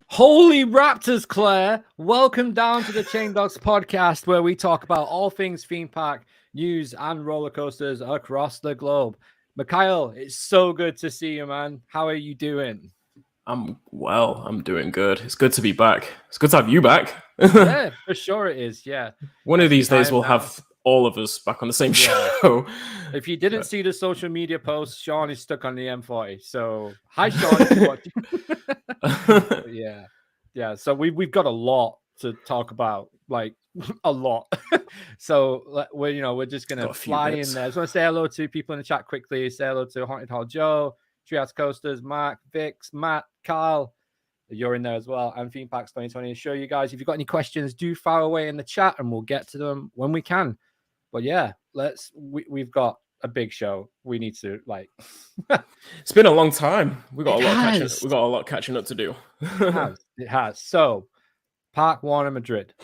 Holy Raptors, Claire! Welcome down to the Chain Dogs podcast, where we talk about all things theme park news and roller coasters across the globe. Mikhail, it's so good to see you, man. How are you doing? I'm well. I'm doing good. It's good to be back. It's good to have you back. Yeah, for sure it is. Yeah. One of these days we'll have all of us back on the same show. If you didn't see the social media post, Sean is stuck on the M40. So hi, Sean. Yeah. So we've got a lot to talk about, like a lot. So we're just gonna fly in there. I just want to say hello to people in the chat quickly. Say hello to Haunted Hall Joe, Treehouse Coasters, Mark, Vix, Matt, Kyle. You're in there as well. And Theme Parks 2020. Show you guys, if you've got any questions, do fire away in the chat and we'll get to them when we can. But yeah, we've got a big show. We need to It's been a long time. We got a lot catching up to do. It has. So Park Warner Madrid.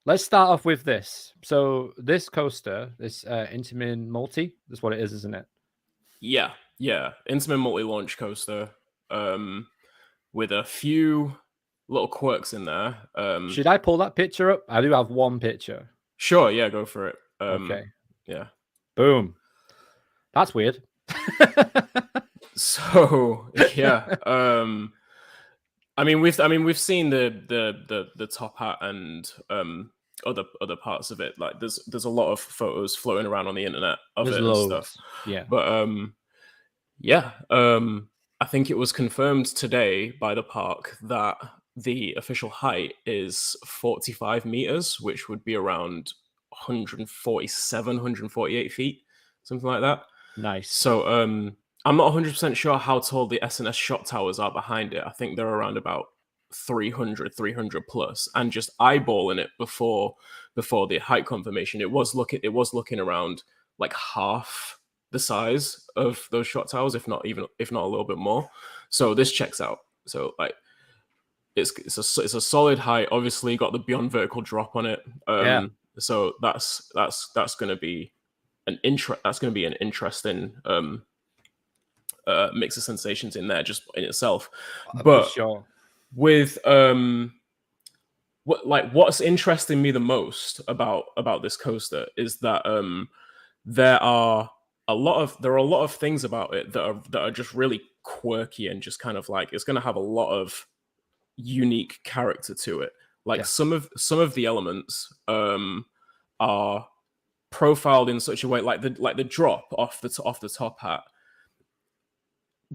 Let's start off with this. So this coaster, this Intamin Multi, that's what it is, isn't it? Yeah. Intamin multi-launch coaster. With a few little quirks in there. Should I pull that picture up? I do have one picture. Sure, yeah, go for it. Okay. Yeah. Boom. That's weird. So yeah. We've seen the top hat and other parts of it. Like there's a lot of photos floating around on the internet of it and stuff. Yeah. But I think it was confirmed today by the park that the official height is 45 meters, which would be around 147, 148 feet, something like that. Nice. So I'm not 100% sure how tall the S&S shot towers are behind it. I think they're around about 300 plus. And just eyeballing it before the height confirmation, it was looking around like half the size of those shot towers, if not a little bit more. So this checks out. So like it's a solid height. Obviously got the beyond vertical drop on it. So that's going to be an interesting mix of sensations in there just in itself. But sure. With what's interesting me the most about this coaster is that there are a lot of things about it that are just really quirky and just kind of like it's going to have a lot of unique character to it. Like some of the elements are profiled in such a way, like the drop off the top hat,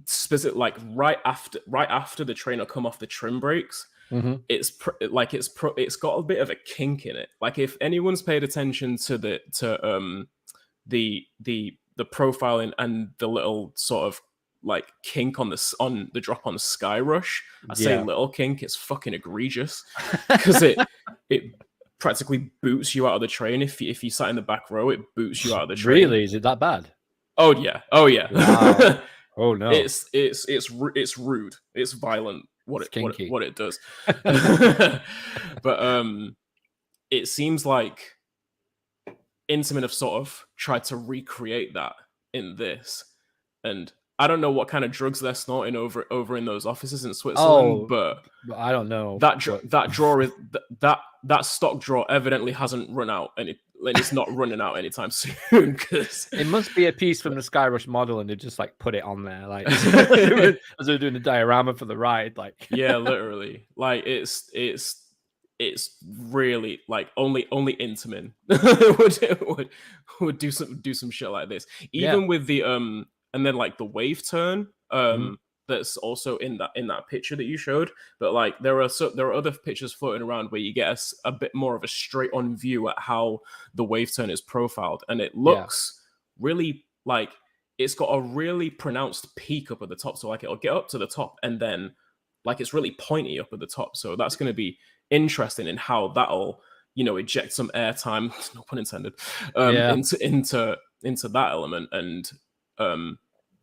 specific, like right after the trainer come off the trim brakes. Mm-hmm. It's got a bit of a kink in it. Like if anyone's paid attention to the profiling and the little sort of like kink on the drop on Sky Rush, I say little kink, it's fucking egregious because it practically boots you out of the train. If you sat in the back row, it boots you out of the train. Really? Is it that bad? Oh yeah. Wow. Oh no. It's rude. It's violent. What it does. But it seems like Intamin have sort of tried to recreate that in this, and I don't know what kind of drugs they're snorting over in those offices in Switzerland, but I don't know. That stock draw evidently hasn't run out, and it's not running out anytime soon. Because it must be a piece from the Skyrush model, and they just like put it on there, like as they're doing the diorama for the ride. Like yeah, literally, like it's really like only Intamin would do some shit like this, even with the and then like the wave turn that's also in that picture that you showed. But like there are other pictures floating around where you get a bit more of a straight on view at how the wave turn is profiled, and it looks really like it's got a really pronounced peak up at the top. So like it'll get up to the top and then like it's really pointy up at the top. So that's going to be interesting in how that'll eject some airtime, no pun intended, Yeah. into that element, and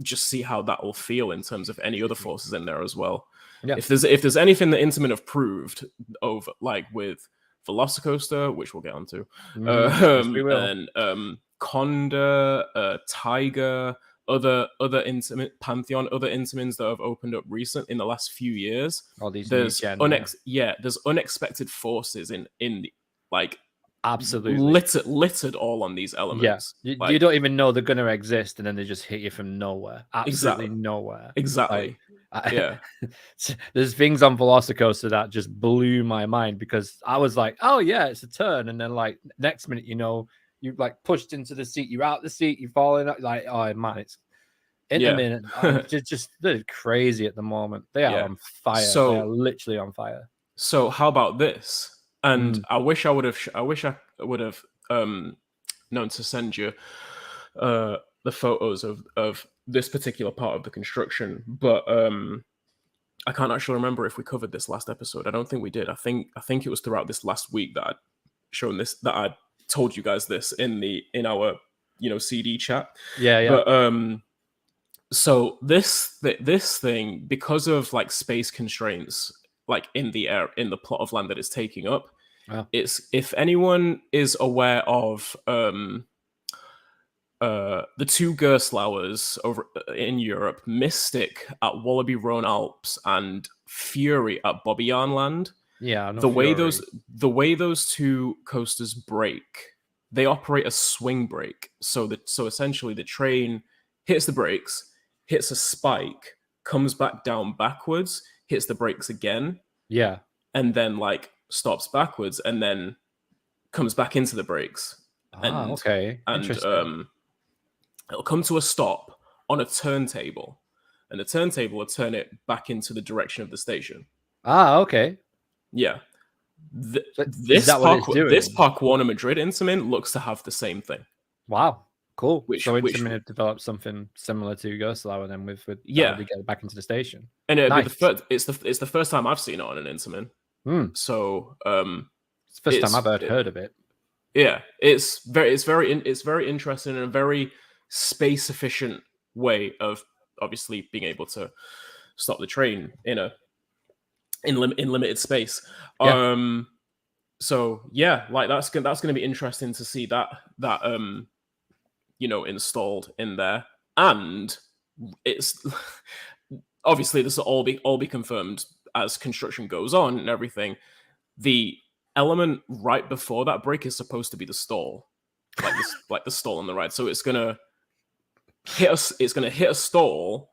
just see how that will feel in terms of any other forces in there as well. Yeah. If there's anything that Intamin have proved over, like with Velocicoaster, which we'll get onto, Yes, we will. and Conda, Tiger, other Intamin, Pantheon, other Intamins that have opened up recent in the last few years. All these there's yeah. There's unexpected forces in the, like, absolutely littered all on these elements. Yeah, you don't even know they're going to exist, and then they just hit you from nowhere. Absolutely Exactly. nowhere. Exactly. Yeah. There's things on Velocicoaster that just blew my mind, because I was like, oh yeah, it's a turn, and then like next minute, you like pushed into the seat, you're out the seat, you're falling up, like, oh man, it's Intamin. just they're crazy at the moment. They are on fire. So, they are literally on fire. So how about this? And I wish I would have known to send you the photos of this particular part of the construction, but I can't actually remember if we covered this last episode. I don't think we did. I think it was throughout this last week that I'd shown this, that I told you guys this in our CD chat. Yeah. But so this thing, because of like space constraints, like in the plot of land that it's taking up, it's, if anyone is aware of the two Gerstlauers over in Europe, Mystic at Wallaby Rhone Alps and Fury at Bobbejaanland Land. Yeah, the way those two coasters break, they operate a swing brake. So essentially the train hits the brakes, hits a spike, comes back down backwards, hits the brakes again. Yeah. And then like stops backwards and then comes back into the brakes. Okay. And it'll come to a stop on a turntable, and the turntable will turn it back into the direction of the station. Okay. Yeah. This Park Warner Madrid Intamin looks to have the same thing. Wow. Cool. So Intamin have developed something similar to Gerstlauer then with to get it back into the station. And it's the first time I've seen it on an Intamin. So it's the first time I've heard of it. Yeah, it's very interesting and a very space efficient way of obviously being able to stop the train in limited space. Yeah. So yeah, like that's going to be interesting to see that installed in there, and it's obviously this will all be confirmed as construction goes on and everything. The element right before that break is supposed to be the stall, like the stall on the ride. So it's gonna hit a stall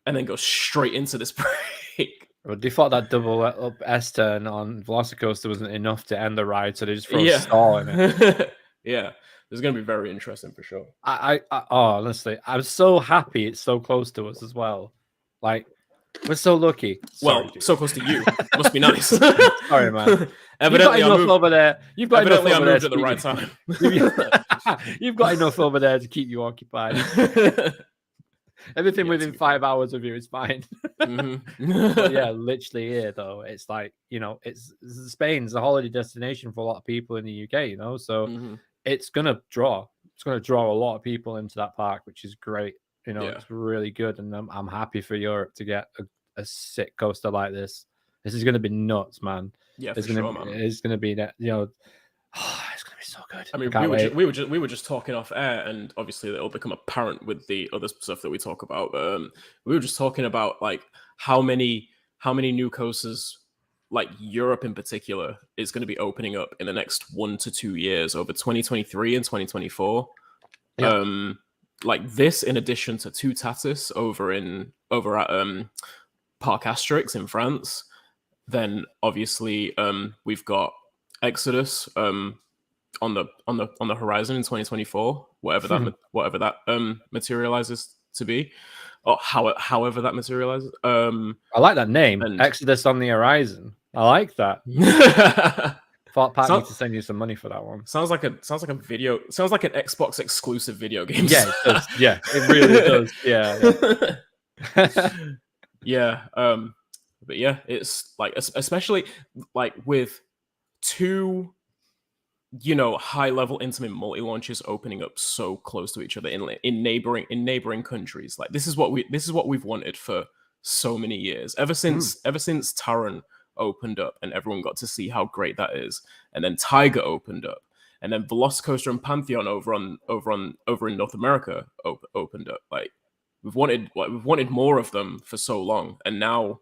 and then go straight into this break. Well, they thought that double up S turn on Velocicoaster wasn't enough to end the ride, so they just throw a stall in it. Yeah, it's gonna be very interesting for sure. Honestly, I'm so happy it's so close to us as well. Like, we're so lucky. So close to you. Must be nice. Sorry, man. Evidently, you've got enough over there. You've got enough over there at the right time. You've got enough over there to keep you occupied. Everything within 5 hours of you is fine. But yeah, literally here though, it's like, it's Spain's a holiday destination for a lot of people in the UK, so it's gonna draw a lot of people into that park, which is great. It's really good, and I'm happy for Europe to get a sick coaster like this. This is gonna be nuts, man. Yeah, it's gonna be that, it's gonna be so good. I mean, we were just talking off air, and obviously it'll become apparent with the other stuff that we talk about. We were just talking about like how many new coasters, like Europe in particular, is going to be opening up in the next 1 to 2 years, over 2023 and 2024. Yeah. Like this, in addition to Two Tatis over at Parc Asterix in France. Then obviously we've got Exodus on the horizon in 2024, whatever that materializes to be, or however that materializes. I like that name, Exodus on the horizon. I like that. Thought Pat needs to send you some money for that one. Sounds like a video. Sounds like an Xbox exclusive video game. Yeah, it does. Yeah, it really does. Yeah. Yeah. But yeah, it's like, especially like with two high level intimate multi launches opening up so close to each other in neighboring countries. Like this is what we've wanted for so many years, ever since Taron opened up and everyone got to see how great that is, and then Tiger opened up, and then Velocicoaster and Pantheon over in North America opened up. Like we've wanted more of them for so long, and now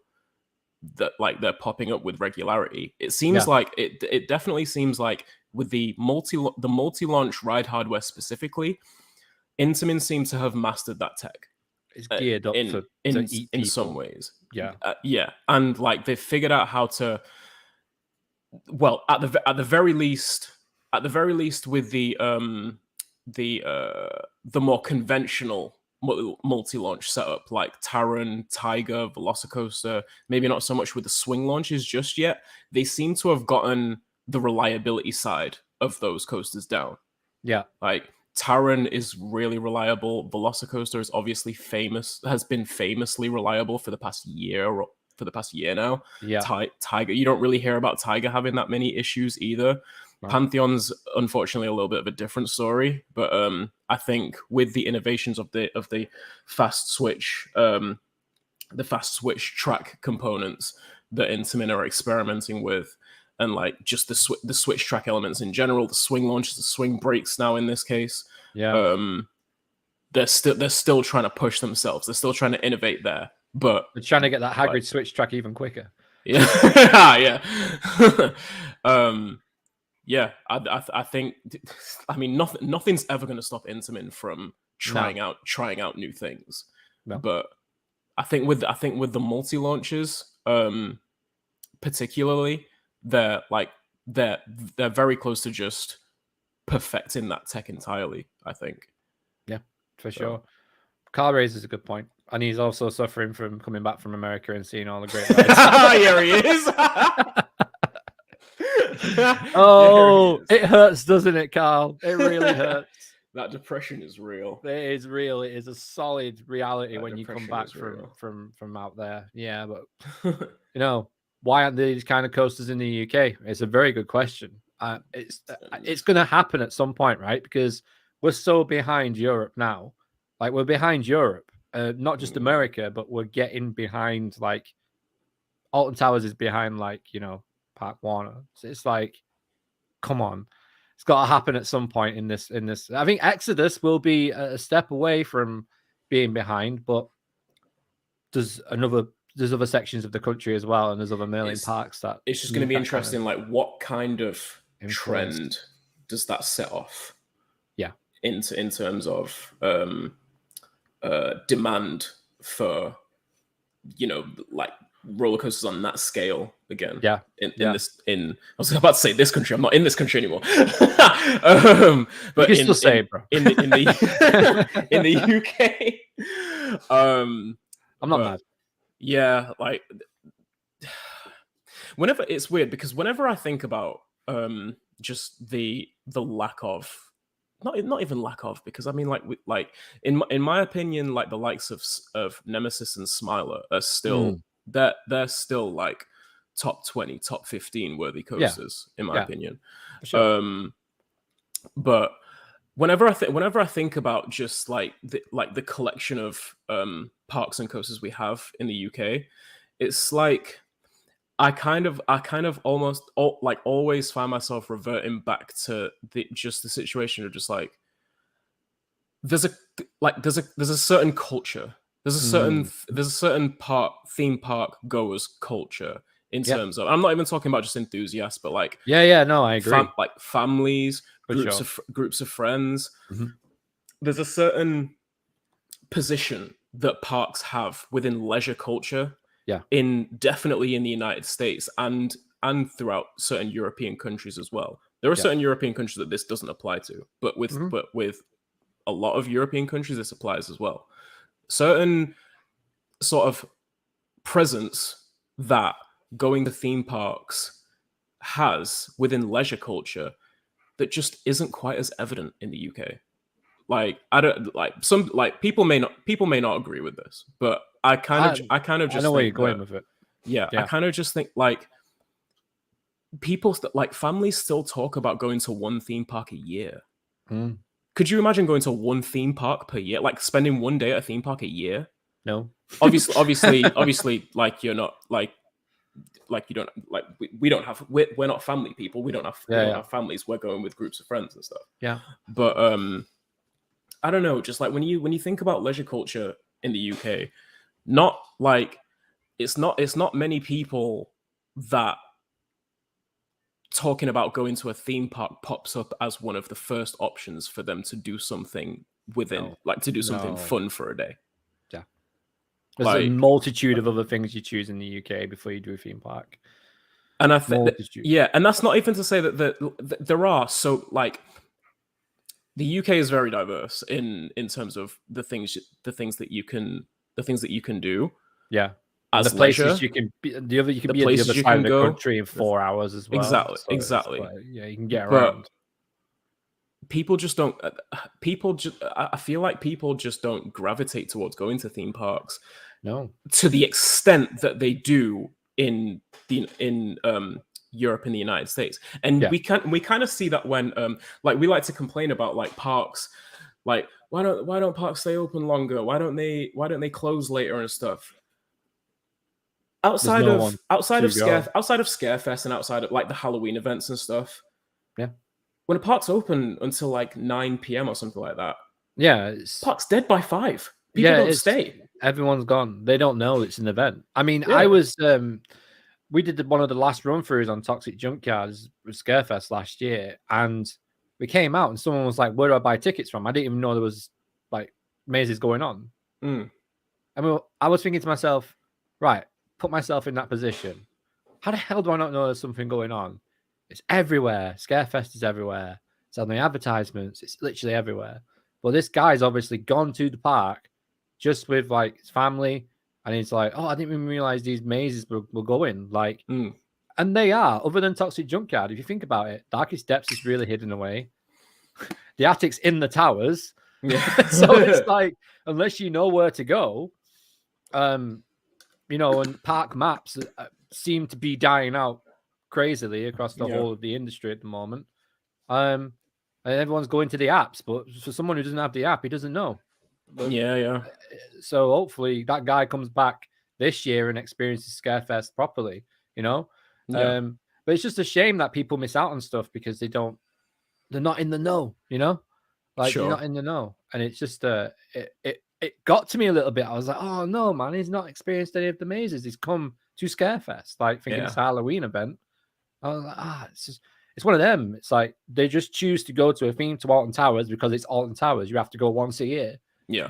that like they're popping up with regularity, it seems like it definitely seems like with the multi-launch ride hardware specifically, Intamin seems to have mastered that tech. It's geared up in some ways. Yeah, and like they've figured out how to. Well, at the very least with the more conventional multi-launch setup like Taron, Tiger, Velocicoaster, maybe not so much with the swing launches just yet. They seem to have gotten the reliability side of those coasters down. Yeah, like Taron is really reliable. Velocicoaster is obviously has been famously reliable for the past year now. Yeah, Tiger, you don't really hear about Tiger having that many issues either. Right. Pantheon's unfortunately a little bit of a different story, but I think with the innovations of the fast switch, track components that Intamin are experimenting with, and like just the switch track elements in general, the swing launches, the swing brakes now in this case, they're still trying to push themselves. They're still trying to innovate there, but they're trying to get that Hagrid switch track even quicker. Yeah, yeah. I think. I mean, nothing's ever going to stop Intamin from trying out new things. No. But I think with the multi launches, particularly, they're very close to just perfecting that tech entirely. I think. Yeah, for sure. Carl raises a good point, and he's also suffering from coming back from America and seeing all the great rides. Here he is. Oh, it hurts, doesn't it, Carl? It really hurts. That depression is real. It is real. It is a solid reality when you come back from out there. Yeah, but why aren't these kind of coasters in the UK? It's a very good question. It's going to happen at some point, right? Because we're so behind Europe now. Like we're behind Europe, not just America, but we're getting behind. Like Alton Towers is behind, Park Warner. So it's like, come on, it's got to happen at some point in this. I think Exodus will be a step away from being behind, but there's other sections of the country as well, and there's other million parks that it's just going to be interesting. Like, what kind of trend does that set off? Yeah, in terms of demand for like roller coasters on that scale again. Yeah. I was about to say this country. I'm not in this country anymore. But you can still say it, bro. In the UK. I'm not mad. Yeah, like whenever it's weird because whenever I think about just the lack of not even lack of, because I mean like in my opinion, like the likes of Nemesis and Smiler are still they're still like top 20, top 15 worthy coasters in my opinion. Sure. But whenever I think about just like the collection of parks and coasters we have in the UK, it's like I kind of almost always find myself reverting back to the situation of just like there's a certain culture. There's a certain theme park goers culture in terms of. I'm not even talking about just enthusiasts, but like no, I agree. Like families, groups of friends. Mm-hmm. There's a certain position that parks have within leisure culture. Yeah, definitely in the United States and throughout certain European countries as well. There are certain European countries that this doesn't apply to, but with a lot of European countries, this applies as well. Certain sort of presence that going to theme parks has within leisure culture that just isn't quite as evident in the UK. Like I don't like some like people may not agree with this, but I kind of just I know where you're going with it. Yeah, I kind of just think like like families still talk about going to one theme park a year. Mm. Could you imagine going to one theme park per year? Like spending one day at a theme park a year? No. obviously, like you're not like you don't like we don't have we're not family people. We don't have families. We're going with groups of friends and stuff. Yeah. But I don't know. Just like when you think about leisure culture in the UK, not like it's not many people that talking about going to a theme park pops up as one of the first options for them to do something to do something fun for a day. Yeah. There's a multitude of other things you choose in the UK before you do a theme park. And I think and that's not even to say that there are, so like the UK is very diverse in terms of the things that you can do. Yeah. As the places leisure, you can be at the other side of the country in 4 hours as well. Exactly. Yeah, you can get around. People just don't. I feel like people just don't gravitate towards going to theme parks. No, to the extent that they do in Europe and the United States, and we kind of see that when like we like to complain about like parks, like why don't parks stay open longer? Why don't they close later and stuff? Outside of Scarefest and outside of like the Halloween events and stuff, when a park's open until like 9 p.m. or something like that, park's dead by 5. People don't stay. Everyone's gone. They don't know it's an event. I mean, I was we did one of the last run throughs on Toxic Junkyards with Scarefest last year, and we came out and someone was like, "Where do I buy tickets from?" I didn't even know there was like mazes going on. I mean, I was thinking to myself, right. Put myself in that position. How the hell do I not know there's something going on? It's everywhere. Scarefest is everywhere. It's on the advertisements. It's literally everywhere. But this guy's obviously gone to the park just with like his family, and he's like, "Oh, I didn't even realize these mazes were going." Like, and they are. Other than Toxic Junkyard, if you think about it, Darkest Depths is really hidden away. The attic's in the towers. So it's like, unless you know where to go, you know, and park maps seem to be dying out crazily across the whole of the industry at the moment. And everyone's going to the apps, but for someone who doesn't have the app, he doesn't know. But, so hopefully that guy comes back this year and experiences Scarefest properly, you know? But it's just a shame that people miss out on stuff because they're not in the know, you know? Like, you're not in the know. And it's just, it got to me a little bit. I was like, oh no, man, he's not experienced any of the mazes. He's come to Scarefest, like thinking it's a Halloween event. I was like, it's one of them. It's like they just choose to go to a theme to Alton Towers because it's Alton Towers. You have to go once a year. Yeah,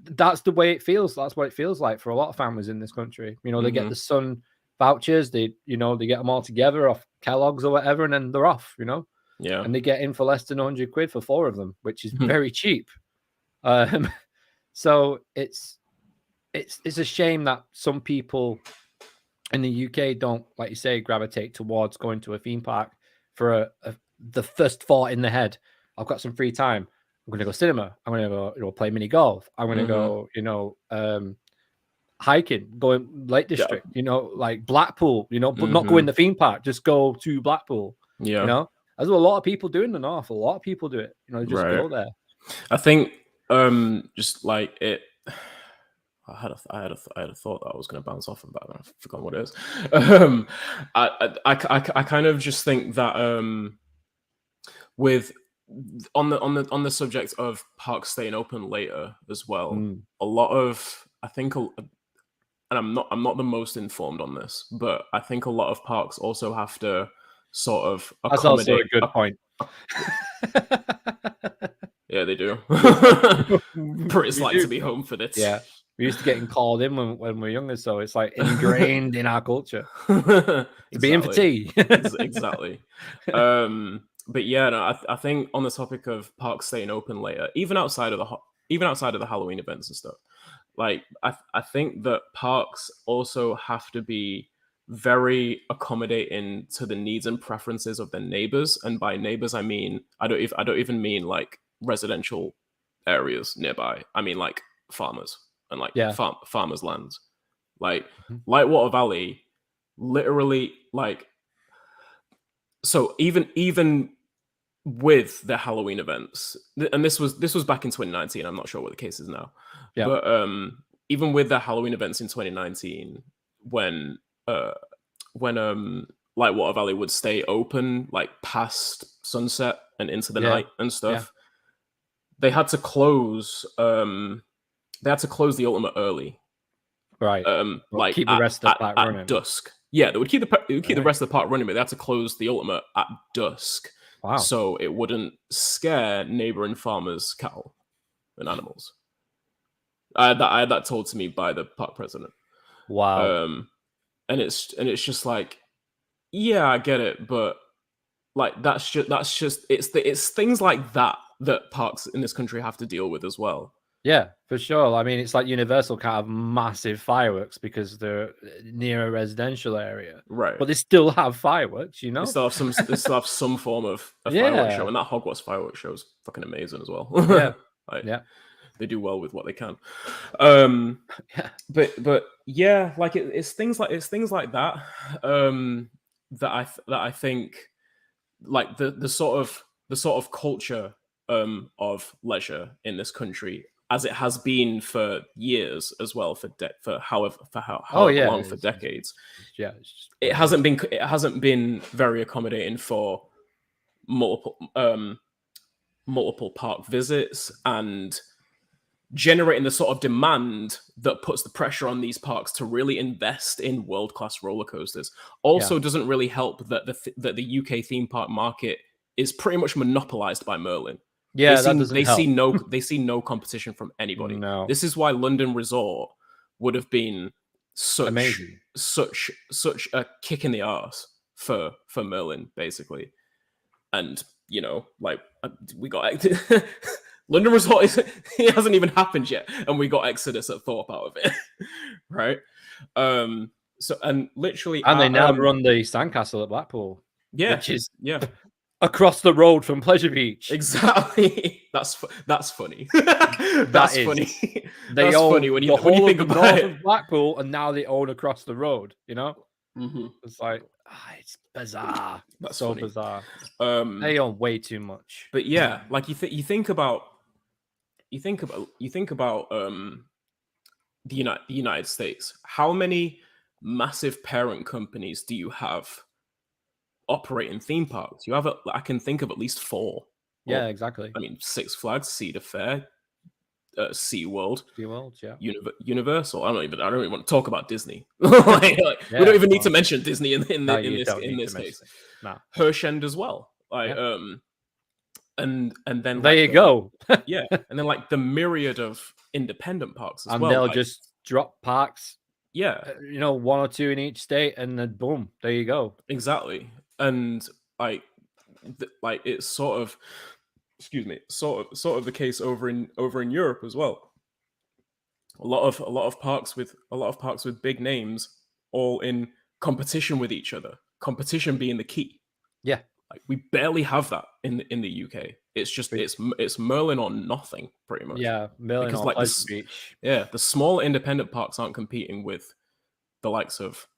that's the way it feels. That's what it feels like for a lot of families in this country. You know, they get the Sun vouchers. They get them all together off Kellogg's or whatever, and then they're off. You know, and they get in for less than 100 quid for 4 of them, which is very cheap. So it's a shame that some people in the UK don't, like you say, gravitate towards going to a theme park for the first thought in the head. I've got some free time. I'm going to go cinema. I'm going to go, play mini golf. I'm going to go, hiking, going Lake District, like Blackpool, but not go in the theme park. Just go to Blackpool. Yeah. There's a lot of people doing the North. A lot of people do it. Just go there. I think just like it. I had a thought that I was going to bounce off of that. I forgot what it is. I kind of just think that with on the subject of parks staying open later as well, a lot of and I'm not the most informed on this, but I think a lot of parks also have to sort of accommodate. That's also a good point. Yeah, they do. Pretty like to be home for this. Yeah. We used to getting called in when we were younger, so it's like ingrained in our culture to be in for tea. Exactly. But yeah, no, I think on the topic of parks staying open later, even outside of the Halloween events and stuff, like I think that parks also have to be very accommodating to the needs and preferences of their neighbors, and by neighbors I mean I don't even mean like residential areas nearby. I mean like farmers. And like farmers' lands, like Lightwater Valley, literally like So even with the Halloween events, and this was back in 2019. I'm not sure what the case is now, but even with the Halloween events in 2019, when like Water Valley would stay open like past sunset and into the night and stuff, they had to close. They had to close the Ultimate early, right? Like keep the rest of the park running at dusk. Yeah, they would keep the rest of the park running, but they had to close the Ultimate at dusk. Wow. So it wouldn't scare neighboring farmers' cattle and animals. I had that told to me by the park president. Wow. And it's just like, yeah, I get it, but like that's just it's things like that parks in this country have to deal with as well. Yeah, for sure. I mean, it's like Universal can't have massive fireworks because they're near a residential area, right? But they still have fireworks, you know. They still have some form of a fireworks show, and that Hogwarts fireworks show is fucking amazing as well. Yeah, they do well with what they can. But yeah, like it's things like that that I think like the sort of culture of leisure in this country, as it has been for years as well, for however long, for decades. Yeah, it hasn't been very accommodating for multiple park visits and generating the sort of demand that puts the pressure on these parks to really invest in world-class roller coasters. Also, doesn't really help that the UK theme park market is pretty much monopolized by Merlin. Yeah, they see no competition from anybody. No. This is why London Resort would have been such a kick in the arse for Merlin, basically. And you know, like we got London Resort it hasn't even happened yet, and we got Exodus at Thorpe out of it, right? So and literally, and they now run the Sandcastle at Blackpool, which is across the road from Pleasure Beach. Exactly. That's funny. That's funny. They own funny when you think about it. Of Blackpool, and now they own across the road. You know, It's like it's bizarre. That's so funny. Bizarre. They own way too much. But yeah, like you think about the United States. How many massive parent companies do you have operating theme parks? You have I can think of at least 4. Yeah, exactly. I mean, Six Flags, Cedar Fair, SeaWorld, yeah. Universal. I don't even want to talk about Disney. We don't even need to mention Disney in this case. No. Hershend as well. And then there you go. Yeah, and then like the myriad of independent parks as and well. And they'll just drop parks. Yeah, 1 or 2 in each state, and then boom, there you go. Exactly, and like it's sort of, sort of the case over in Europe as well. A lot of parks with big names, all in competition with each other. Competition being the key. Yeah. Like we barely have that in the UK. It's just it's Merlin or nothing, pretty much. Yeah, Merlin or Pleasure Beach. Yeah, the small independent parks aren't competing with the likes of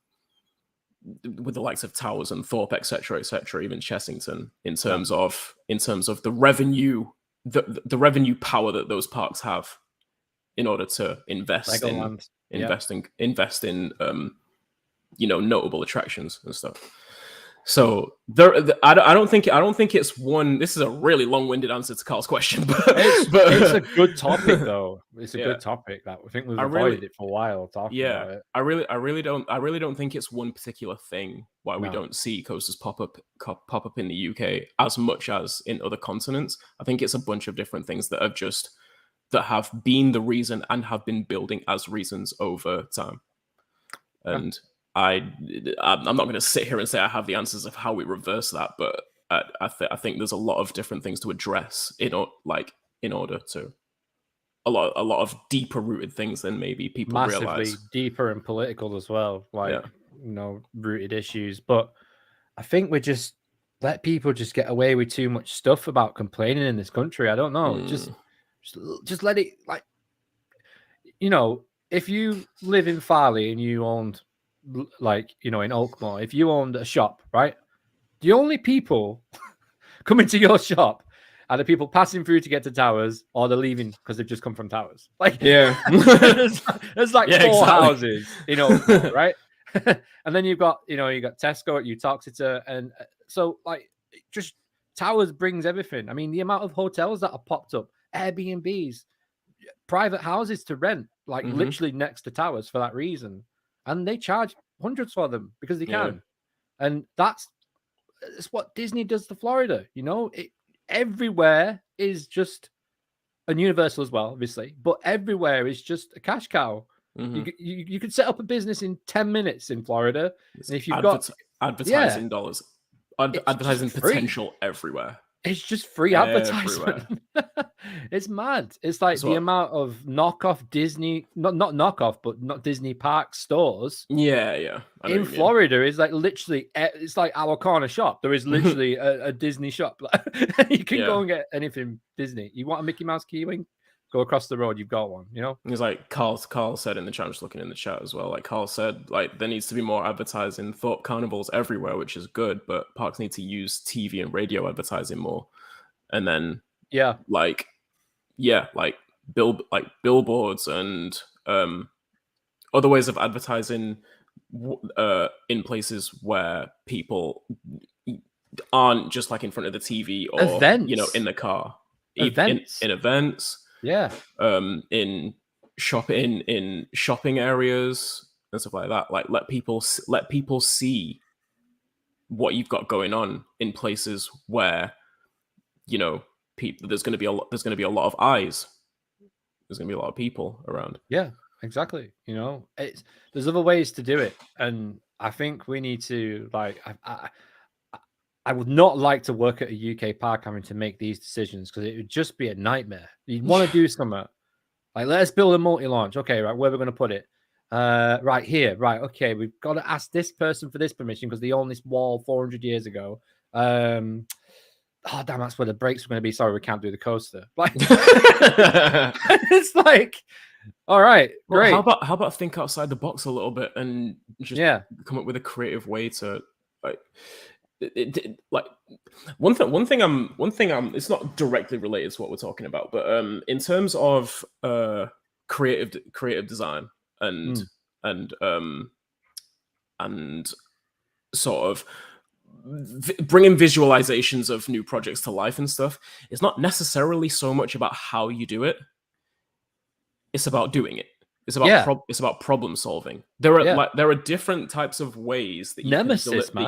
Towers and Thorpe, etc., even Chessington, in terms of the revenue, the revenue power that those parks have in order to invest in notable attractions and stuff. So I don't think it's one. This is a really long-winded answer to Carl's question, but it's a good topic though. It's a good topic that I think we've avoided it for a while talking about it. I really don't think it's one particular thing why we don't see coasters pop up in the UK as much as in other continents. I think it's a bunch of different things that have been the reason and have been building as reasons over time. And I'm not going to sit here and say I have the answers of how we reverse that, but I think there's a lot of different things to address in order to a lot of deeper rooted things than maybe people realize. Deeper and political as well, rooted issues. But I think we just let people just get away with too much stuff about complaining in this country. I don't know, just let it, if you live in Farley and you owned, in Oakmore, if you owned a shop, right, The only people coming to your shop are the people passing through to get to Towers, or they're leaving because they've just come from Towers. Like, Yeah. there's like four houses in Oakville, right? And then you've got Tesco at Utoxeter, and so like just Towers brings everything. I mean, the amount of hotels that are popped up, Airbnbs, private houses to rent, like literally next to Towers for that reason, and they charge hundreds for them because they can, and that's what Disney does to Florida. Everywhere is just, and Universal as well, obviously, but everywhere is just a cash cow. You could set up a business in 10 minutes in Florida, and if you've got advertising dollars, advertising potential everywhere. It's just free advertisement. It's mad. It's like the amount of knockoff Disney, not knockoff, but not Disney park stores. Yeah. In Florida is like literally, it's like our corner shop. There is literally a Disney shop. You can go and get anything Disney. You want a Mickey Mouse keyring? Go across the road, you've got one, It's like Carl said in the chat, I'm just looking in the chat as well. Like Carl said, like there needs to be more advertising. Thought carnivals everywhere, which is good, but parks need to use TV and radio advertising more. And then like billboards and other ways of advertising in places where people aren't just like in front of the TV or events. In the car. Events. In events. Yeah. In shopping areas and stuff like that. Like let people see what you've got going on in places where there's going to be a lot of eyes. There's going to be a lot of people around. Yeah, exactly. There's other ways to do it, and I think we need to I would not like to work at a UK park having to make these decisions, because it would just be a nightmare. You'd want to do something like, let's build a multi-launch. Okay, right, where are we going to put it? Right here. Right, okay, we've got to ask this person for this permission because they owned this wall 400 years ago. Oh, damn, that's where the brakes were going to be. Sorry, we can't do the coaster. Like, it's like, all right, great. How about think outside the box a little bit and just come up with a creative way to one thing I'm it's not directly related to what we're talking about, but in terms of creative design and sort of bringing visualizations of new projects to life and stuff, it's not necessarily so much about how you do it, it's about doing it. It's about it's about problem solving. There are different types of ways that you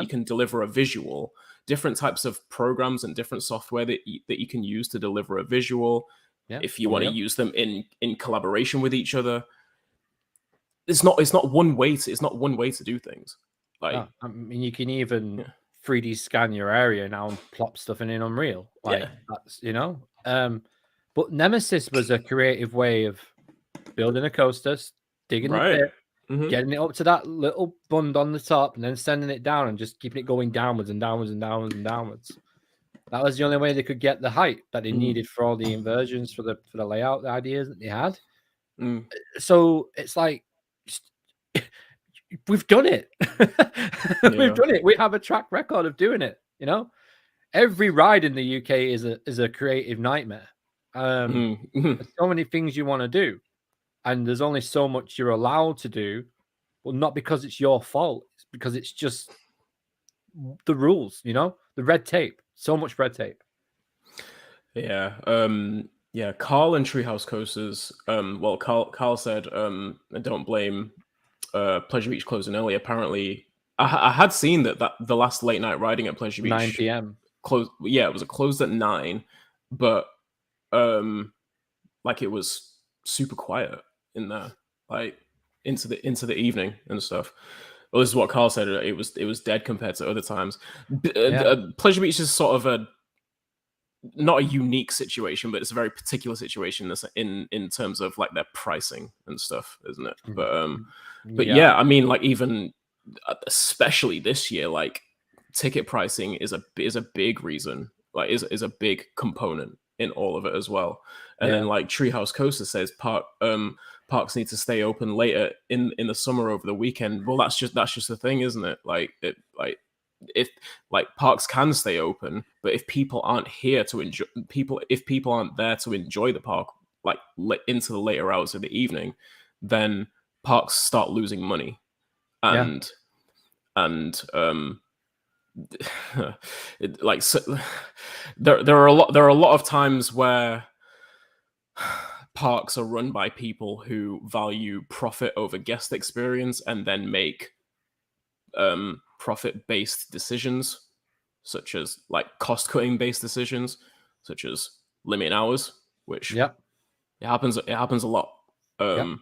can deliver a visual, different types of programs and different software that you can use to deliver a visual. If you want to use them in collaboration with each other, it's not one way to do things. Like, I mean, you can even 3D scan your area now and plop stuff in Unreal. Like, that's but Nemesis was a creative way of building a coaster, digging the pit, getting it up to that little bund on the top, and then sending it down and just keeping it going downwards and downwards and downwards and downwards. That was the only way they could get the height that they needed for all the inversions, for the layout, the ideas that they had. So it's like, we've done it. We've done it. We have a track record of doing it. Every ride in the UK is a creative nightmare. There's so many things you want to do, and there's only so much you're allowed to do. Well, not because it's your fault, it's because it's just the rules, the red tape. So much red tape. Carl and Treehouse Coasters. Well, Carl said, don't blame Pleasure Beach closing early. Apparently, I had seen that the last late night riding at Pleasure Beach 9 p.m. closed. Yeah, it was closed at 9, but like it was super quiet in there, like into the evening and stuff. Well, this is what Carl said. It was dead compared to other times. Pleasure Beach is sort of not a unique situation, but it's a very particular situation in terms of like their pricing and stuff, isn't it? But yeah, I mean, like, even especially this year, like, ticket pricing is a big reason, like is a big component in all of it as well. And then like Treehouse Coaster says parks need to stay open later in the summer over the weekend. Well, that's just the thing, isn't it? Like if like parks can stay open, but if people aren't here to enjoy if people aren't there to enjoy the park like into the later hours of the evening, then parks start losing money, and like so, there are a lot of times where parks are run by people who value profit over guest experience and then make profit-based decisions, such as like cost-cutting based decisions, such as limiting hours, which it happens a lot. And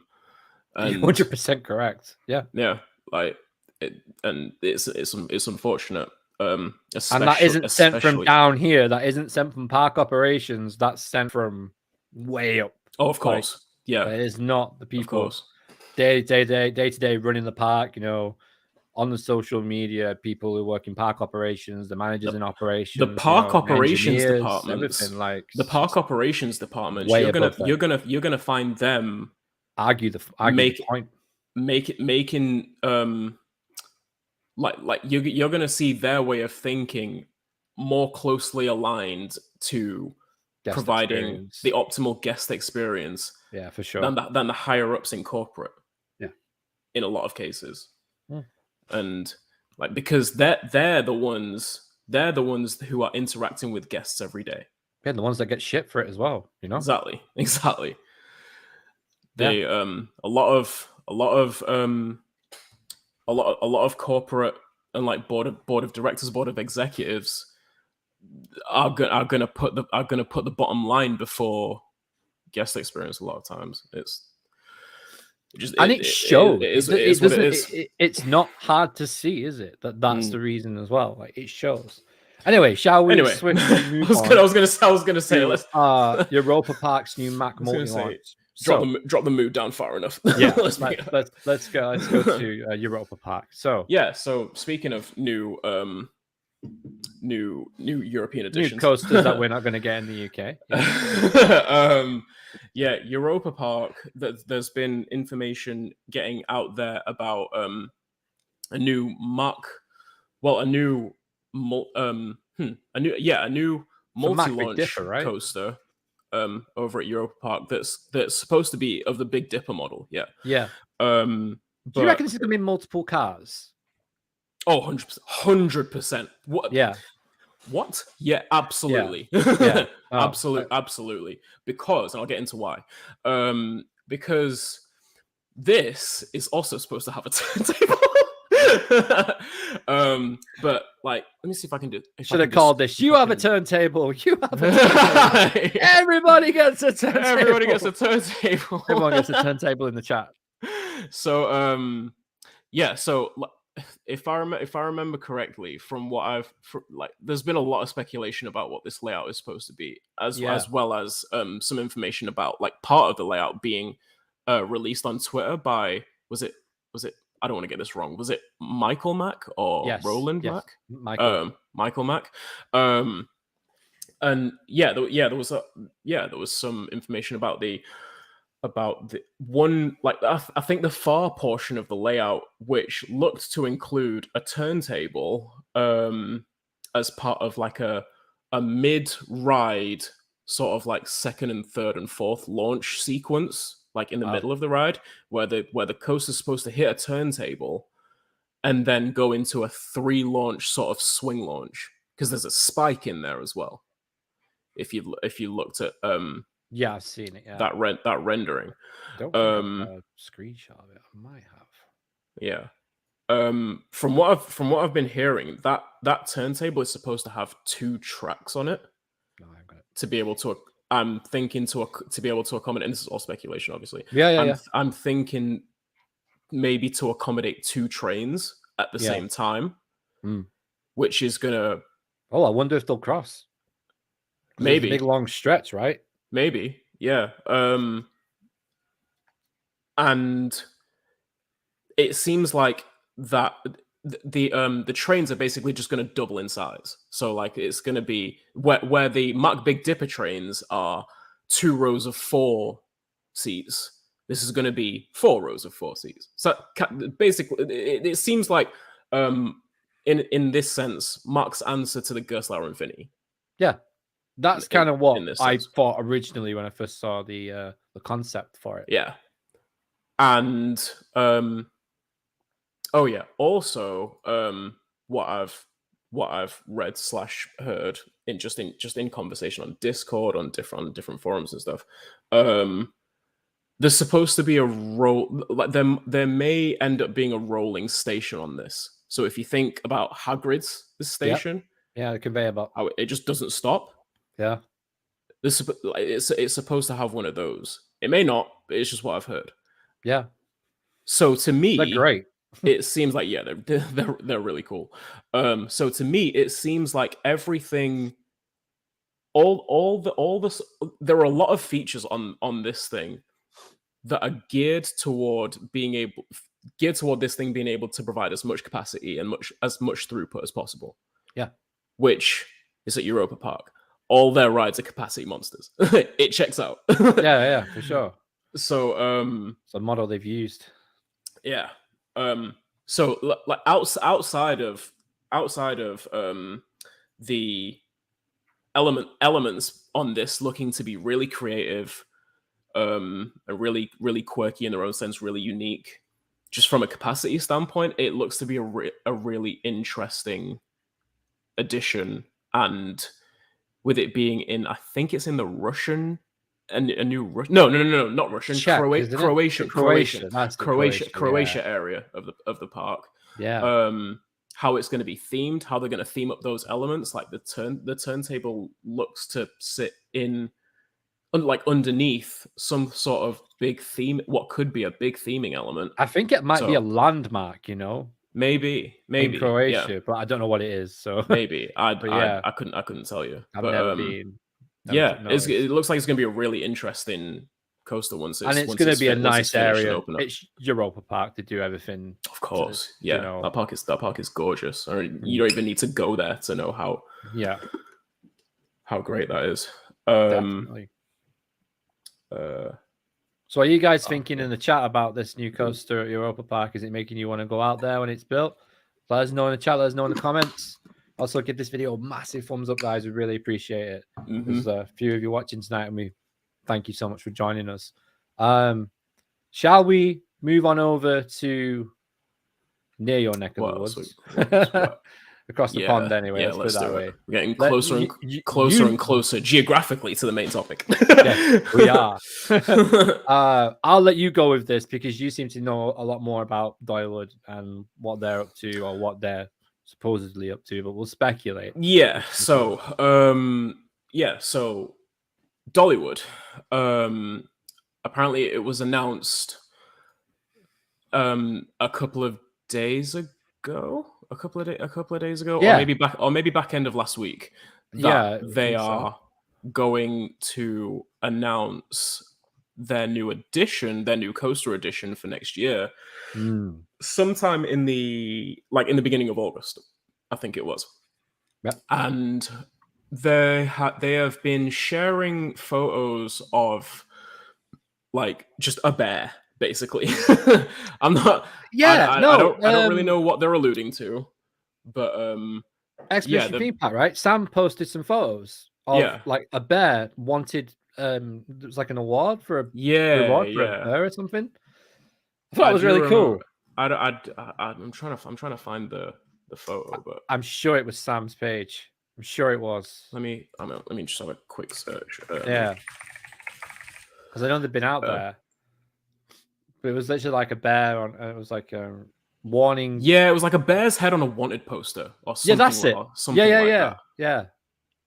100% correct. Yeah, like it's unfortunate. And that isn't sent from down here. That isn't sent from park operations. That's sent from way up. Oh, of course. Like, it is not the people day to day running the park, you know, on the social media, people who work in park operations, the managers in operations, the park operations departments, everything, like the park operations departments, you're gonna find them argue the point, making like you're gonna see their way of thinking more closely aligned to providing the optimal guest experience. Yeah, for sure. Than the higher ups in corporate. Yeah, in a lot of cases. And like because they're the ones who are interacting with guests every day. Yeah, the ones that get shit for it as well, you know. Exactly. They a lot of corporate and like board of directors, board of executives are gonna put the bottom line before guest experience. A lot of times it shows. It's not hard to see, is it? That's the reason as well. Like it shows. Anyway, shall we switch? I was gonna say let's Europa Park's new Mac multi-launch. Drop the mood down far enough. Yeah, let's go to Europa Park. So so speaking of new European editions, new coasters that we're not going to get in the UK. Europa Park. There's been information getting out there about a new multi-launch coaster over at Europa Park that's supposed to be of the Big Dipper model. Do you reckon this is going to be multiple cars? Oh, 100%. What? Yeah. What? Yeah, absolutely. Yeah. Absolutely. Because, and I'll get into why. Because this is also supposed to have a turntable. But like, let me see if I can do. Should have called this. You have a turntable. You have a turntable. Everybody gets a turntable. Everybody gets a turntable. Everyone gets a turntable in the chat. So, So if I remember correctly, from what there's been a lot of speculation about what this layout is supposed to be, as well as some information about like part of the layout being released on Twitter by was it I don't want to get this wrong. Was it Michael Mack or Roland Mack? Michael Mack. And there was some information about the one, like I think the far portion of the layout, which looked to include a turntable as part of like a mid-ride sort of like second and third and fourth launch sequence, like in the middle of the ride, where the coaster's supposed to hit a turntable and then go into a 3-launch sort of swing launch, because there's a spike in there as well. If you looked at I've seen it. Yeah, that rendering. Don't think a screenshot of it. I might have. Yeah. From what I've been hearing, that turntable is supposed to have 2 tracks on it. No, I've got it. To be able to, I'm thinking to be able to accommodate. And this is all speculation, obviously. I'm thinking maybe to accommodate 2 trains at the same time, which is gonna. Oh, I wonder if they'll cross. Maybe big long stretch, right? Maybe, yeah. And it seems like that the trains are basically just going to double in size. So like it's going to be where the Mack Big Dipper trains are 2 rows of 4 seats. This is going to be 4 rows of 4 seats. So basically, it seems like in this sense, Mark's answer to the Gerstlauer Infinity. Yeah, that's kind of what I sense. thought originally when I first saw the concept for it. Yeah, and oh yeah, also what I've read / heard in just in conversation on Discord, on different forums and stuff. There's supposed to be a roll, like there may end up being a rolling station on this. So if you think about Hagrid's station, yeah, the conveyor belt, how it just doesn't stop. Yeah, it's supposed to have one of those. It may not, but it's just what I've heard. Yeah. So to me, they're great. It seems like they're really cool. So to me, it seems like everything, all this. There are a lot of features on this thing that are geared toward this thing being able to provide as much capacity and as much throughput as possible. Yeah, which is at Europa Park. All their rides are capacity monsters. It checks out. yeah, for sure. So it's a model they've used. Yeah. So like outside of the elements on this looking to be really creative, and really quirky in their own sense, really unique. Just from a capacity standpoint, it looks to be a really interesting addition, and with it being in, I think it's in the Russian. A new Russian? No, not Russian. Czech, Croatia area of the park. Yeah. How it's going to be themed, how they're going to theme up those elements. Like the turntable looks to sit in, like underneath some sort of big theme. What could be a big theming element? I think it might be a landmark. Maybe in Croatia, but I don't know what it is. So maybe I couldn't tell you. I've never been. It looks like it's going to be a really interesting coaster once it's going to be a nice area. It's Europa Park to do everything. Of course, that park is gorgeous. I mean, you don't even need to go there to know how great that is. Definitely. So are you guys thinking in the chat about this new coaster at Europa Park? Is it making you want to go out there when it's built? Let us know in the chat. Let us know in the comments. Also, give this video a massive thumbs up, guys. We really appreciate it. There's a few of you watching tonight, and we thank you so much for joining us. Shall we move on over to near your neck of the woods? Across the pond, anyway. Yeah, let's do it. We're getting closer and closer geographically to the main topic. Yes, we are. I'll let you go with this because you seem to know a lot more about Dollywood and what they're up to or what they're supposedly up to, but we'll speculate. Yeah. So Dollywood. Apparently, it was announced a couple of days ago. A couple of days ago, or maybe back end of last week. They are going to announce their new coaster edition for next year, sometime in the beginning of August, I think it was. Yeah, and they have been sharing photos of like just a bear. Basically, I'm not. I don't really know what they're alluding to, but Expedition Theme Park, right? Sam posted some photos of like a bear wanted. It was like an award for a bear or something. I thought it was really cool. I'm trying to find the photo, but I'm sure it was Sam's page. I'm sure it was. Let me just have a quick search. Because I know they've been out there. But it was literally like a bear it was like a warning. Yeah, it was like a bear's head on a wanted poster or something. Yeah, that's it. Yeah.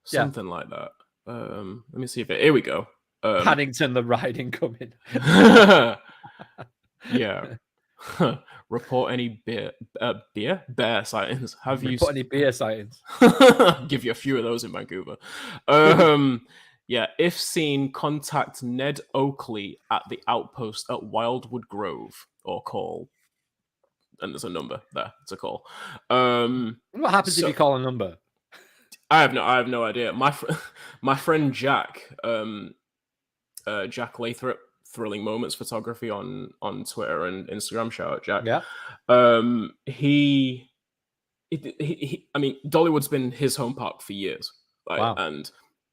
Something like that. Let me see if here we go. Paddington the Riding coming. Yeah. Report any bear sightings. Have you report any beer sightings? Give you a few of those in Vancouver. Yeah, if seen, contact Ned Oakley at the outpost at Wildwood Grove or call. And there's a number there to call. What happens if you call a number? I have no idea. My friend Jack, Jack Lathrop, Thrilling Moments Photography on Twitter and Instagram. Shout out Jack. Yeah. He I mean, Dollywood's been his home park for years, like, Wow. and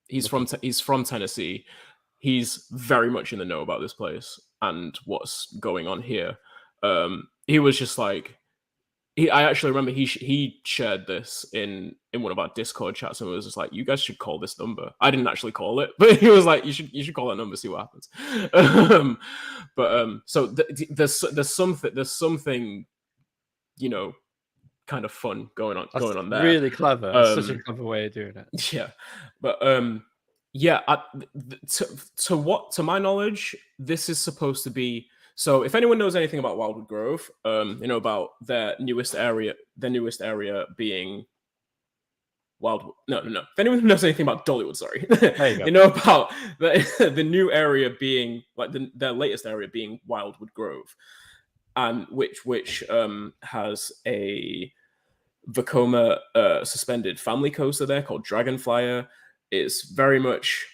he's from Tennessee. He's very much in the know about this place and what's going on here. He was just like, I actually remember he shared this in one of our Discord chats, and it was just like, you guys should call this number. I didn't actually call it, but he was like, you should call that number, see what happens. So there's something, you know, kind of fun going on there. Really clever. Such a clever way of doing it. Yeah, but yeah, to my knowledge, this is supposed to be. So if anyone knows anything about Wildwood Grove, you know about their newest area being Wildwood. No. If anyone knows anything about Dollywood, sorry, you know about the new area being like their latest area being Wildwood Grove, and which has a Vekoma suspended family coaster there called Dragonflyer. It's very much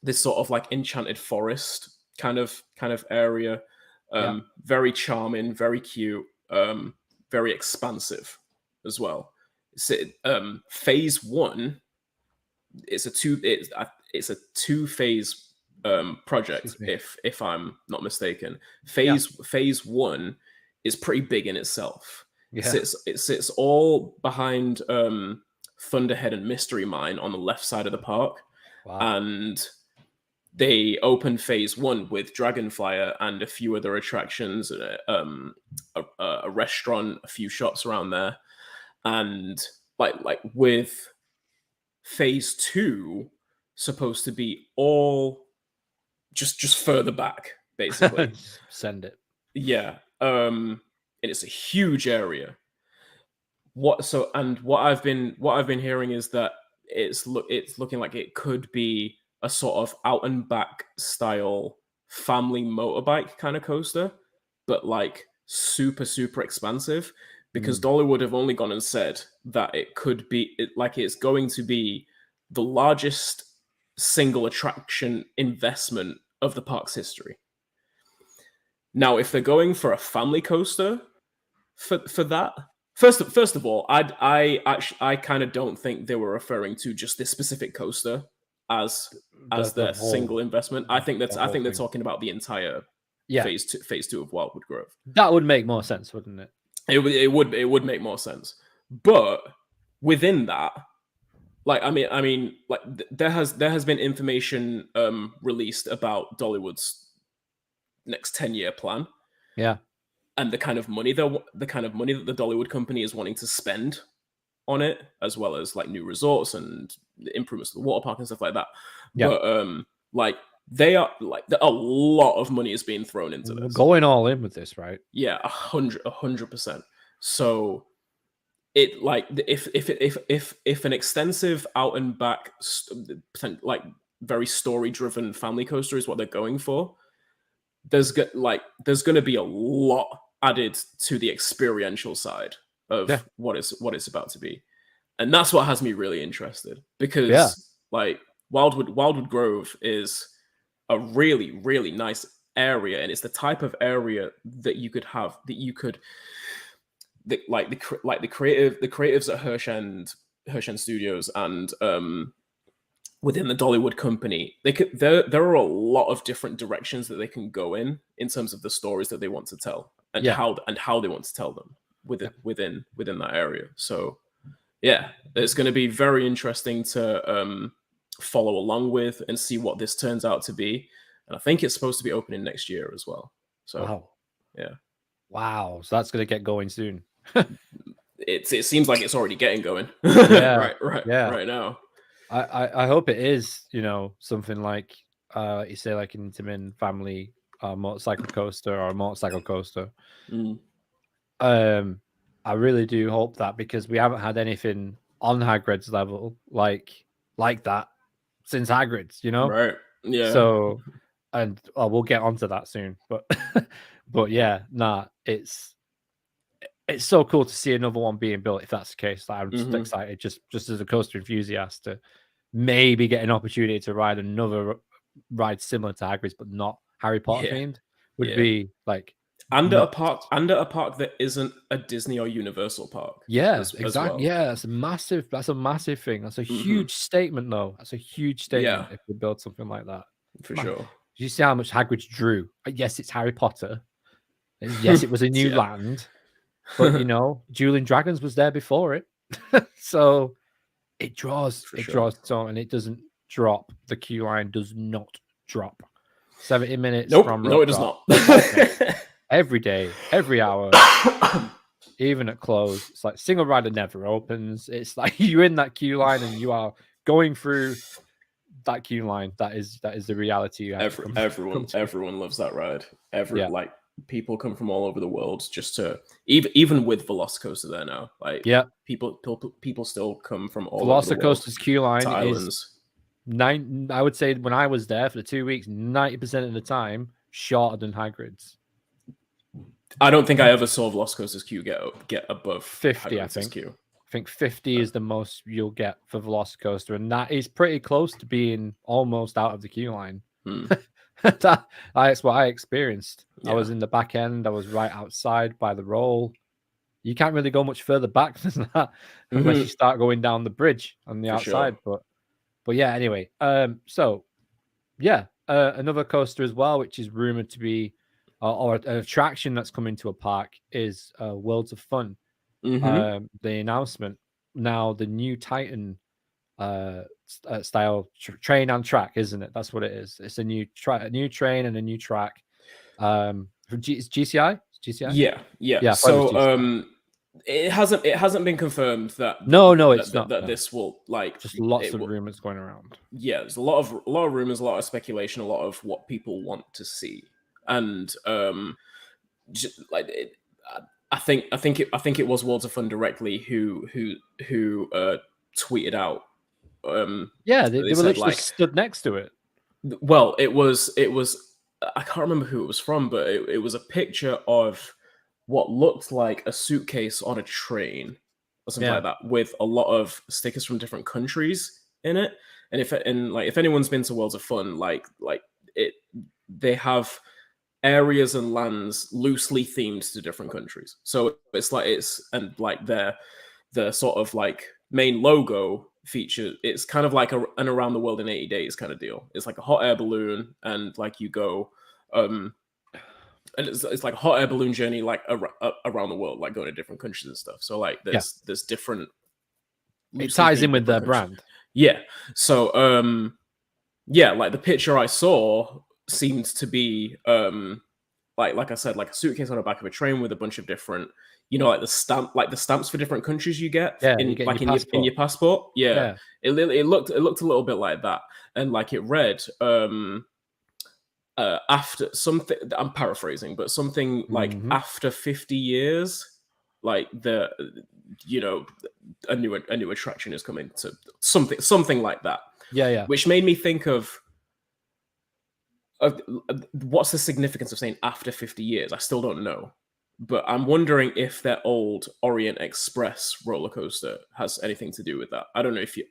this sort of like enchanted forest kind of area. Very charming, very cute, very expansive as well. Phase 1, it's a two phase project, if I'm not mistaken. Phase 1 is pretty big in itself. Yeah. It sits all behind Thunderhead and Mystery Mine on the left side of the park. Wow. And they opened phase 1 with Dragonflyer and a few other attractions, a restaurant, a few shops around there. And like with phase 2 supposed to be all just further back, basically. Send it. Yeah. And it's a huge area. What I've been hearing is that it's looking like it could be a sort of out and back style family motorbike kind of coaster, but like super expansive, because Dollywood have only gone and said that it could be it's going to be the largest single attraction investment of the park's history. Now, if they're going for a family coaster for that, first of all, I kind of don't think they were referring to just this specific coaster as their single investment. I think they're talking about the entire phase 2 of Wildwood Grove. That would make more sense, wouldn't it? It would make more sense. But within that, like I mean, like there has been information released about Dollywood's next 10-year plan. Yeah. And the kind of money that the Dollywood company is wanting to spend on it, as well as like new resorts and improvements to the water park and stuff like that. Yeah. But like they are like a lot of money is being thrown into this. We're going all in with this, right? Yeah, 100%. So it like if an extensive out and back like very story driven family coaster is what they're going for, there's going to be a lot added to the experiential side of what it's about to be. And that's what has me really interested, because like Wildwood Grove is a really, really nice area, and it's the type of area that you could have, that you could the creatives at Hirsch Studios and within the Dollywood company, there are a lot of different directions that they can go in terms of the stories that they want to tell, and how they want to tell them within that area. So yeah, it's going to be very interesting to follow along with and see what this turns out to be. And I think it's supposed to be opening next year as well. So wow, so that's going to get going soon. It seems like it's already getting going. right now. I hope it is, something like you say, like an Intamin family motorcycle coaster or a motorcycle coaster. I really do hope that, because we haven't had anything on Hagrid's level like that since Hagrid's, Right. Yeah. So, and we'll get onto that soon, but it's so cool to see another one being built. If that's the case, I'm just excited, just as a coaster enthusiast, to maybe get an opportunity to ride another ride similar to Hagrid's, but not Harry Potter themed, would be like And at a park that isn't a Disney or Universal park. Yeah, exactly. Well. Yeah, that's a massive thing. That's a huge statement, though. That's a huge statement if we build something like that. For sure. Do you see how much Hagrid drew? Yes, it's Harry Potter. Yes, it was a new land. But you know, Dueling Dragons was there before it. So it draws so, and it doesn't drop. The queue line does not drop. 70 minutes from no, it does not. Every day, every hour, even at close. It's like single rider never opens. It's like you're in that queue line and you are going through that queue line. That is the reality. You have everyone loves that ride. Like people come from all over the world just to even with Velocicoaster there now. Like people still come from all over the world. Velocicoaster's queue line is I would say when I was there for the 2 weeks, 90% of the time shorter than Hagrid's. I don't think I ever saw Velocicoaster's queue get above 50. I think 50 is the most you'll get for Velocicoaster, and that is pretty close to being almost out of the queue line. That's what I experienced. I was in the back end. I was right outside by the roll. You can't really go much further back than that unless you start going down the bridge on the outside. Sure. But yeah, anyway. Another coaster as well, which is rumored to be or an attraction that's coming to a park is Worlds of Fun. The announcement now, the new Titan style train and track, isn't it? That's what it is. It's a new train and a new track. From GCI? Yeah. So it hasn't been confirmed that it's not that this will like just lots of rumors going around. Yeah, there's a lot of rumors, a lot of speculation, a lot of what people want to see. And just like I think it was Worlds of Fun directly who tweeted out. They were literally stood next to it. Well, it was I can't remember who it was from, but it was a picture of what looked like a suitcase on a train or something like that, with a lot of stickers from different countries in it. And if anyone's been to Worlds of Fun, they have areas and lands loosely themed to different countries. So the sort of like main logo feature, it's kind of like an around the world in 80 days kind of deal. It's like a hot air balloon, and like you go and it's like a hot air balloon journey like around the world, like going to different countries and stuff. So like there's different, it ties in with their brand. Yeah. So like the picture I saw seemed to be like I said, like a suitcase on the back of a train with a bunch of different, like the stamps for different countries you get in your passport. Yeah. It looked a little bit like that, and like it read after something, I'm paraphrasing, but something like after 50 years, like a new attraction is coming to something like that. Yeah. Which made me think of what's the significance of saying after 50 years? I still don't know. But I'm wondering if their old Orient Express roller coaster has anything to do with that. I don't know if you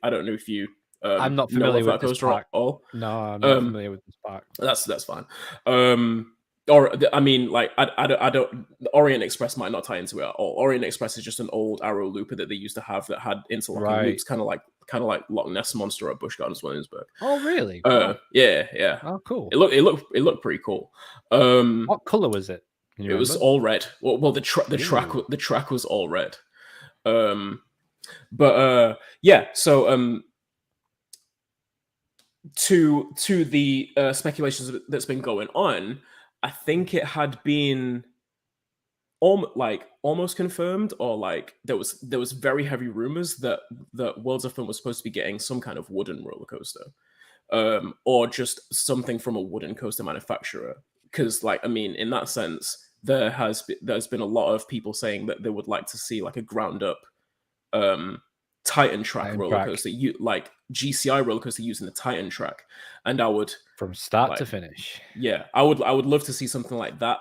I'm not familiar with this park. No, I'm not familiar with this park. That's fine. Or I mean, like I don't. The Orient Express might not tie into it at all. Orient Express is just an old arrow looper that they used to have that had interlocking loops, kind of like Loch Ness Monster at Busch Gardens, Williamsburg. Oh, really? Yeah. Oh, cool. It looked pretty cool. What color was it? It was all red. Well, the track was all red. So to the speculations that's been going on, I think it had been almost confirmed, or like there was very heavy rumors that Worlds of Fun was supposed to be getting some kind of wooden roller coaster, or just something from a wooden coaster manufacturer. Because in that sense, there's been a lot of people saying that they would like to see like a ground up Titan track roller coaster, like GCI roller coaster using the Titan track, and I would from start to finish. Yeah, I would love to see something like that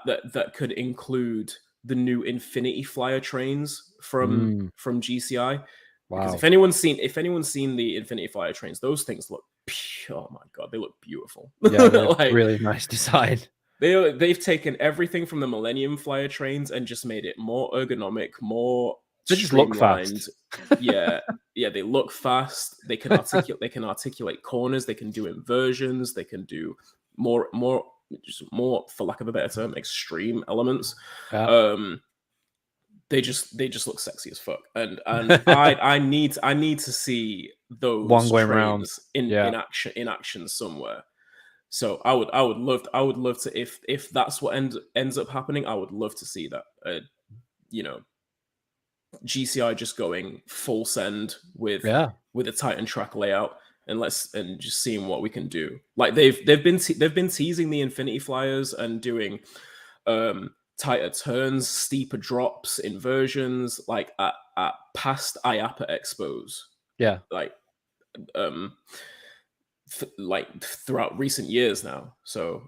could include the new Infinity Flyer trains from GCI. Wow. Because if anyone's seen the Infinity Flyer trains, those things look, oh my god, they look beautiful. Yeah, like, really nice design. They've taken everything from the Millennium Flyer trains and just made it more ergonomic, more they just look fast. Yeah, they look fast. They can articulate corners. They can do inversions. They can do more, for lack of a better term, extreme elements. Yeah. They just look sexy as fuck, and I need to see those trains in action somewhere. So I would love to, if that's what ends up happening, I would love to see that. GCI just going full send with a Titan track layout, and just seeing what we can do. Like they've been teasing the Infinity Flyers and doing tighter turns, steeper drops, inversions, like at past IAPA expos. Yeah, like throughout recent years now. So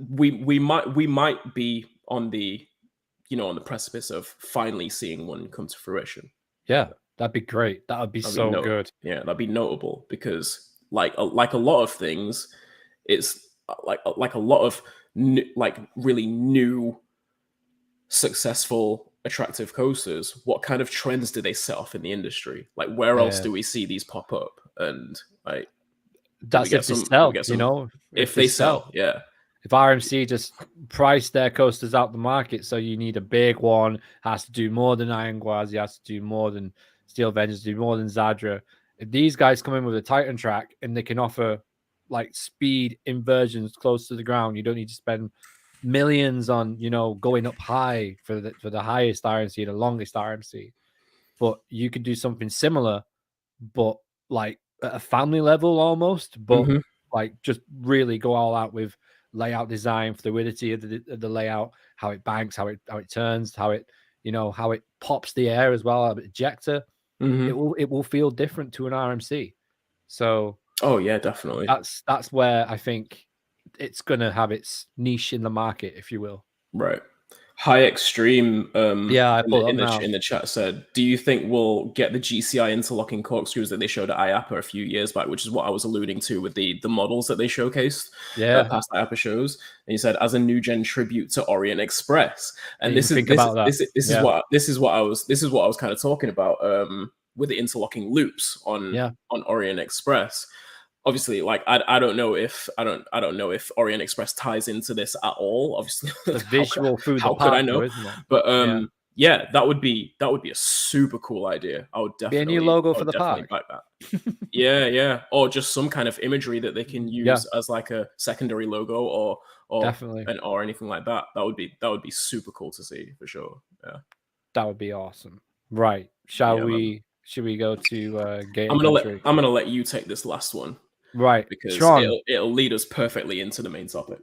we might be on the precipice of finally seeing one come to fruition. Yeah, that'd be great. That would be so good. Yeah, that'd be notable, because like a lot of things, it's like a lot of really new, successful, attractive coasters. What kind of trends do they set off in the industry? Like, where else do we see these pop up? And like, that's if they sell, if they sell, yeah. If RMC just price their coasters out the market, so you need a big one, has to do more than Iron Gwazi, has to do more than Steel Vengeance, do more than Zadra. If these guys come in with a Titan track and they can offer like speed inversions close to the ground, you don't need to spend millions on going up high for the highest RMC, the longest RMC. But you could do something similar, but like at a family level almost, but like just really go all out with layout design, fluidity of the layout, how it banks, how it turns, how it how it pops the air as well, ejector. It will feel different to an RMC. So yeah, definitely. That's where I think it's gonna have its niche in the market, if you will. Right. High Extreme in the chat said, do you think we'll get the GCI interlocking corkscrews that they showed at IAPA a few years back, which is what I was alluding to with the models that they showcased past IAPA shows? And he said, as a new gen tribute to Orient Express. And this is what I was kind of talking about with the interlocking loops on Orient Express. Obviously, like I don't know if Orient Express ties into this at all. Obviously, the visual how could I know? But yeah, that would be a super cool idea. I would definitely be a new logo for the park. Back that. yeah, or just some kind of imagery that they can use as like a secondary logo, or definitely, or anything like that. That would be super cool to see for sure. Yeah, that would be awesome. Right? Should we go to Game? I'm gonna let you take this last one. Right, because Tron, it'll lead us perfectly into the main topic.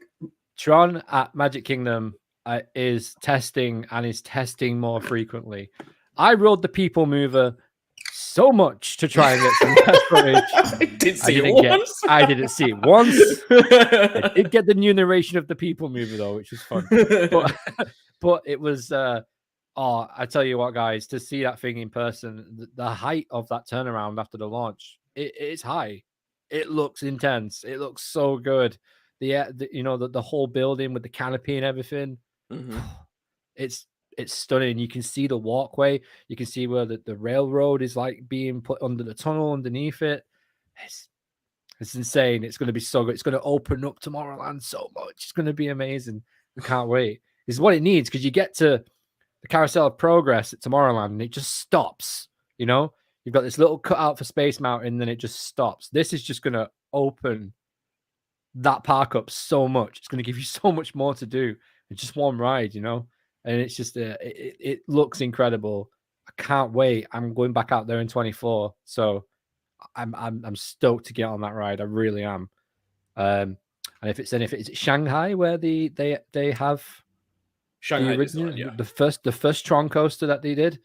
Tron at Magic Kingdom is testing more frequently. I rode the People Mover so much to try and get some test footage. I didn't see it once. I did get the new narration of the People Mover though, which was fun. But it was I tell you what, guys, to see that thing in person, the height of that turnaround after the launch, it's high. It looks intense. It looks so good. The whole building with the canopy and everything. It's stunning. You can see the walkway. You can see where the railroad is like being put under the tunnel underneath it. It's insane. It's going to be so good. It's going to open up Tomorrowland so much. It's going to be amazing. I can't wait. This is what it needs, because you get to the Carousel of Progress at Tomorrowland and it just stops. You've got this little cutout for Space Mountain, and then it just stops. This is just going to open that park up so much. It's going to give you so much more to do. It's just one ride, and it's just it looks incredible. I can't wait. I'm going back out there in 2024, so I'm stoked to get on that ride. I really am. And if it's Shanghai where they have Shanghai the original, the first Tron coaster that they did.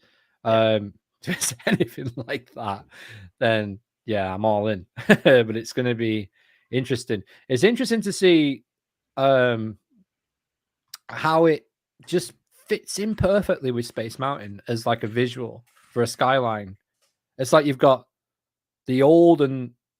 If it's anything like that, then yeah, I'm all in. But it's going to be interesting. It's interesting to see how it just fits in perfectly with Space Mountain as like a visual for a skyline. It's like you've got the old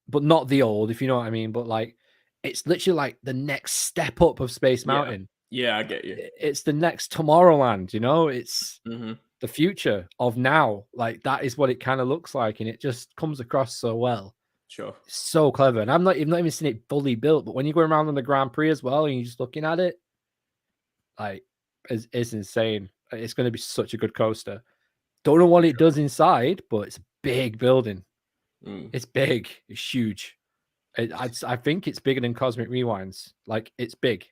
but not the old, if you know what I mean. But like it's literally like the next step up of Space Mountain. Yeah, I get you. It's the next Tomorrowland, you know, it's Mm-hmm. the future of now. Like that is what it kind of looks like, and it just comes across so well. Sure. It's so clever. And I'm not even seen it fully built, but when you go around on the Grand Prix as well and you're just looking at it, like it's insane. It's going to be such a good coaster. Don't know what it does inside, but it's a big building. It's big. It's huge. I think it's bigger than Cosmic Rewinds. Like it's big.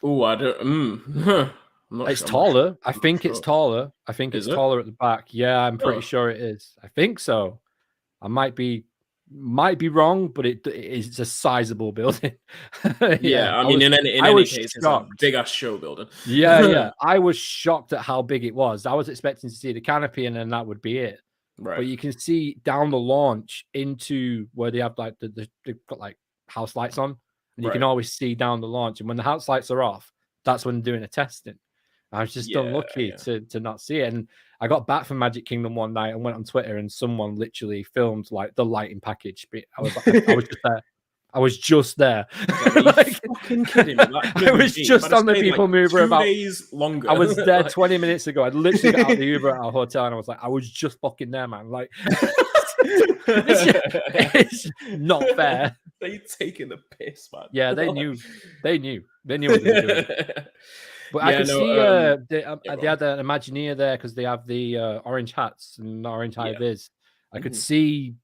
Oh, I don't. It's taller. I think it's taller. I think it's taller at the back. Yeah, I'm pretty sure it is. I think so. I might be wrong, but it's a sizable building. Yeah, I mean, in any case, it's a big ass show building. Yeah. I was shocked at how big it was. I was expecting to see the canopy, and then that would be it. Right. But you can see down the launch into where they have like they've got like house lights on, and you can always see down the launch. And when the house lights are off, that's when they're doing the testing. I was just unlucky to not see it. And I got back from Magic Kingdom one night and went on Twitter, and someone literally filmed like the lighting package. I was just there. I was just there. Like, fucking kidding me. I was just on the People Mover about 2 days longer. I was there 20 minutes ago. I literally got out of the Uber at our hotel, and I was like, I was just fucking there, man. Like, it's not fair. They taking the piss, man. Yeah, they knew what they were doing. But I could see they had an Imagineer there because they have the orange hats and orange high vis. I could see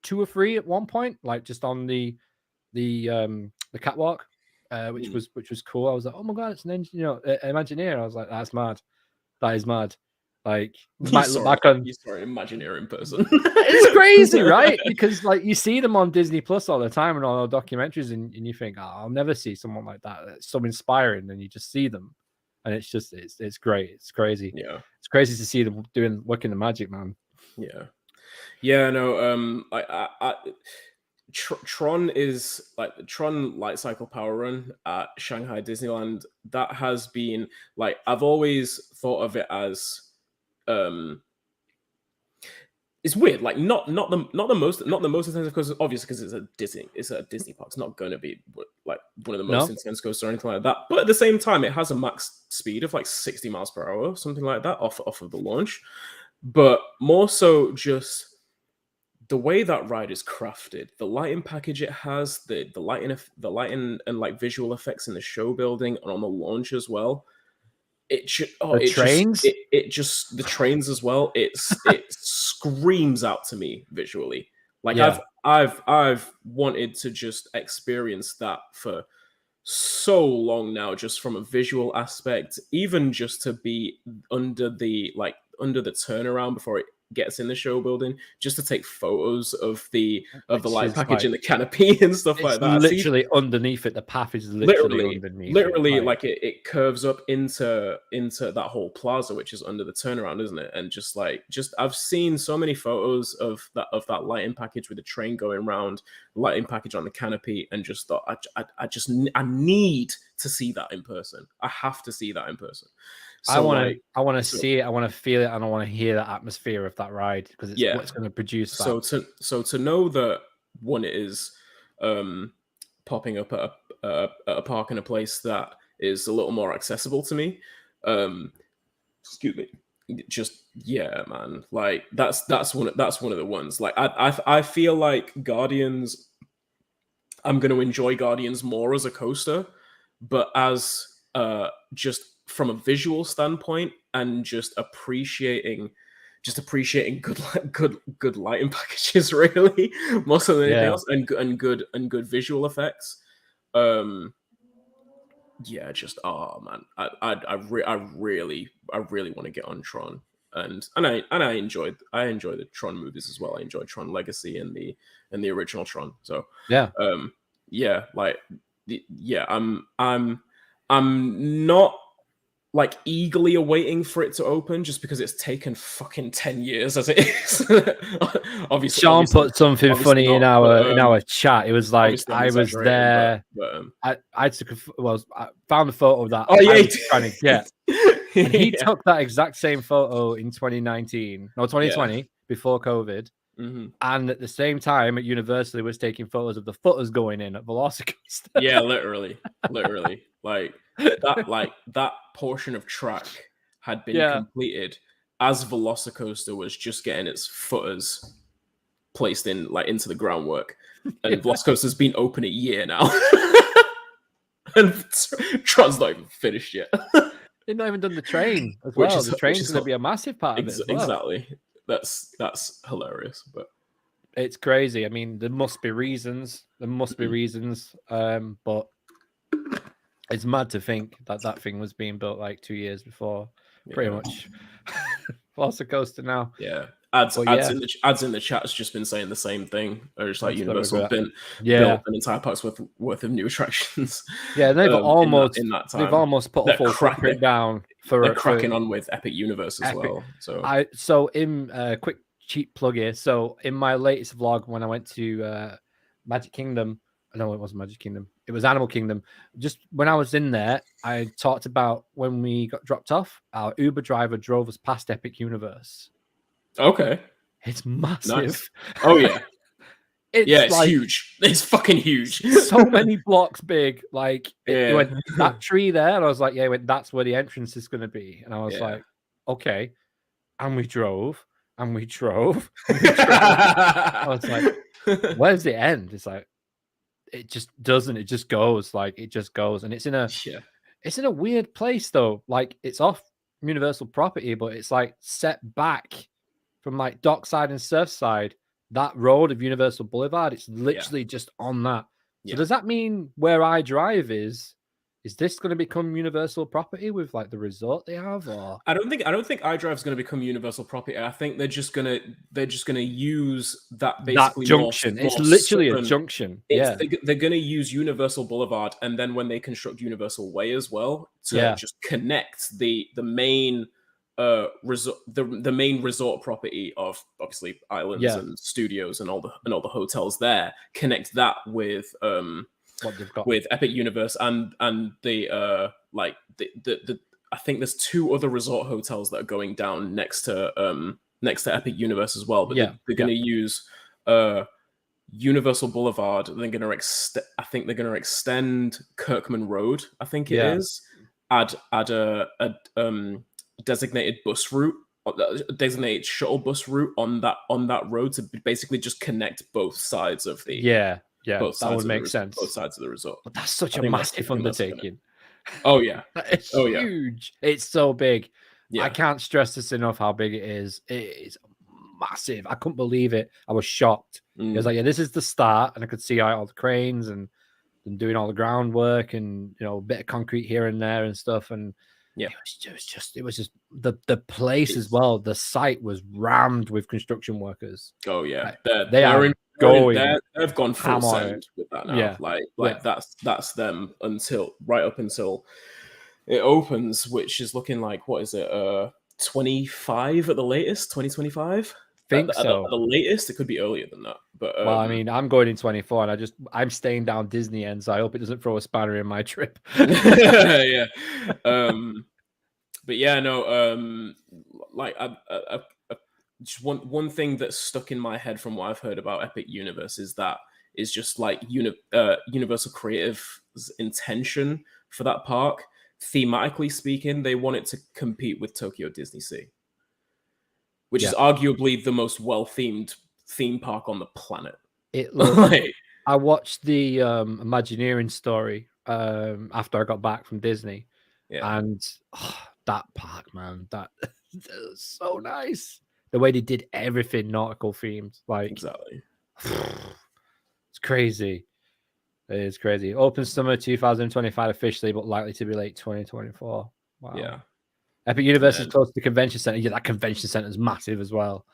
2 or 3 at one point, like just on the catwalk, which was cool. I was like, oh my god, it's an Imagineer. I was like, that's mad. That is mad. Like, might look back on. You saw an Imagineer in person. It's crazy, right? Because like you see them on Disney Plus all the time and all the documentaries, and you think, oh, I'll never see someone like that. It's so inspiring, and you just see them, and it's just it's great. It's crazy. Yeah, it's crazy to see them working the magic, man. Yeah. No. Tron is like the Tron Light Cycle Power Run at Shanghai Disneyland. That has been like I've always thought of it as. It's weird, like not the most intense, because obviously because it's a Disney park, it's not going to be like one of the most intense coasters or anything like that. But at the same time, it has a max speed of like 60 miles per hour, something like that, off of the launch. But more so, just the way that ride is crafted, the lighting package it has, the lighting and like visual effects in the show building and on the launch as well. The trains as well. It screams out to me visually. Like I've wanted to just experience that for so long now, just from a visual aspect, even just to be under the turnaround before it gets in the show building, just to take photos of the light package and the canopy and stuff like that. Literally underneath it, the path is literally underneath. Literally, like it curves up into that whole plaza, which is under the turnaround, isn't it? And just I've seen so many photos of that lighting package with the train going around, lighting package on the canopy, and just thought I need to see that in person. I have to see that in person. So I want to see it. I want to feel it, and I want to hear the atmosphere of that ride, because it's what's going to produce that. So to know that one is popping up at a park in a place that is a little more accessible to me. Excuse me. Just man. Like that's one of the ones. Like I feel like Guardians. I'm going to enjoy Guardians more as a coaster, but as just from a visual standpoint, and just appreciating good lighting packages, really, more so than anything else, and good visual effects. Man, I really want to get on Tron, and I enjoyed the Tron movies as well. I enjoyed Tron Legacy and the original Tron. So I'm not like eagerly awaiting for it to open, just because it's taken fucking 10 years as it is. obviously, Sean put something funny in our chat. It was like, I was there. I found a photo of that. Oh yeah, I was trying to get. And he took that exact same photo in 2019 or 2020 before COVID. And at the same time, at Universal, it was taking photos of the footers going in at Velocicoaster. Yeah, literally. Like that portion of track had been completed as Velocicoaster was just getting its footers placed in, like, into the groundwork. And Velocicoaster's been open a year now. And Tron's not even finished yet. They've not even done the train as well. The train's going to be a massive part of it as well. Exactly. That's hilarious, but it's crazy. I mean, there must be reasons. But it's mad to think that thing was being built like 2 years before, pretty much. Velocicoaster now. Yeah. Ads in the chat has just been saying the same thing. Or just like Universal built an entire park's worth of new attractions. Yeah, they've almost put a full footprint down they're cracking on with Epic Universe as well. So in quick cheap plug here. So in my latest vlog, when I went to Magic Kingdom, no, it wasn't Magic Kingdom. It was Animal Kingdom. Just when I was in there, I talked about when we got dropped off, our Uber driver drove us past Epic Universe. Okay. It's massive. Nice. Oh, yeah. It's like, huge. It's fucking huge. So many blocks big. Like, it went, that tree there, and I was like, that's where the entrance is going to be. And I was like, okay. And we drove, and we drove. I was like, where's the end? It's like, it just doesn't. It just goes. Like, it just goes. And it's in a weird place, though. Like, it's off Universal property, but it's like set back from like Dockside and Surfside, that road of Universal Boulevard. It's literally just on that. So does that mean where I drive is this going to become Universal property with like the resort they have? Or I don't think iDrive is going to become Universal property. I think they're just gonna use that basically that junction. It's literally a junction. They're going to use Universal Boulevard, and then when they construct Universal Way as well to just connect the main resort, the main resort property of obviously Islands and Studios and all the hotels there, connect that with what they've got with Epic Universe and the like the I think there's 2 other resort hotels that are going down next to Epic Universe as well, but they're going to use Universal Boulevard. They're going to extend Kirkman Road, I think it is, add a designated bus route, designated shuttle bus route on that road to basically just connect both sides of the that would make sense. Both sides of the resort. But that's such a massive undertaking. Oh yeah, it's huge. It's so big. Yeah. I can't stress this enough how big it is. It is massive. I couldn't believe it. I was shocked. It was like, this is the start, and I could see all the cranes and doing all the groundwork and a bit of concrete here and there and stuff. And it was just the place as well. The site was rammed with construction workers. Oh yeah, they've gone full send with that now. Yeah. That's them right up until it opens, which is looking like, what is it? 25 at the latest, 2025. Think so. At the latest, it could be earlier than that. But well, I mean, I'm going in 24, and I'm staying down Disney end, so I hope it doesn't throw a spanner in my trip. Yeah. But yeah, no. Like, just one thing that's stuck in my head from what I've heard about Epic Universe is just like Universal Creative's intention for that park. Thematically speaking, they want it to compete with Tokyo Disney Sea, which is arguably the most well-themed theme park on the planet. It looks I watched the Imagineering story after I got back from Disney, and that park, man, that was so nice. The way they did everything nautical themed, like exactly, it's crazy. It is crazy. Open summer 2025 officially, but likely to be late 2024. Wow. Yeah. Epic Universe is close to the convention center. Yeah, that convention center is massive as well.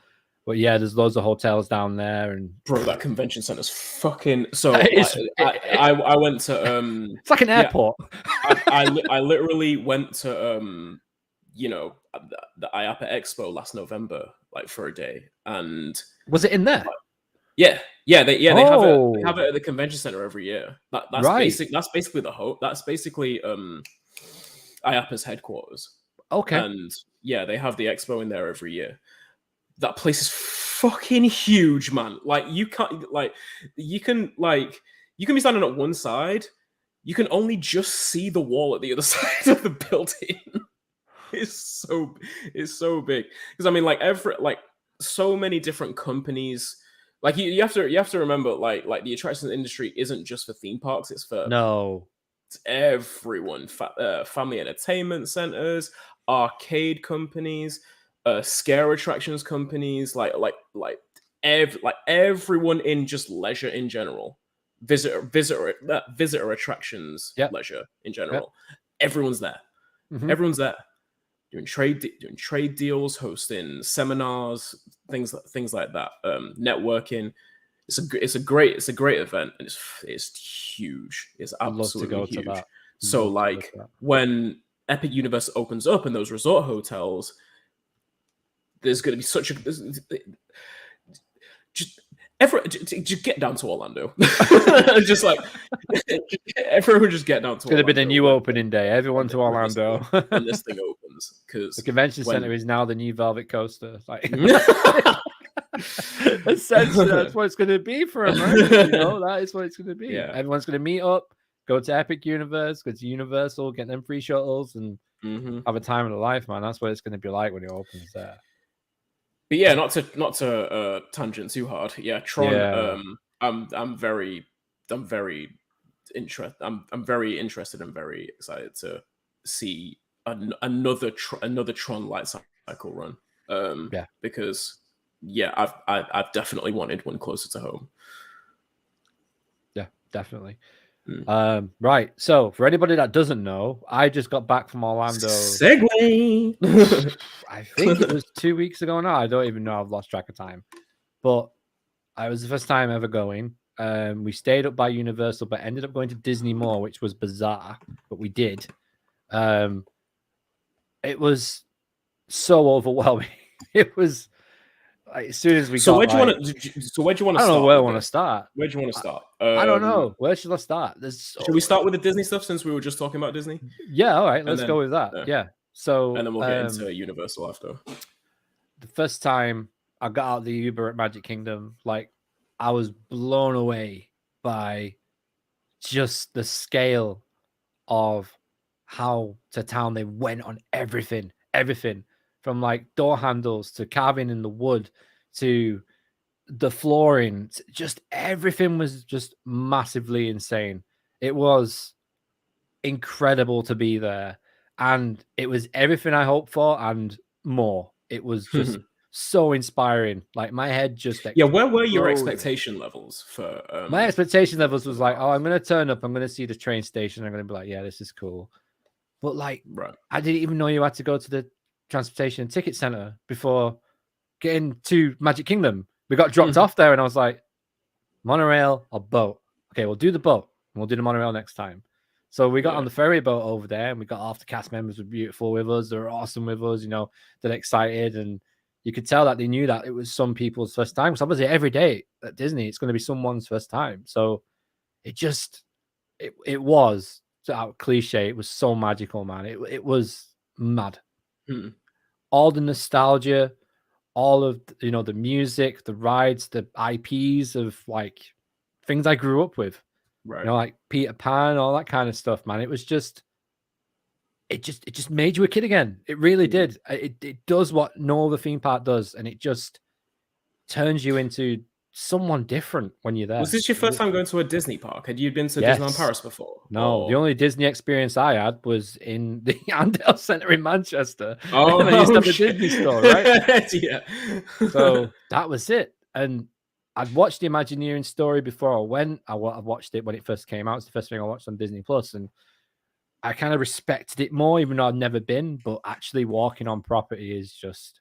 But yeah, there's loads of hotels down there, and bro, that convention center's fucking. So I went to it's like an airport. I literally went to the IAAPA Expo last November, like for a day, and was it in there? They have it at the convention center every year. That's right. That's basically that's basically IAAPA's headquarters. Okay. And they have the expo in there every year. That place is fucking huge, man. Like you can be standing at one side, you can only just see the wall at the other side of the building. It's so big. Because I mean, like so many different companies. Like you have to remember, like the attractions industry isn't just for theme parks. It's for everyone. Family entertainment centers, arcade companies, scare attractions companies, like everyone in just leisure in general, visitor attractions, leisure in general. Everyone's there. Everyone's there doing trade deals, hosting seminars, things like that. Networking. It's a great event, and it's huge. It's absolutely huge. So like when Epic Universe opens up in those resort hotels, there's going to be such a just get down to Orlando. Just like everyone just get down to Orlando. It's going to be the new opening day. Everyone to Orlando when this thing opens, because the convention center is now the new Velvet Coaster. Like essentially, that's what it's going to be for America. You know, that is what it's going to be. Yeah. Everyone's going to meet up, go to Epic Universe, go to Universal, get them free shuttles, and have a time of their life, man. That's what it's going to be like when it opens there. But yeah, not to tangent too hard. Yeah, Tron. Yeah. I'm very interested. I'm very interested and very excited to see another Tron light cycle run. Because I've definitely wanted one closer to home. Yeah, definitely. Right. So for anybody that doesn't know, I just got back from Orlando. Segue. I think it was 2 weeks ago now. I don't even know. I've lost track of time. But it was the first time ever going. We stayed up by Universal, but ended up going to Disney more, which was bizarre, but we did. It was so overwhelming. It was like, as soon as we got. Where'd you want to start? I don't know where I want to start. Where'd you want to start? I don't know. Where should I start? Should we start with the Disney stuff since we were just talking about Disney? Yeah, all right. Let's go with that. Yeah. So and then we'll get into Universal after. The first time I got out of the Uber at Magic Kingdom, like I was blown away by just the scale of how to town they went on everything from like door handles to carving in the wood to the flooring. Just everything was just massively insane. It was incredible to be there, and it was everything I hoped for and more. It was just so inspiring. Like my head just exploded. Where were your expectation levels for my expectation levels was like, oh, I'm gonna turn up, I'm gonna see the train station, I'm gonna be like, yeah, this is cool. But like, I didn't even know you had to go to the transportation and ticket center before getting to Magic Kingdom. We got dropped off there, and I was like, monorail or boat? Okay, we'll do the boat, and we'll do the monorail next time. So we got on the ferry boat over there, and we got off. The cast members were beautiful with us. They were awesome with us. You know, they're excited, and you could tell that they knew that it was some people's first time. Because obviously, every day at Disney, it's going to be someone's first time. So it was cliche. It was so magical, man. It was mad. All the nostalgia, all of the music, the rides, the IPs of like things I grew up with. Right. You know, like Peter Pan, all that kind of stuff, man. It was just made you a kid again. It really did. It does what no other theme park does, and it just turns you into someone different when you're there. Was this your first time going to a Disney park? Had you been to Disneyland Paris before? No, the only Disney experience I had was in the Andale Center in Manchester. Oh, I used to have a Disney store, right? Yeah. So that was it. And I'd watched the Imagineering story before I went. I watched it when it first came out. It's the first thing I watched on Disney Plus, and I kind of respected it more, even though I've never been. But actually walking on property is just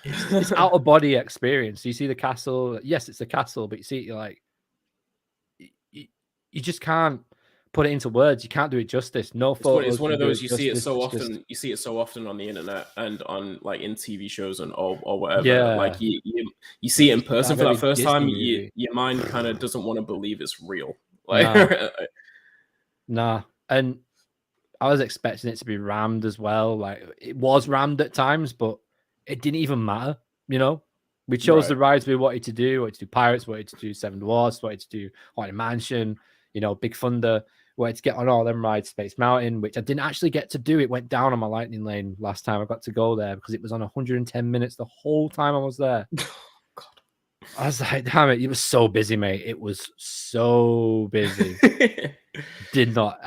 it's out of body experience. You see the castle. Yes, it's a castle, but you see it, you're like, you just can't put it into words. You can't do it justice. No photos. It's one of those you see it so often. You see it so often on the internet and on like in TV shows and or whatever. Yeah. Like you see it in person for that first time. Your mind kind of doesn't want to believe it's real. Like nah. And I was expecting it to be rammed as well. Like it was rammed at times, but it didn't even matter. You know, we chose the rides we wanted to do. Wanted to do Pirates, wanted to do Seven Dwarfs, wanted to do Haunted Mansion. You know, Big Thunder. Wanted to get on all them rides. Space Mountain, which I didn't actually get to do. It went down on my lightning lane last time I got to go there because it was on 110 minutes the whole time I was there. God. I was like, damn it, was so busy, mate. It was so busy. I did not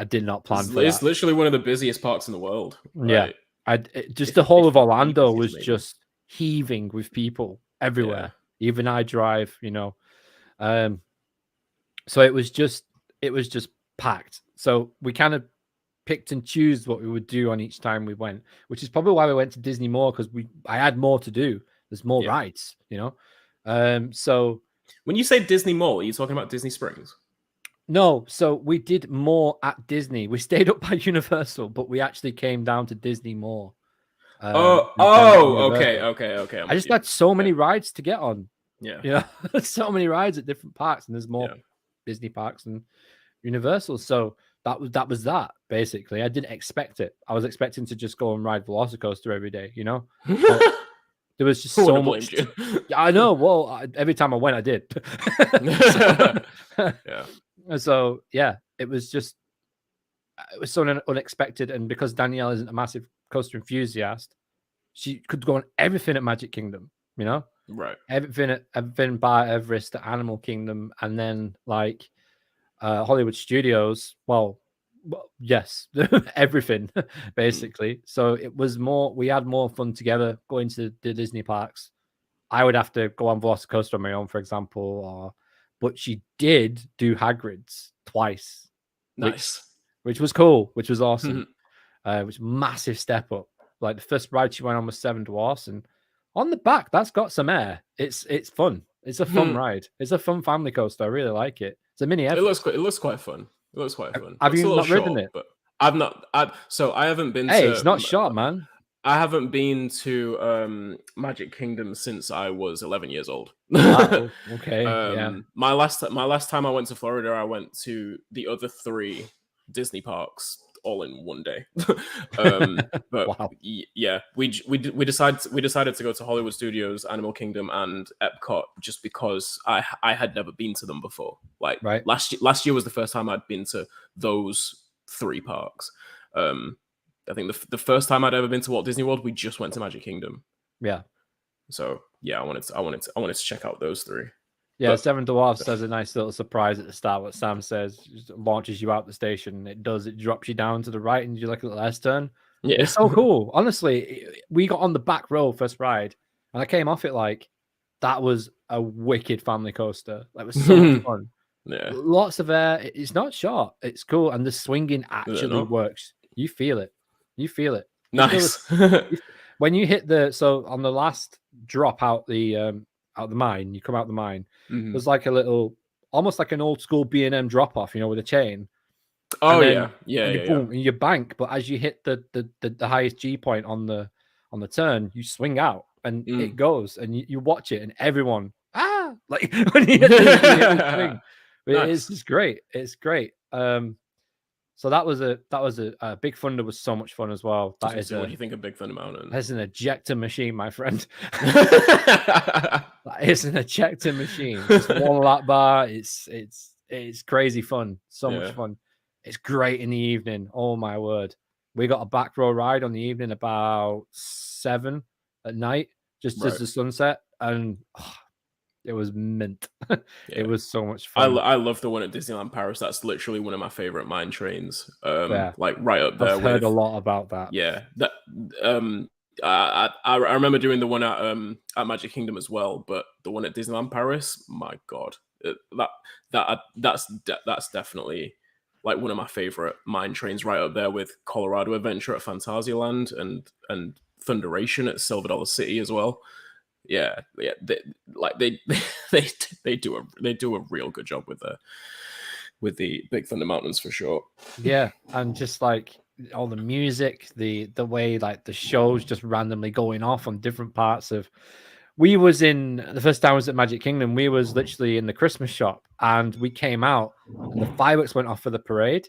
plan for It's that. literally one of the busiest parks in the world. Right? Yeah. The whole of Orlando was just heaving with people everywhere. Yeah. Even I drive, you know. So it was just packed. So we kind of picked and choose what we would do on each time we went, which is probably why we went to Disney more, because I had more to do. There's more rides, you know. So when you say Disney Mall, are you talking about Disney Springs? No, so we did more at Disney. We stayed up by Universal, but we actually came down to Disney more. Okay. I just had so many rides to get on. Yeah, you know, so many rides at different parks, and there's more Disney parks and Universal. So that was that basically. I didn't expect it. I was expecting to just go and ride Velocicoaster every day. You know. There was just so much. I know. Well, every time I went, I did. So it was so unexpected, and because Danielle isn't a massive coaster enthusiast, she could go on everything at Magic Kingdom. You know, right? Everything bar Everest, the Animal Kingdom, and then like Hollywood Studios. Well, yes, everything basically. So it was more. We had more fun together going to the Disney parks. I would have to go on Velocicoaster on my own, for example, but she did do Hagrid's twice. Nice, which was cool, which was awesome. Which massive step up. Like the first ride she went on was Seven Dwarfs, and on the back that's got some air. It's fun. It's a fun ride. It's a fun family coaster. I really like it. It's a mini. It looks quite fun. It looks quite fun. Have you not ridden it? But I've not. I haven't been. Hey, it's not short, man. I haven't been to Magic Kingdom since I was 11 years old. Wow, okay. My last time I went to Florida, I went to the other 3 Disney parks all in one day. But wow. we decided to go to Hollywood Studios, Animal Kingdom, and Epcot just because I had never been to them before. Like last year was the first time I'd been to those 3 parks. I think the first time I'd ever been to Walt Disney World, we just went to Magic Kingdom. Yeah. So I wanted to check out those 3. Yeah, Seven Dwarfs does a nice little surprise at the start. What Sam says launches you out the station. It drops you down to the right, and you like a little S-turn. Yeah, it's so cool. Honestly, we got on the back row first ride, and I came off it like that was a wicked family coaster. That was so much fun. Yeah, lots of air. It's not short. It's cool, and the swinging actually works. You feel it. Nice. When you hit on the last drop out the mine, you come out the mine. There's like a little, almost like an old school B&M drop off, you know, with a chain. Oh and you bank, but as you hit the highest G point on the turn, you swing out and it goes, and you watch it, and everyone like when you hit the swing. Nice. It's great. It's great. So that was a Big Thunder was so much fun as well. What do you think of Big Thunder Mountain? That's an ejector machine, my friend. That is an ejector machine. It's one lap bar. It's crazy fun. So much fun. It's great in the evening. Oh my word. We got a back row ride on the evening about 7 at night, just as the sunset, and it was mint. It was so much fun. I love the one at Disneyland Paris. That's literally one of my favorite mine trains. Like right up there. I've heard a lot about that. Yeah, that I remember doing the one at Magic Kingdom as well, but the one at Disneyland Paris, my God, that's definitely like one of my favorite mine trains. Right up there with Colorado Adventure at Phantasialand and Thunderation at Silver Dollar City as well. Yeah, they do a real good job with the Big Thunder Mountains for sure. Yeah, and just like all the music, the way like the shows just randomly going off on different parts of. We was in the first time I was at Magic Kingdom. We was literally in the Christmas shop, and we came out, and the fireworks went off for the parade.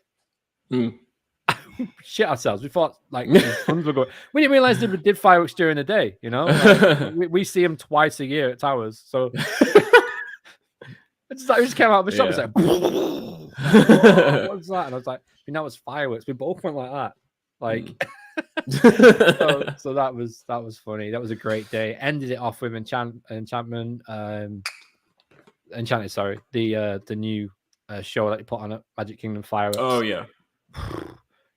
shit ourselves. We thought like tons were going. We didn't realize they did fireworks during the day. You know, like, we see them twice a year at Towers. So it's like we just came out of the shop. It's like, what was that? And I was like, that was fireworks. We both went like that. Like, so that was funny. That was a great day. Ended it off with Enchantment. Enchanted, sorry, the new show that you put on at Magic Kingdom Fireworks. Oh yeah,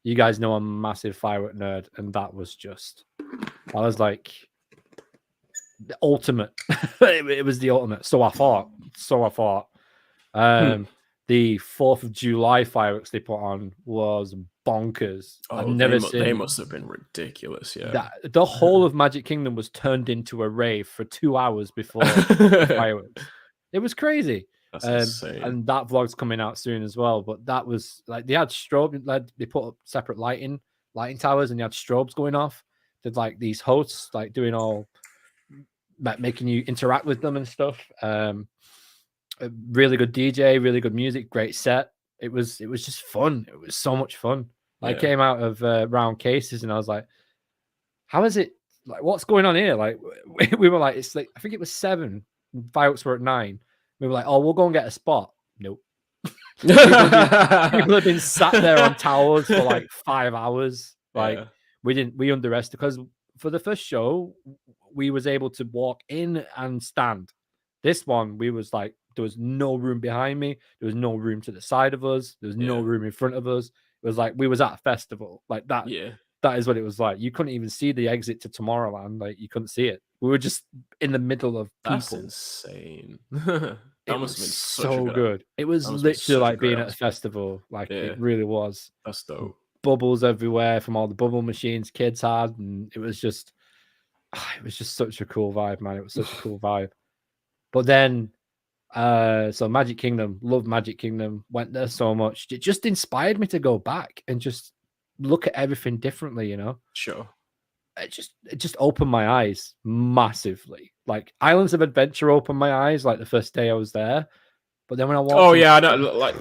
you guys know I'm a massive firework nerd, and that was like the ultimate. it was the ultimate. So I thought. The 4th of July fireworks they put on was bonkers. I've never seen. They must have been ridiculous. Yeah, the whole of Magic Kingdom was turned into a rave for 2 hours before fireworks. It was crazy. That's insane. And that vlog's coming out soon as well. But that was like they had strobe. Like, they put up separate lighting towers, and they had strobes going off. Did like these hosts like doing all, like, making you interact with them and stuff. A really good DJ, really good music, great set. It was just fun. It was so much fun. I came out of round cases, and I was like, "How is it? Like, what's going on here?" Like, we were like, "It's like I think it was 7. Fireworks were at 9." We were like, "Oh, we'll go and get a spot." Nope. people have been sat there on towers for like 5 hours. Like, we underestimated, because for the first show we was able to walk in and stand. This one we was like, there was no room behind me. There was no room to the side of us. There was no room in front of us. It was like we was at a festival. Like that. Yeah. That is what it was like. You couldn't even see the exit to Tomorrowland. Like, you couldn't see it. We were just in the middle of people. That's insane. That must have been so good. It was literally like being at a festival. Like, it really was. That's dope. Bubbles everywhere from all the bubble machines kids had, and it was just such a cool vibe, man. It was such a cool vibe. But then, so Magic Kingdom, loved Magic Kingdom, went there so much. It just inspired me to go back and just look at everything differently, you know? Sure. It just opened my eyes massively. Like, Islands of Adventure opened my eyes like the first day I was there. But then when I walked, I know, like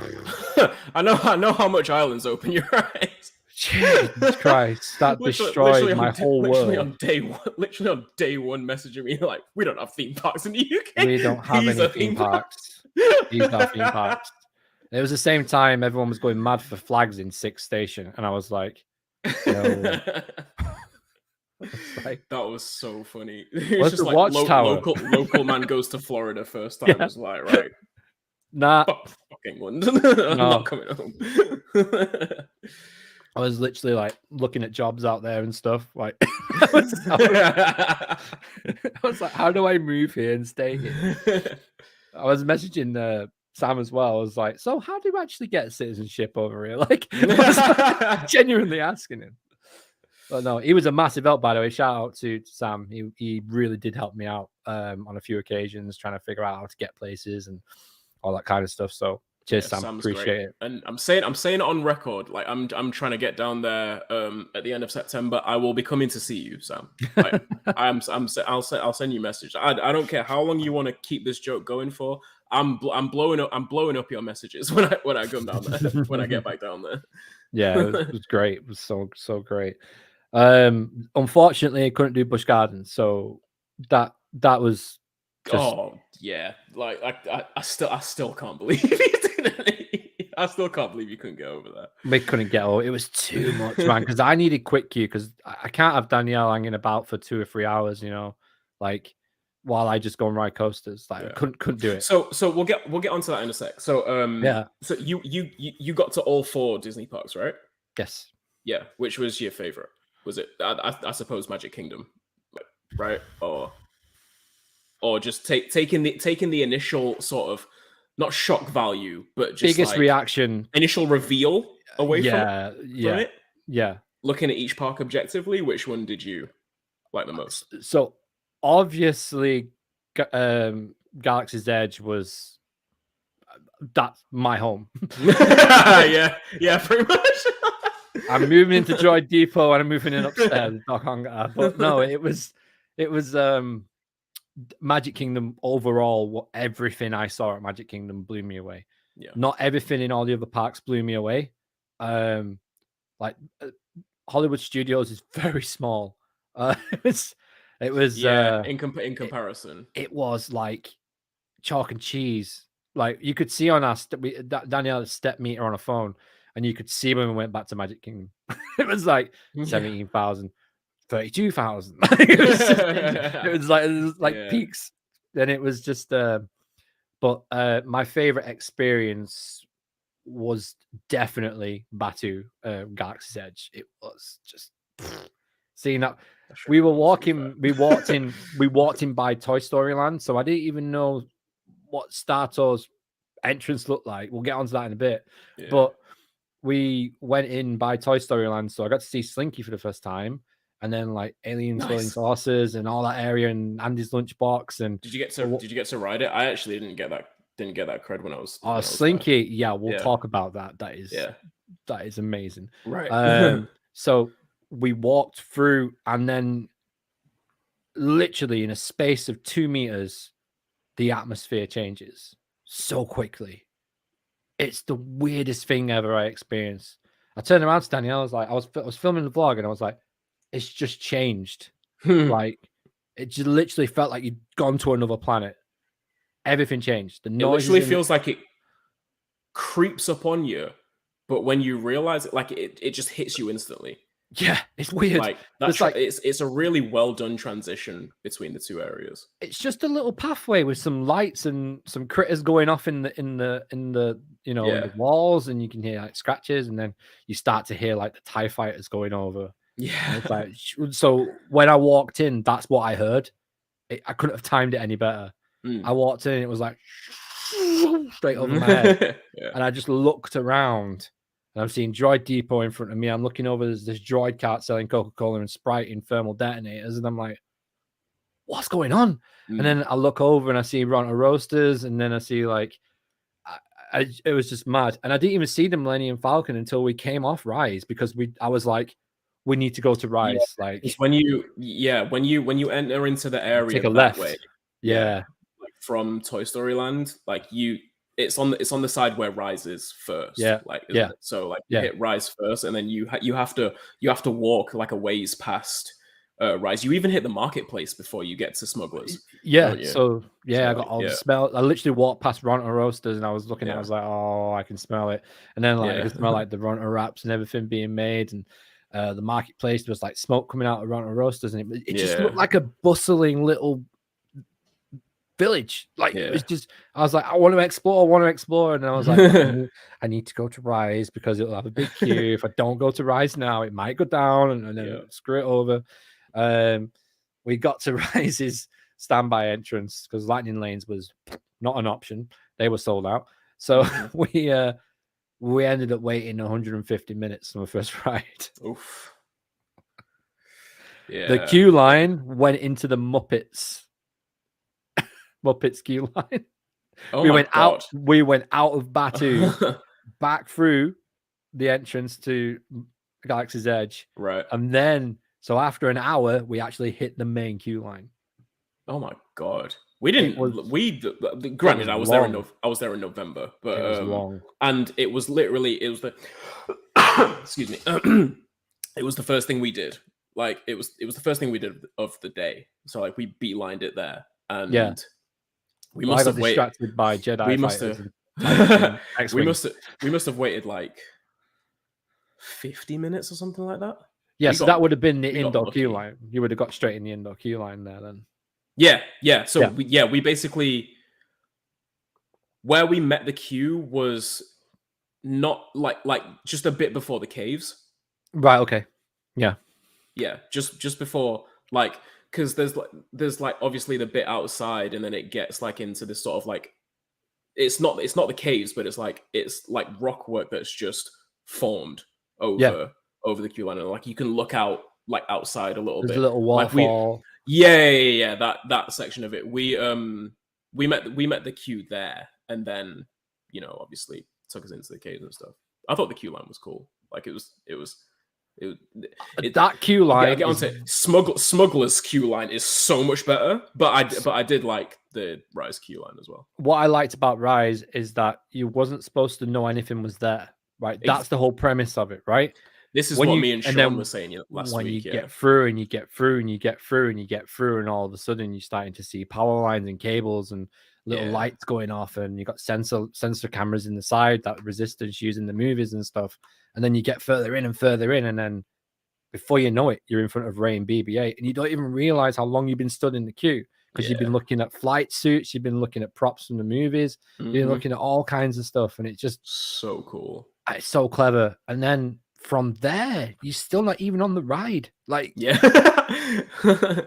I know how much Islands open your eyes. Jesus Christ, that destroyed my whole world. Literally on day one, messaging me like, "We don't have theme parks in the UK. We don't have any theme parks. These are theme parks." It was the same time everyone was going mad for flags in Six Station, and I was like, no. That was so funny. What's the Watchtower? Local man goes to Florida first time. I was like, right, nah, fucking London. I'm not coming home. I was literally like looking at jobs out there and stuff. Like, I was like, how do I move here and stay here? I was messaging Sam as well. I was like, so how do you actually get citizenship over here? Like, I was genuinely asking him. But no, he was a massive help, by the way. Shout out to Sam. He really did help me out on a few occasions, trying to figure out how to get places and all that kind of stuff. So cheers, Sam. Sam's appreciate great. it. And I'm saying it on record. Like, I'm trying to get down there at the end of September. I will be coming to see you, Sam. Like, I'll send you a message. I don't care how long you want to keep this joke going for. I'm blowing up your messages when I come down there, when I get back down there. Yeah, it was great. It was so great. Unfortunately, I couldn't do Busch Gardens, so that was just... like I still can't believe you didn't. I still can't believe you couldn't get over that. We couldn't get over. It was too much, man, because I needed quick queue, because I can't have Danielle hanging about for 2 or 3 hours, you know, like, while I just go and ride coasters. Like, I couldn't do it. So we'll get onto that in a sec. So so you got to all 4 Disney parks, right? Yes. Yeah. Which was your favorite? Was it I suppose Magic Kingdom, right? Or just taking the initial sort of, not shock value, but just biggest reaction, initial reveal away from it? Yeah. Looking at each park objectively, which one did you like the most? So obviously, Galaxy's Edge was that's my home. yeah, pretty much. I'm moving into Droid Depot and I'm moving in upstairs. But no, it was Magic Kingdom overall. Everything I saw at Magic Kingdom blew me away. Yeah. Not everything in all the other parks blew me away. Like like Hollywood Studios is very small. It was in comparison. It was like chalk and cheese. Like you could see on our Danielle had a step meter on a phone, and you could see when we went back to Magic Kingdom. It was like 17,000, 32,000. It was like peaks. And it was just but my favorite experience was definitely Batuu, Galaxy's Edge. It was just seeing that. We walked in by Toy Story Land, so I didn't even know what Star Tours entrance looked like. We'll get onto that in a bit. Yeah. But we went in by Toy Story Land, so I got to see Slinky for the first time, and then like Aliens, Flying Saucers, and all that area, and Andy's Lunchbox. And did you get to ride it? I actually didn't get that cred when I was. Slinky, we'll talk about that. That is amazing. Right. So we walked through, and then literally in a space of 2 meters, the atmosphere changes so quickly. It's the weirdest thing ever I experienced. I turned around to Danielle. I was like, I was filming the vlog, and I was like, it's just changed. Like it just literally felt like you'd gone to another planet. Everything changed. The noise literally feels like it creeps up on you, but when you realize it, like it just hits you instantly. Yeah, it's weird. Like that's it's a really well done transition between the two areas. It's just a little pathway with some lights and some critters going off in the in the walls, and you can hear like scratches, and then you start to hear like the TIE fighters going over. Yeah. It's like, so when I walked in, that's what I heard. I couldn't have timed it any better. I walked in, and it was like straight over my head, and I just looked around. And I'm seeing Droid Depot in front of me. I'm looking over, there's this droid cart selling Coca-Cola and Sprite in thermal detonators. And I'm like, what's going on? And then I look over and I see Ronto Roasters. And then I see like, it was just mad. And I didn't even see the Millennium Falcon until we came off Rise, because I was like, we need to go to Rise. Yeah, like it's when you enter into the area, take a left way, like from Toy Story Land, like it's on the side where Rise is first. So like you hit Rise first, and then you have to walk like a ways past Rise. You even hit the marketplace before you get to Smugglers. I got all the smell. I literally walked past Ronto Roasters, and I was looking at it, I was like, oh, I can smell it. And then I could smell like the Ronto wraps and everything being made, and the marketplace, there was like smoke coming out of Ronto Roasters, and it just looked like a bustling little village. Like it was just, I was like, I want to explore, and I was like, I need to go to Rise because it'll have a big queue. If I don't go to Rise now, it might go down, and then screw it over. We got to Rise's standby entrance because Lightning Lanes was not an option. They were sold out. So we ended up waiting 150 minutes on the first ride. Oof. Yeah. The queue line went into the Muppets queue line. We went out of Batuu, back through the entrance to Galaxy's Edge. Right. And then, so after an hour, we actually hit the main queue line. Oh my God. We didn't. Granted, I was there in November, but it was long. And it was the excuse me. It was the first thing we did. Like it was the first thing we did of the day. So like we beelined it there, and we must have waited distracted by Jedi. We must have waited like 50 minutes or something like that. Yeah, so that would have been the indoor queue line. You would have got straight in the indoor queue line there then. Yeah. So we basically, where we met the queue was not like just a bit before the caves. Right. Okay. Yeah. Yeah. Just before, like, because there's obviously the bit outside, and then it gets like into this sort of like, it's not the caves, but it's like rock work that's just formed over the queue line, and like you can look out like outside a little bit. There's a little waterfall. Yeah. That section of it. We met the queue there, and then obviously took us into the caves and stuff. I thought the queue line was cool. Like it was that queue line. Get onto it. Smuggler's queue line is so much better, but I did like the Rise queue line as well. What I liked about Rise is that you wasn't supposed to know anything was there. Right, that's the whole premise of it, right? This is what me and Sean were saying last when week. You get through and you get through and you get through and you get through, and all of a sudden you're starting to see power lines and cables and little lights going off, and you got sensor cameras in the side that Resistance use in the movies and stuff. And then you get further in, and then before you know it, you're in front of Rey and BB-8, and you don't even realize how long you've been stood in the queue, because you've been looking at flight suits, you've been looking at props from the movies, you've been looking at all kinds of stuff, and it's just so cool. It's so clever. And then from there, you're still not even on the ride. Like, I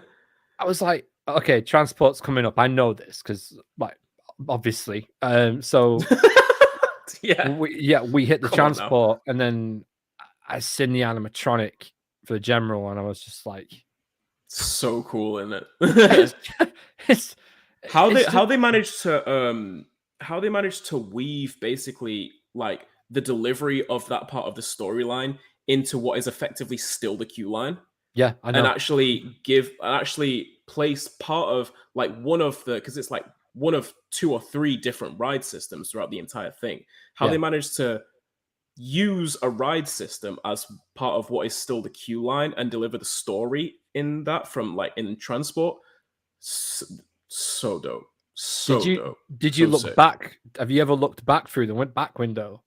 was like, okay, transport's coming up. I know this because, like, obviously. So we hit the transport, and then I seen the animatronic for the general, and I was just like, so cool, isn't it? How they managed to weave basically like the delivery of that part of the storyline into what is effectively still the queue line. Yeah, I know. And actually place part of like one of the, because it's like one of 2 or 3 different ride systems throughout the entire thing. How they managed to use a ride system as part of what is still the queue line and deliver the story in that from like in transport. So dope. Did you look back? Have you ever looked back through the back window?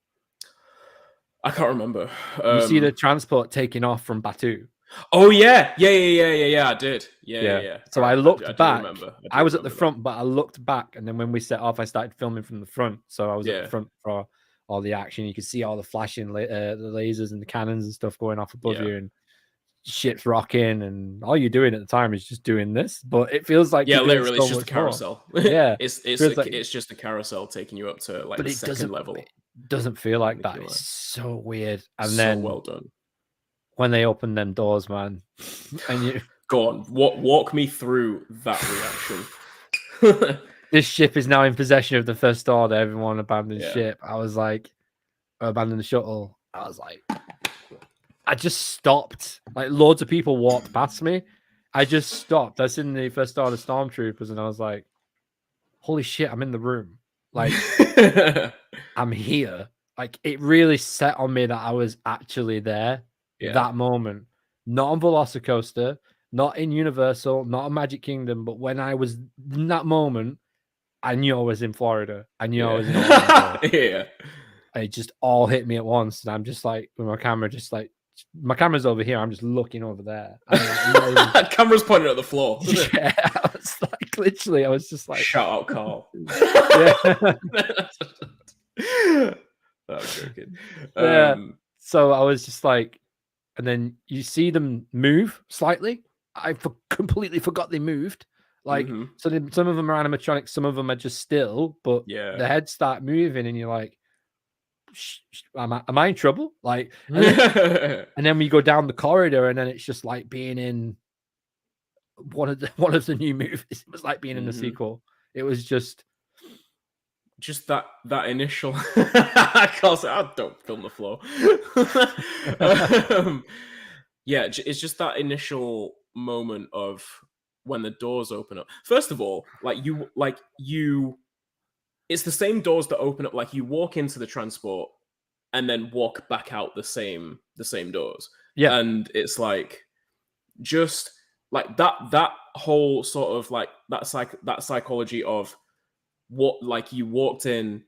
I can't remember. You see the transport taking off from Batuu. Oh yeah. I did. Yeah. So I looked back. I was at the front, but I looked back, and then when we set off, I started filming from the front. So I was at the front for all the action. You could see all the flashing, the lasers and the cannons and stuff going off above you, and shit's rocking, and all you're doing at the time is just doing this. But it feels like literally, it's just a carousel. It's just a carousel taking you up to like the second level. It doesn't feel like that. It's so weird. And so then well done. When they open them doors, man, and you go on, walk me through that reaction. This ship is now in possession of the First Order. Everyone abandoned ship. I was like, abandoned the shuttle. I was like, I just stopped. Like, loads of people walked past me. I just stopped. I seen the First Order stormtroopers, and I was like, holy shit, I'm in the room. Like, I'm here. Like, it really set on me that I was actually there. That moment. Not on Velocicoaster, not in Universal, not in Magic Kingdom, but when I was in that moment, I knew I was in Florida. I knew I was in Orlando. It just all hit me at once, and I'm just like, with my camera, just like, my camera's over here. I'm just looking over there. Camera's pointing at the floor. Yeah, I was like, literally, I was just like, shout out, Carl. I'm joking. So I was just like, and then you see them move slightly. I completely forgot they moved. Like, so some of them are animatronics, some of them are just still, but the heads start moving, and you're like, am I in trouble? Like, and then we go down the corridor, and then it's just like being in one of the new movies. It was like being in the sequel. It was just that initial. I don't film the floor. It's just that initial moment of when the doors open up. First of all, it's the same doors that open up. Like, you walk into the transport and then walk back out the same doors. Yeah, and it's like just like that whole sort of like that psychology of what, like, you walked in,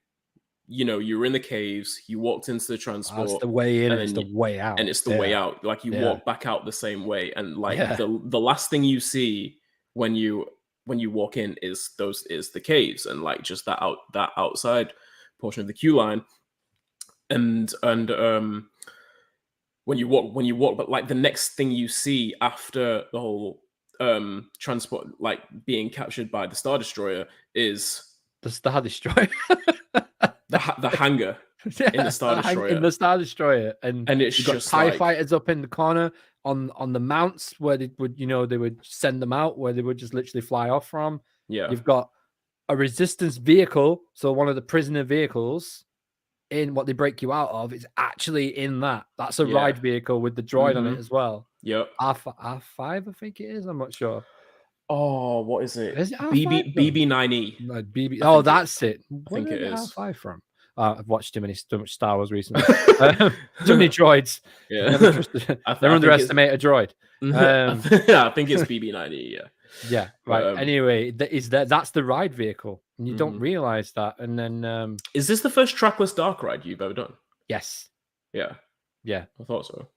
you know, you were in the caves, you walked into the transport. It's the way in, and it's the way out. And it's the way out. Like, you walk back out the same way. And like the last thing you see when you walk in is the caves, and like just that outside portion of the queue line. And when you walk, but like the next thing you see after the whole transport, like being captured by the Star Destroyer, is the Star Destroyer, the hangar in the Star Destroyer. In the Star Destroyer, and it's you've got just TIE fighters up in the corner on the mounts where they would send them out, where they would just literally fly off from. Yeah, you've got a resistance vehicle, so one of the prisoner vehicles in what they break you out of is actually in that. That's a ride vehicle with the droid on it as well. Yep. R5, I think it is. I'm not sure. Oh, what is it? Is it BB9E. BB. Oh, that's it. I think it is. R5 from? I've watched too much Star Wars recently. Too many droids. Yeah. Never underestimate a droid. I think it's BB-90. Yeah. Yeah. Right. Anyway, that's the ride vehicle, and you don't realize that. And then, is this the first trackless dark ride you've ever done? Yes. Yeah. Yeah. I thought so.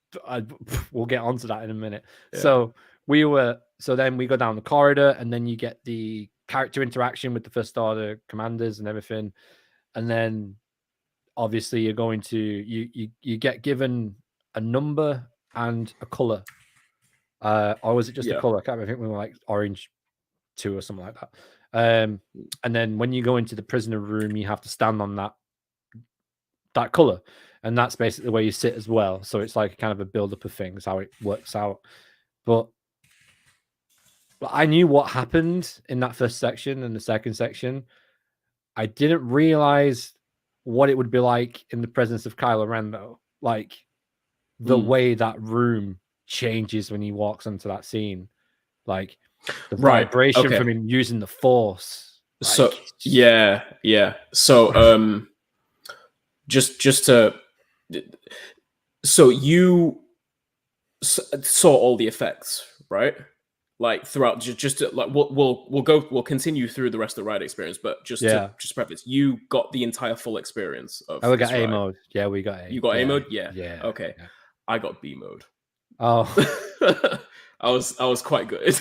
We'll get onto that in a minute. Yeah. So then we go down the corridor, and then you get the character interaction with the First Order commanders and everything, and then obviously you're going to you get given a number and a color, or was it just a color? I can't remember. I think we were like orange 2 or something like that. And then when you go into the prisoner room, you have to stand on that color, and that's basically where you sit as well. So it's like kind of a build up of things, how it works out. But I knew what happened in that first section and the second section. I didn't realize what it would be like in the presence of Kylo Ren, though. Like the way that room changes when he walks onto that scene, like the vibration from him using the Force. Like, so yeah. So just to, so you saw all the effects, right? Like throughout, just to, like we'll continue through the rest of the ride experience, but just preface, you got the entire full experience of. We got A mode. Yeah, we got A. You got A mode. Yeah. Okay. Yeah. I got B mode. Oh, I was quite good.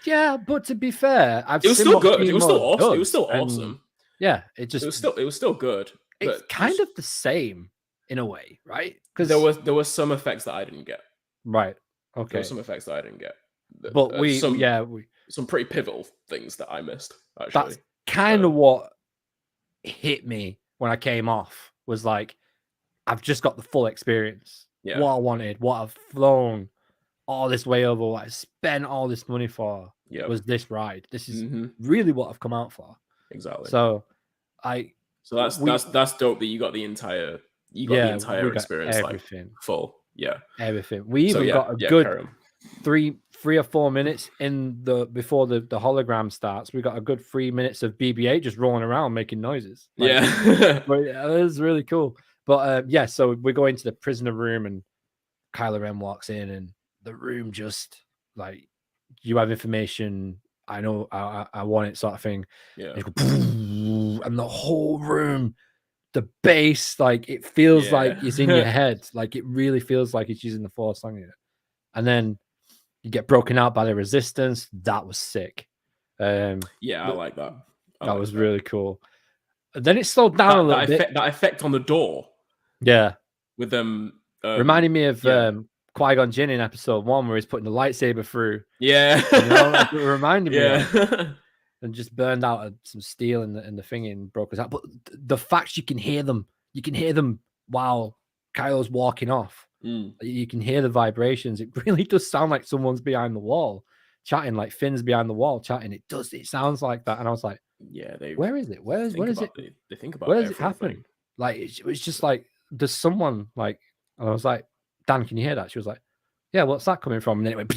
Yeah, but to be fair, it was still good. It was still awesome. It was still awesome. Yeah, it was still good. It's kind of the same in a way, right? Because there were some effects that I didn't get. Right. Okay. There were some effects that I didn't get. But some pretty pivotal things that I missed. Actually, that's kind of what hit me when I came off. Was like, I've just got the full experience. Yeah. What I wanted, what I've flown all this way over, what I spent all this money for was this ride. This is really what I've come out for. Exactly. So that's dope that you got the entire experience, everything. like full. Yeah. Everything. We even got a good 3 or 4 minutes before the hologram starts. We got a good 3 minutes of BB-8 just rolling around making noises. But it was really cool. But so we go into the prisoner room, and Kylo Ren walks in, and the room just like, you have information, I know I want it, sort of thing. Yeah. And the whole room, the bass, like it feels like it's in your head. Like it really feels like it's using the Force on you. And then you get broken out by the Resistance. That was sick. I like that. That was really cool. And then it slowed down a little bit. That effect on the door. Yeah. With them. Reminding me of Qui-Gon Jinn in episode 1, where he's putting the lightsaber through. Yeah. Like it reminded me of that. And just burned out some steel in the thing and broke us out. But the fact you can hear them while Kylo's walking off. You can hear the vibrations. It really does sound like someone's behind the wall chatting, like Finn's behind the wall chatting. It sounds like that. And I was like, where is it? Where is it? They think about where does it happen? Like it was just like, there's someone like, and I was like, Dan, can you hear that? She was like, yeah, what's that coming from? And then it went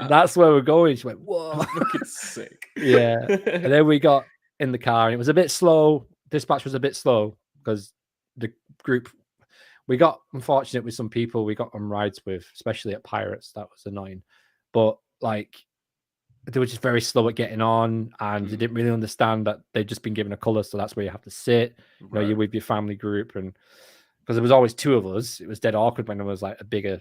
that's where we're going. She went, whoa, fucking sick. Yeah. And then we got in the car, and it was a bit slow. Dispatch was a bit slow because the group, we got unfortunate with some people we got on rides with, especially at Pirates. That was annoying. But like, they were just very slow at getting on, and they didn't really understand that they'd just been given a color, so that's where you have to sit. You know, you're with your family group, and because there was always 2 of us, it was dead awkward when there was like a bigger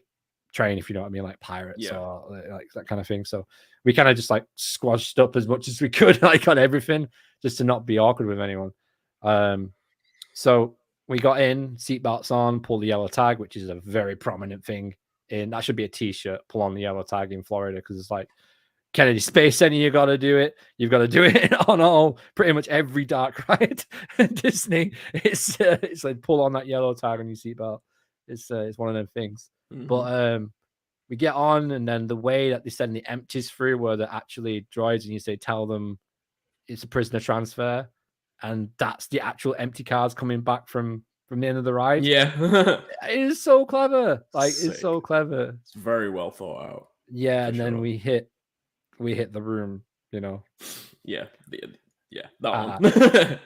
train, if you know what I mean, like Pirates or like that kind of thing. So we kind of just like squashed up as much as we could, like on everything, just to not be awkward with anyone. So we got in, seatbelts on, pull the yellow tag, which is a very prominent thing. And that should be a t-shirt, pull on the yellow tag in Florida, because it's like Kennedy Space Center, you got to do it. You've got to do it on pretty much every dark ride. Disney, it's like pull on that yellow tag on your seatbelt. It's one of them things. But we get on, and then the way that they send the empties through, where they're actually droids, and you say, tell them it's a prisoner transfer, and that's the actual empty cards coming back from the end of the ride. Yeah. It is so clever. Like, Sick. It's so clever. It's very well thought out. Yeah, and then we hit the room, you know. Yeah. Yeah, that one.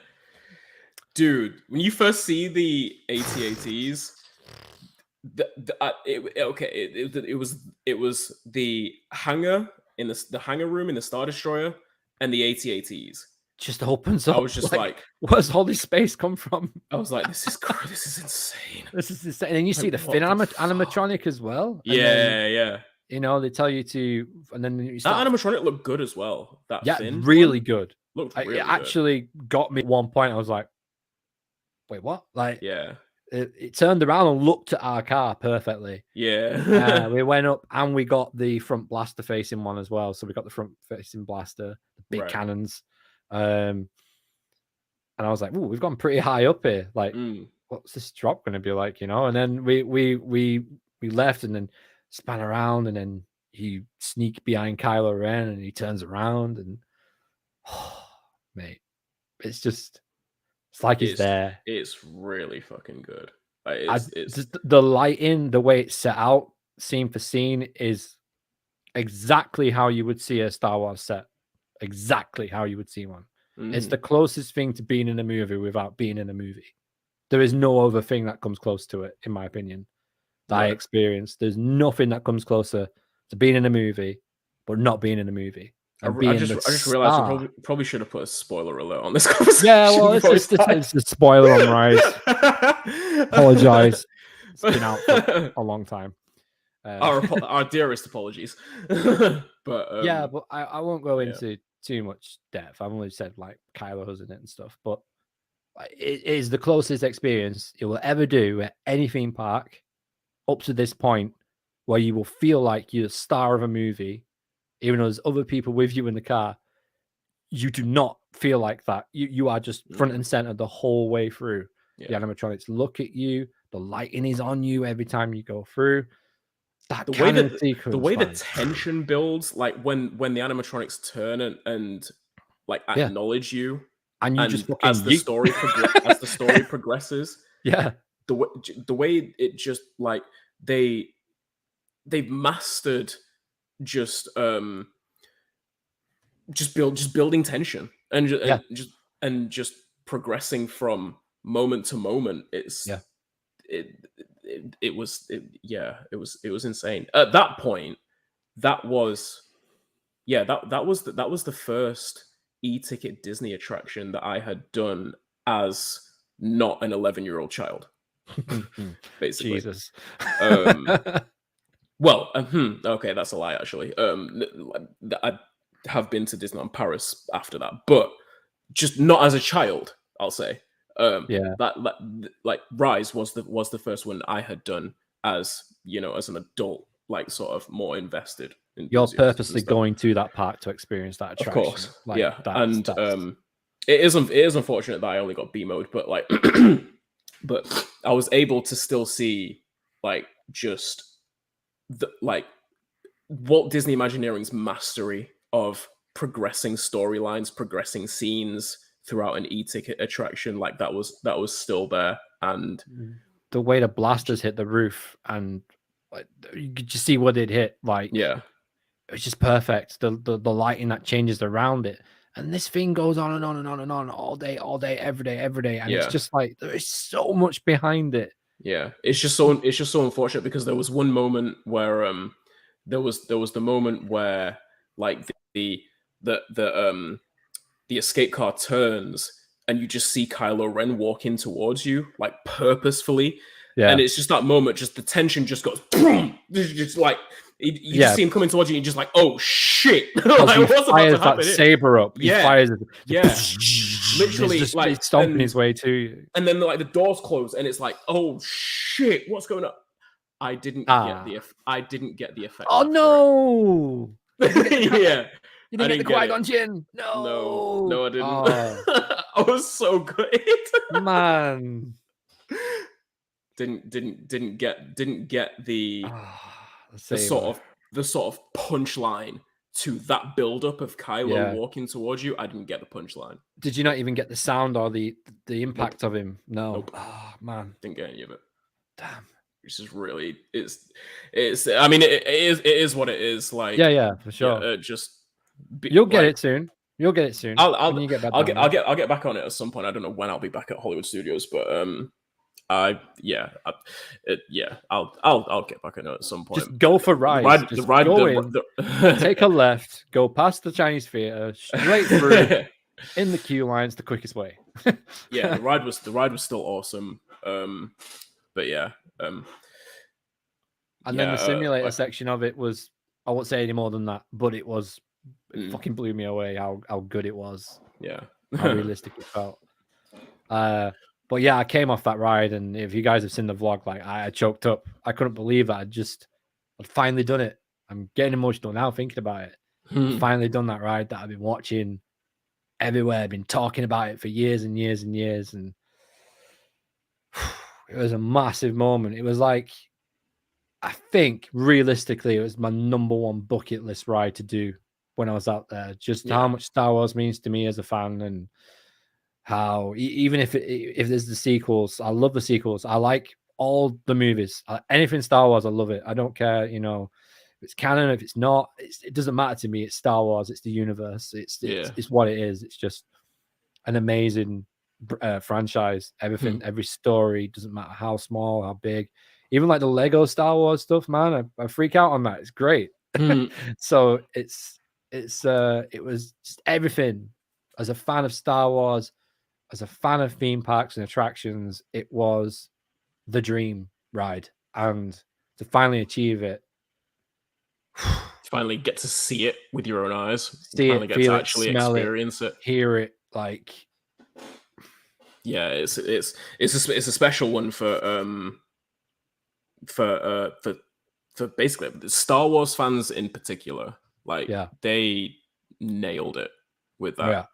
Dude, when you first see the AT-ATs, it was the hangar in the hangar room in the Star Destroyer and the AT-ATs. Just opens up. I was just like, where's all this space come from? I was like, this is insane. This is insane. And you see the Finn animatronic as well. Yeah. You know, they tell you to, and then you start... that animatronic looked good as well. That Finn really good. Looked really it actually got me at one point. I was like, wait, what? Like, yeah. It turned around and looked at our car perfectly. Yeah. We went up and we got the front blaster facing one as well. So we got the front facing blaster, the big cannons. And I was like, "Ooh, we've gone pretty high up here. Like, what's this drop going to be like?" You know. And then we left and then span around and then he sneaked behind Kylo Ren and he turns around and mate, it's like he's there. It's really fucking good. It's the lighting, the way it's set out, scene for scene, is exactly how you would see a Star Wars set. Exactly how you would see one. It's the closest thing to being in a movie without being in a movie. There is no other thing that comes close to it, in my opinion, that I experienced. There's nothing that comes closer to being in a movie, but not being in a movie. I just realized I probably should have put a spoiler alert on this conversation. Yeah, well, it's a spoiler on Rise. Apologize. It's been out for a long time. Our dearest apologies. But but I won't go into too much depth. I've only said like Kylo's in it and stuff, but it is the closest experience you will ever do at any theme park up to this point, where you will feel like you're the star of a movie. Even though there's other people with you in the car, you do not feel like that. You are just front and center the whole way through. The animatronics look at you. The lighting is on you every time you go through. The way the tension builds, like when the animatronics turn and like acknowledge you, and you just as the story progresses. Yeah, the way it just like they've mastered just building tension and just progressing from moment to moment. It was insane. At that point, that was the first e-ticket Disney attraction that I had done as not an 11-year-old child. Basically. Jesus. Well, okay, that's a lie, actually. I have been to Disneyland Paris after that, but just not as a child, I'll say. That like Rise was the first one I had done as, you know, as an adult, like sort of more invested. You're purposely going to that park to experience that attraction. Of course, it is unfortunate that I only got B mode, but like, but I was able to still see like just like Walt Disney Imagineering's mastery of progressing storylines, progressing scenes throughout an e-ticket attraction. Like that was still there, and the way the blasters hit the roof and like you could just see what it hit. Like it's just perfect. The lighting that changes around it, and this thing goes on and on and on and on all day, every day, and it's just like there is so much behind it. Yeah, it's just so unfortunate because there was one moment where there was the moment where like the escape car turns and you just see Kylo Ren walking towards you like purposefully, and it's just that moment, just the tension just goes boom, just like you just see him coming towards you and you're just like, oh shit. Like, what's about to happen? That saber up. He fires it. Literally just, like stomping his way to you. And then like the doors close and it's like, oh shit, what's going on? I didn't get the effect. Oh no. Yeah. You didn't get the Qui-Gon Jinn. No, I didn't. I was so good. Man. Didn't get the sort of punchline to that build-up of Kylo walking towards you. I didn't get the punchline. Did you not even get the sound or the impact of him? No. Nope. Oh man. Didn't get any of it. Damn. Which is really it's I mean it is what it is. Like yeah, for sure. Just you'll get it soon. You'll get it soon. I'll you get back I'll get back on it at some point. I don't know when I'll be back at Hollywood Studios, but I'll get back on it at some point. Just go for rides. Take a left, go past the Chinese theater, straight through in the queue line. It's the quickest way. Yeah, the ride was still awesome. But yeah. And then the simulator section of it was, I won't say any more than that, but it fucking blew me away how good it was. Yeah. How realistic it felt. But yeah, I came off that ride, and if you guys have seen the vlog, like I choked up. I couldn't believe that I'd finally done it. I'm getting emotional now thinking about it. Finally done that ride that I've been watching everywhere. I've been talking about it for years and years and years, and it was a massive moment. It was like, I think realistically, it was my number one bucket list ride to do when I was out there. Just how much Star Wars means to me as a fan, and how even if there's the sequels, I love the sequels. I like all the movies. Anything Star Wars, I love it. I don't care, if it's canon, if it's not. It doesn't matter to me. It's Star Wars. It's the universe. It's what it is. It's just an amazing franchise. Everything, every story, doesn't matter how small, how big. Even like the Lego Star Wars stuff, man, I freak out on that. It's great. So it was just everything. As a fan of Star Wars, as a fan of theme parks and attractions, it was the dream ride. And to finally achieve it, finally get to see it with your own eyes, feel it, smell experience it, hear it, like. Yeah, it's a special one for basically Star Wars fans in particular. Like, they nailed it with that.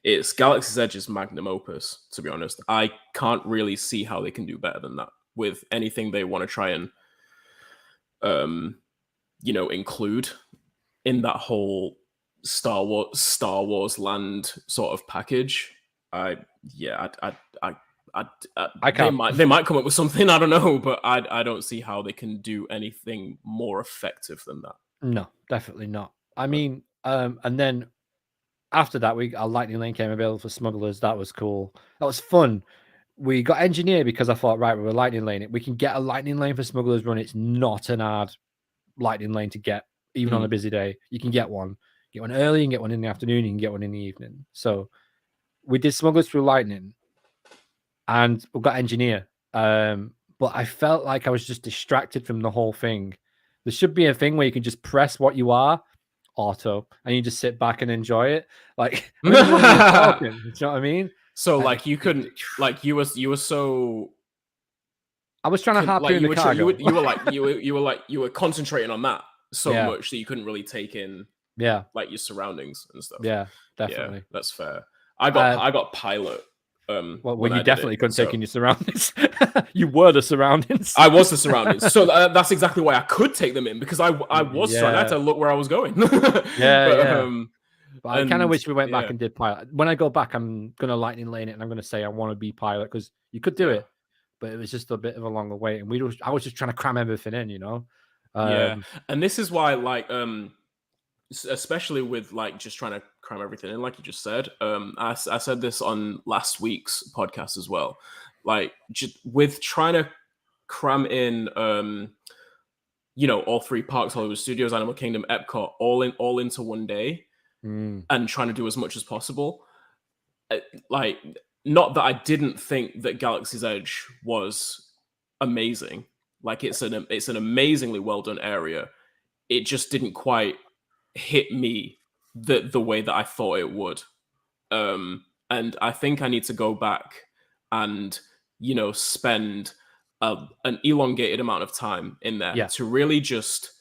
It's Galaxy's Edge's magnum opus, to be honest. I can't really see how they can do better than that with anything they want to try and include in that whole Star Wars land sort of package. They might come up with something, I don't know, but I don't see how they can do anything more effective than that. No, definitely not. I mean, and then after that, our Lightning Lane came available for smugglers. That was cool. That was fun. We got engineered because I thought, right, we're a Lightning Lane. We can get a Lightning Lane for smugglers run. It's not an hard Lightning Lane to get, even on a busy day. You can get one. Get one early, you can get one in the afternoon, you can get one in the evening. So we did smugglers through Lightning, and we got engineer. But I felt like I was just distracted from the whole thing. There should be a thing where you can just press what you are, auto, and you just sit back and enjoy it. Like, talking, you know what I mean? So like you couldn't, like you were so. I was trying to hop in the cargo. You were concentrating on that so much that you couldn't really take in like your surroundings and stuff. Yeah, definitely. Yeah, that's fair. I got pilot. Well, you definitely couldn't take in your surroundings. You were the surroundings. I was the surroundings. So that's exactly why I could take them in, because I was trying. I had to look where I was going. But I kind of wish we went back and did pilot. When I go back, I'm going to Lightning Lane it, and I'm going to say I want to be pilot, because you could do it, but it was just a bit of a longer wait. And I was just trying to cram everything in, And this is why, like, especially with like just trying to cram everything in, like you just said. I said this on last week's podcast as well. Like, just with trying to cram in, all three parks, Hollywood Studios, Animal Kingdom, Epcot, all into one day, and trying to do as much as possible. Like, not that I didn't think that Galaxy's Edge was amazing. Like, it's an amazingly well done area. It just didn't quite hit me the way that I thought it would. And I think I need to go back and spend an elongated amount of time in there to really just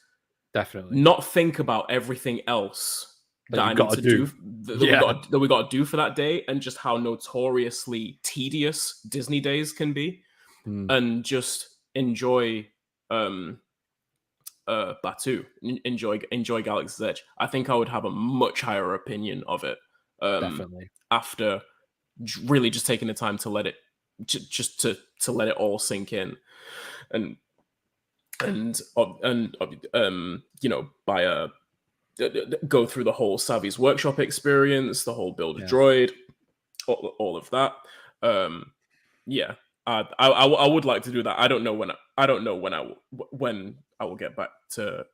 definitely not think about everything else that I need to do that we got to do for that day, and just how notoriously tedious Disney days can be, and just enjoy Batuu, enjoy Galaxy's Edge. I think I would have a much higher opinion of it definitely after really just taking the time to let it to let it all sink in, and by go through the whole Savi's workshop experience, the whole build a droid, all of that. Yeah, I would like to do that. I don't know when I will get back to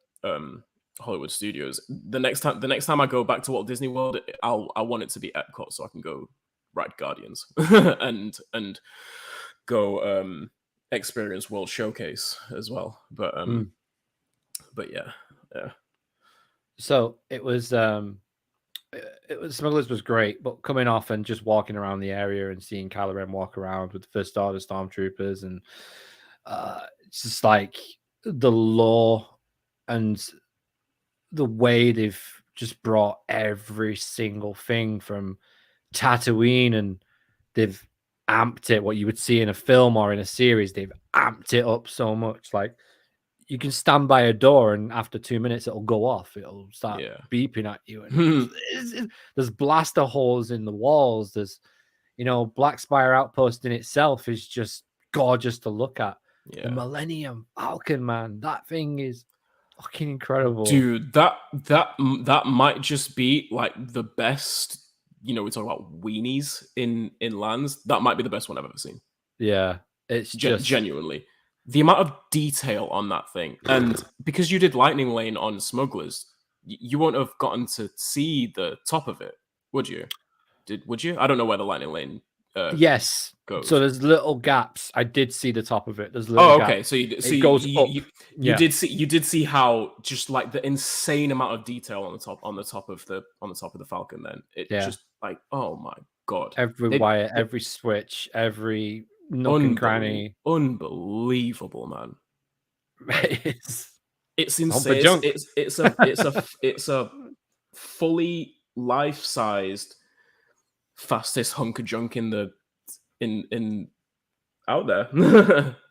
Hollywood Studios. The next time I go back to Walt Disney World, I want it to be Epcot so I can go ride Guardians and go experience World Showcase as well. But yeah. So it was Smugglers was great, but coming off and just walking around the area and seeing Kylo Ren walk around with the First Order stormtroopers, and it's just like the lore and the way they've just brought every single thing from Tatooine, and they've amped it. What you would see in a film or in a series, they've amped it up so much. Like, you can stand by a door and after 2 minutes it'll go off. It'll start beeping at you. And there's blaster holes in the walls. There's, Black Spire Outpost in itself is just gorgeous to look at. The Millennium Falcon, man, that thing is fucking incredible, dude. That might just be like the best. We talk about weenies in lands. That might be the best one I've ever seen. Yeah, it's just genuinely. The amount of detail on that thing, and because you did Lightning Lane on Smugglers, you won't have gotten to see the top of it, would you? Would you? I don't know where the Lightning Lane yes goes. So there's little gaps. I did see the top of it. There's little gaps. So it goes up. You did see how just like the insane amount of detail on the top of the Falcon. Then just like, oh my god, every wire, every switch, every nook and cranny. Unbelievable, man. It's insane. It's a fully life-sized fastest hunk of junk in out there.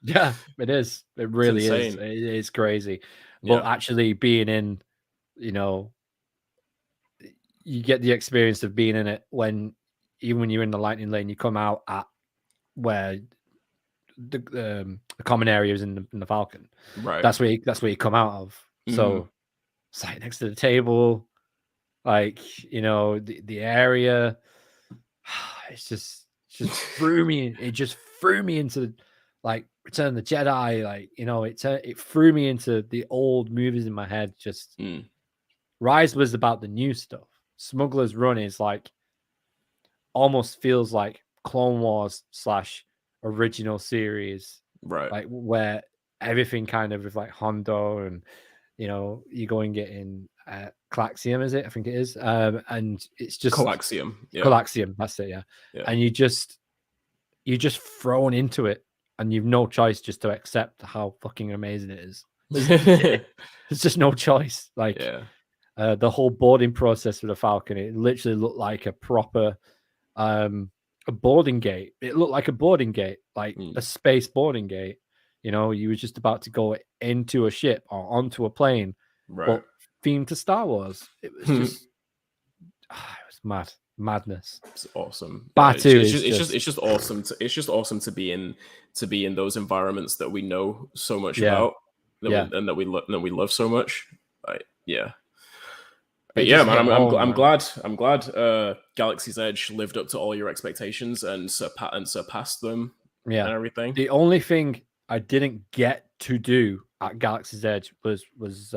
Yeah, it is. It really is. It is crazy. But actually being in, you get the experience of being in it even when you're in the Lightning Lane, you come out at where the common area is in the Falcon. Right. That's where you come out of. So it's like next to the table, like, the area. It's just threw me. It just threw me into like Return of the Jedi. Like, it threw me into the old movies in my head. Just Rise was about the new stuff. Smuggler's Run is like almost feels like Clone Wars / original series, right? Like where everything kind of is like Hondo, and you go and get in Calaxium, is it? I think it is, and it's just Calaxium. Calaxium, that's it. Yeah. And you're just thrown into it, and you've no choice just to accept how fucking amazing it is. There's just no choice. Like, the whole boarding process for the Falcon, it literally looked like a proper a boarding gate. It looked like a boarding gate, like a space boarding gate. You were just about to go into a ship or onto a plane, but themed to Star Wars. It was just, it was madness. It's awesome. Batuu it's just awesome. It's just awesome to be in those environments that we know so much about, and that we love so much. Like, But yeah, man, I'm glad Galaxy's Edge lived up to all your expectations and surpassed them. And everything. The only thing I didn't get to do at Galaxy's Edge was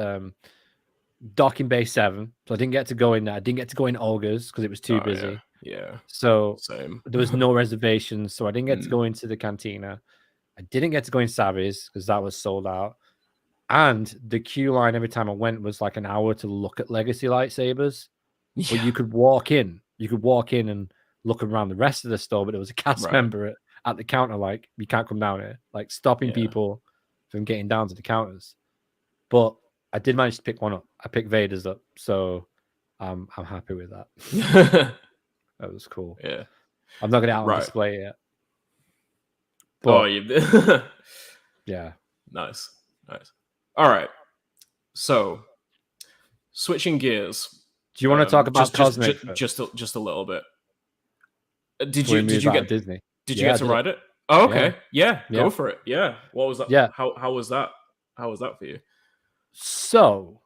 docking bay 7. So I didn't get to go in there. I didn't get to go in Olga's because it was too busy. Yeah. So same. There was no reservations, so I didn't get to go into the cantina. I didn't get to go in Savi's because that was sold out. And the queue line every time I went was like an hour to look at Legacy lightsabers. But you could walk in. You could walk in and look around the rest of the store, but there was a cast member at the counter, like, you can't come down here, like stopping people from getting down to the counters. But I did manage to pick one up. I picked Vader's up, so I'm happy with that. That was cool. Yeah. I'm not going to out on display yet. But, yeah. Nice. All right. So, switching gears. Do you want to talk about Cosmic? Just a little bit. Did you get Disney? Did you get to ride it? Oh, okay. Yeah. Go for it. Yeah. What was that? Yeah. How was that? How was that for you? So,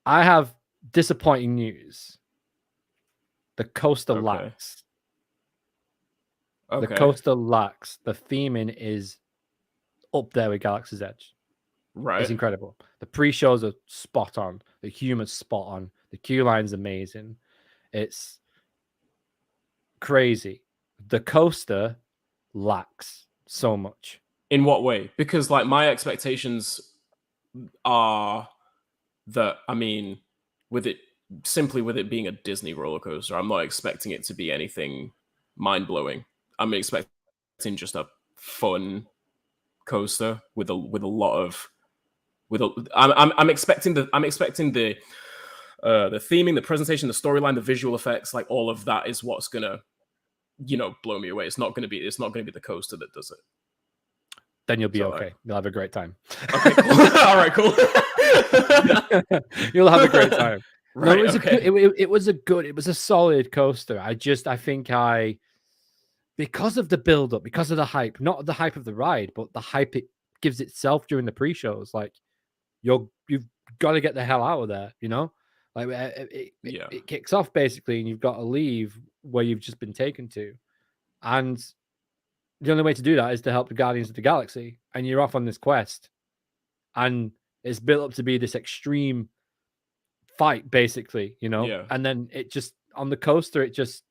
I have disappointing news. The coaster lacks. Okay. The coaster lacks. The theming is up there with Galaxy's Edge. Right. It's incredible. The pre-shows are spot on. The humor's spot on. The queue line's amazing. It's crazy. The coaster lacks so much. In what way? Because like my expectations are that, I mean, with it being a Disney roller coaster, I'm not expecting it to be anything mind-blowing. I'm expecting just a fun coaster with a lot of I'm expecting the theming, the presentation, the storyline, the visual effects, like all of that is what's gonna, blow me away. It's not gonna be the coaster that does it. Then you'll be okay. You'll have a great time. Okay, cool. All right, cool. You'll have a great time. Right, no, it was a solid coaster. I think because of the build up, because of the hype, not the hype of the ride, but the hype it gives itself during the pre-shows, like you've got to get the hell out of there, like it kicks off basically, and you've got to leave where you've just been taken to, and the only way to do that is to help the Guardians of the Galaxy, and you're off on this quest, and it's built up to be this extreme fight, basically, and then it just on the coaster, it just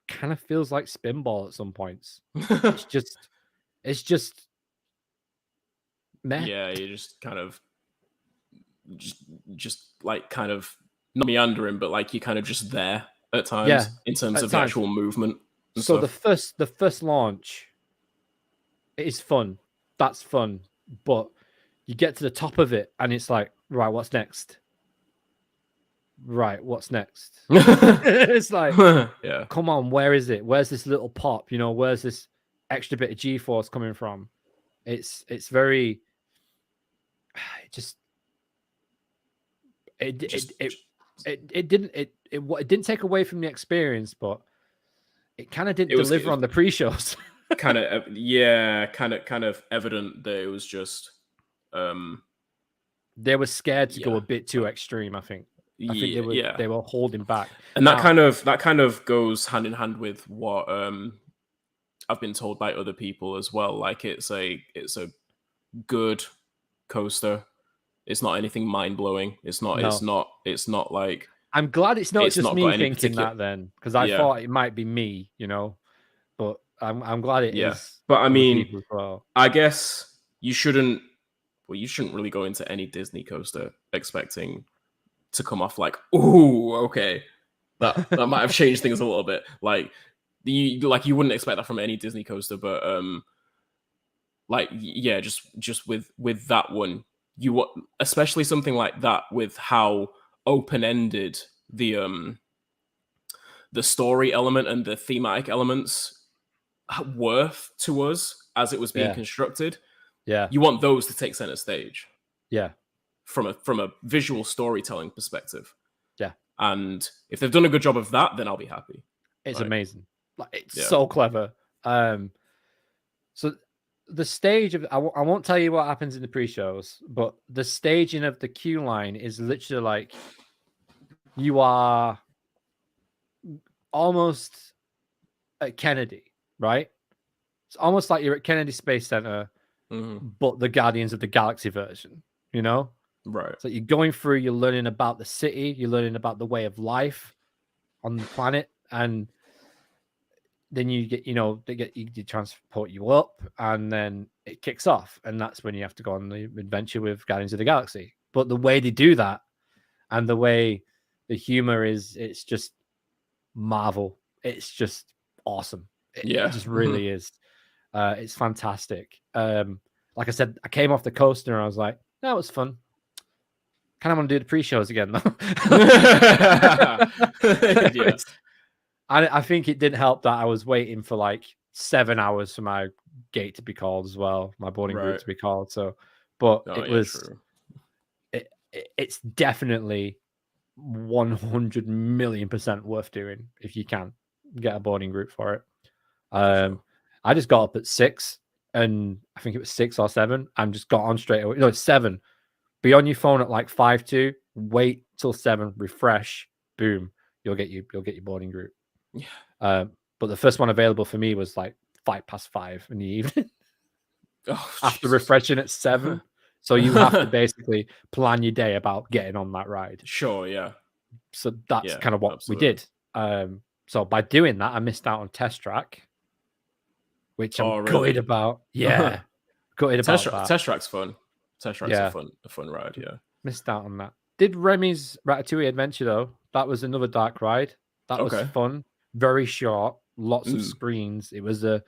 kind of feels like Spinball at some points. it's just meh. Yeah, you're just kind of just like kind of not meandering, but like you're kind of just there at times in terms of the actual movement. So stuff. the first launch is fun. That's fun, but you get to the top of it and it's like, right, what's next? It's like, yeah, come on, where is it? Where's this little pop? Where's this extra bit of G-force coming from? It's very, it didn't take away from the experience, but it kind of didn't deliver on the pre-shows. kind of evident that it was just they were scared to go a bit too extreme. I think they were holding back, and that kind of goes hand in hand with what I've been told by other people as well. Like it's a good coaster. It's not anything mind blowing. It's not like. I'm glad it's not just me thinking that then, because I thought it might be me, but I'm glad it is. But I mean, I guess you shouldn't really go into any Disney coaster expecting to come off like, ooh, okay, that might have changed things a little bit. Like you wouldn't expect that from any Disney coaster, but just with that one, especially something like that with how open-ended the story element and the thematic elements were to us as it was being constructed. Yeah, you want those to take center stage. Yeah, from a visual storytelling perspective. Yeah, and if they've done a good job of that, then I'll be happy. It's amazing. Like it's so clever. So the stage of I won't tell you what happens in the pre-shows, but the staging of the queue line is literally like you are almost at Kennedy, right? It's almost like you're at Kennedy Space Center, but the Guardians of the Galaxy version, Right. So you're going through, you're learning about the city, you're learning about the way of life on the planet, and then you get, they transport you up, and then it kicks off, and that's when you have to go on the adventure with Guardians of the Galaxy. But the way they do that, and the way the humor is, it's just Marvel. It's just awesome. It just really is. It's fantastic. Like I said, I came off the coaster and I was like, that was fun. Kind of want to do the pre-shows again, though. I think it didn't help that I was waiting for like 7 hours for my gate to be called as well, my boarding group to be called. So, but it's definitely 100 million% worth doing if you can get a boarding group for it. I just got up at 6, and I think it was 6 or 7, and just got on straight away. No, it's 7. Be on your phone at like 5:02, wait till 7, refresh, boom, you'll get your boarding group. Yeah. But the first one available for me was like 5:05 in the evening. After refreshing at 7. So you have to basically plan your day about getting on that ride. Sure, yeah. So that's kind of what we did. So by doing that, I missed out on Test Track, which I'm gutted about. Yeah. Gutted about that. Test Track's fun. Test Track's a fun ride, yeah. Missed out on that. Did Remy's Ratatouille Adventure, though. That was another dark ride. That was fun. Very short. Lots of screens. It was a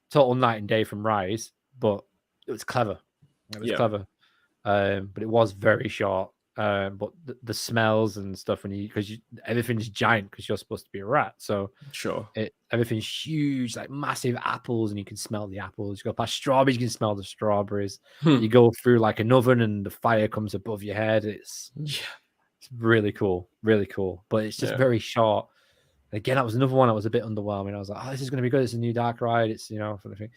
total night and day from Rise, but it was clever. It was clever. But it was very short. But the smells and stuff because everything's giant because you're supposed to be a rat. So sure, everything's huge, like massive apples, and you can smell the apples. You go past strawberries, you can smell the strawberries. You go through like an oven, and the fire comes above your head. It's really cool, really cool. But it's just very short. Again, that was another one that was a bit underwhelming. I was like, oh, this is going to be good. It's a new dark ride. It's sort of thing.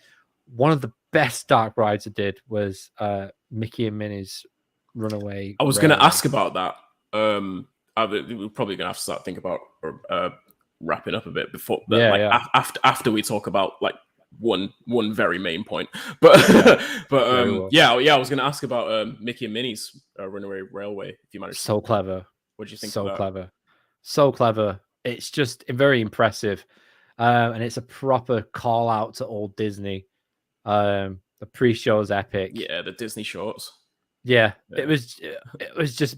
One of the best dark rides I did was Mickey and Minnie's Runaway. I was going to ask about that. We're probably going to have to start thinking about wrapping up a bit before, after we talk about like one very main point. But I was going to ask about Mickey and Minnie's Runaway Railway. If you managed, so clever. What do you think? So clever. It's just very impressive, and it's a proper call out to old Disney. The pre-show is epic. Yeah, the Disney shorts. Yeah. It was just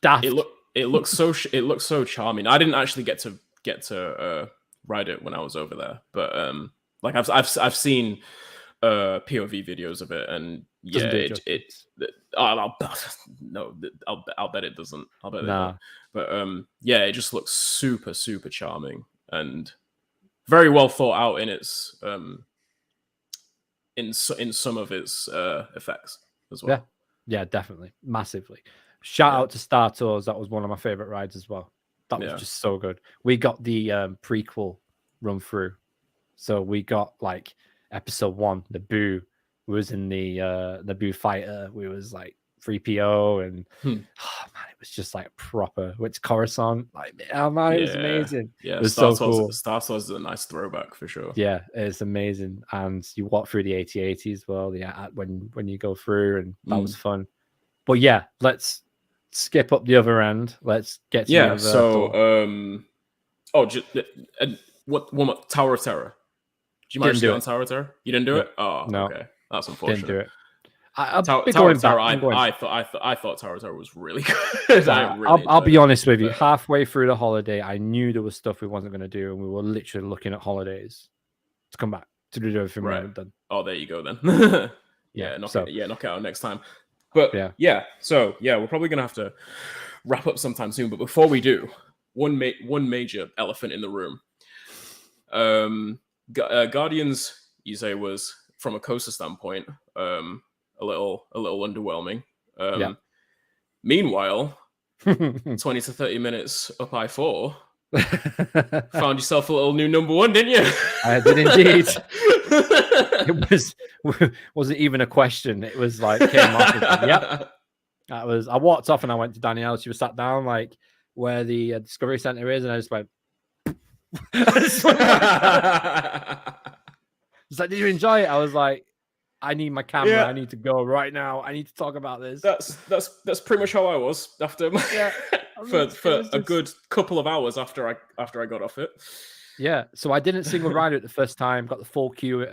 daft. It looks so charming. I didn't actually get to ride it when I was over there, but like I've seen POV videos of it, and I'll bet it doesn't. I'll bet it doesn't. But it just looks super charming and very well thought out in its in some of its effects as well. Yeah, definitely, massively. Shout out to Star Tours. That was one of my favorite rides as well. That was just so good. We got the prequel run through, so we got like episode 1. The Boo was in the Boo fighter. We was like 3PO, and oh man, it was just like proper. Which Coruscant, like it was amazing. Yeah, it was Star so cool. Star Tours is a nice throwback for sure. Yeah, it's amazing, and you walk through the AT-AT as well. Yeah, when you go through, and that was fun. But yeah, let's skip up the other end. Let's get to what one more, Tower of Terror. Did you manage to do on Tower of Terror? You didn't do it? Oh, no. Okay, that's unfortunate. Didn't do it. Tower of Terror. I thought Tower of Terror was really good. I'll be honest with you. Halfway through the holiday, I knew there was stuff we wasn't going to do, and we were literally looking at holidays to come back to do everything we haven't done. Oh, there you go then. Knock it out next time. But so we're probably gonna have to wrap up sometime soon. But before we do, one major elephant in the room. Guardians, you say, was from a coaster standpoint, a little underwhelming. Meanwhile, 20 to 30 minutes up I-4, found yourself a little new number 1, didn't you? I did indeed. It wasn't even a question. It was like came off. Yep. I walked off and I went to Danielle. She was sat down like where the Discovery Center is, and I just went. It's like, did you enjoy it? I was like, I need my camera. Yeah. I need to go right now. I need to talk about this. That's pretty much how I was after for a good couple of hours after I got off it. Yeah, so I didn't single ride it the first time. Got the full queue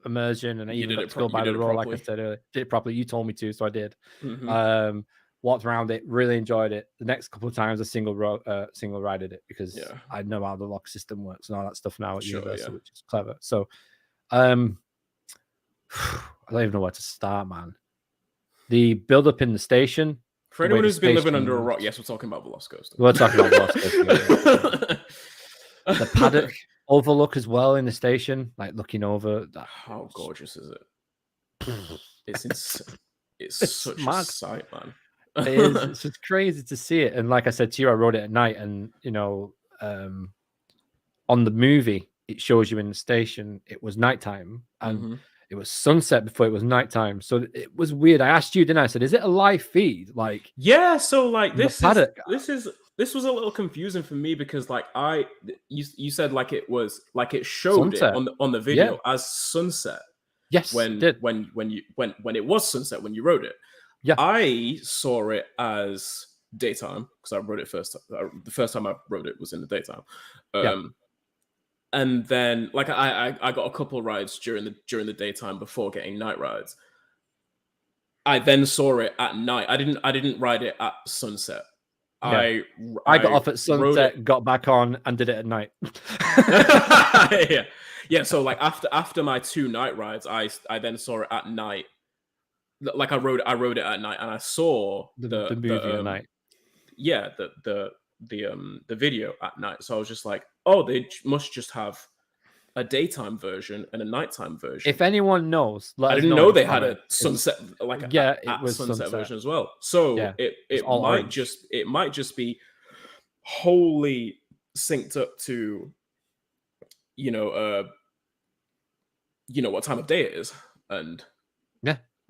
immersion, and I even got to go by the roll, like I said earlier. Did it properly. You told me to, so I did. Mm-hmm. Walked around it, really enjoyed it. The next couple of times, I single rided it because I know how the lock system works and all that stuff now at Universal, which is clever. So, I don't even know where to start, man. The build up in the station. For anyone who's been living under a rock, yes, we're talking about Velocicoaster. We're talking about Velocicoaster. The paddock overlook as well in the station, like looking over. How gorgeous is it? It's insane. It's such a sight, man. It is. It's just crazy to see it. And like I said to you, I rode it at night, and on the movie, it shows you in the station. It was nighttime, and it was sunset before it was nighttime. So it was weird. I asked you, didn't I?Id is it a live feed? Like, yeah. So like this was a little confusing for me because like you said like it showed sunset. it on the video as sunset. Yes, when it was sunset when you wrote it. Yeah, I saw it as daytime because I wrote it first. The first time I wrote it was in the daytime. And then like I got a couple of rides during the daytime before getting night rides. I then saw it at night. I didn't ride it at sunset. Yeah. I got off at sunset, got back on, and did it at night. Yeah. So like after my 2 night rides, I then saw it at night. Like I rode it at night, and I saw the movie at night. Yeah, the video at night. So I was just like, oh, they must just have a daytime version and a nighttime version. If anyone knows, I didn't know they had a sunset, like it was sunset version as well. So it might just be wholly synced up to what time of day it is, and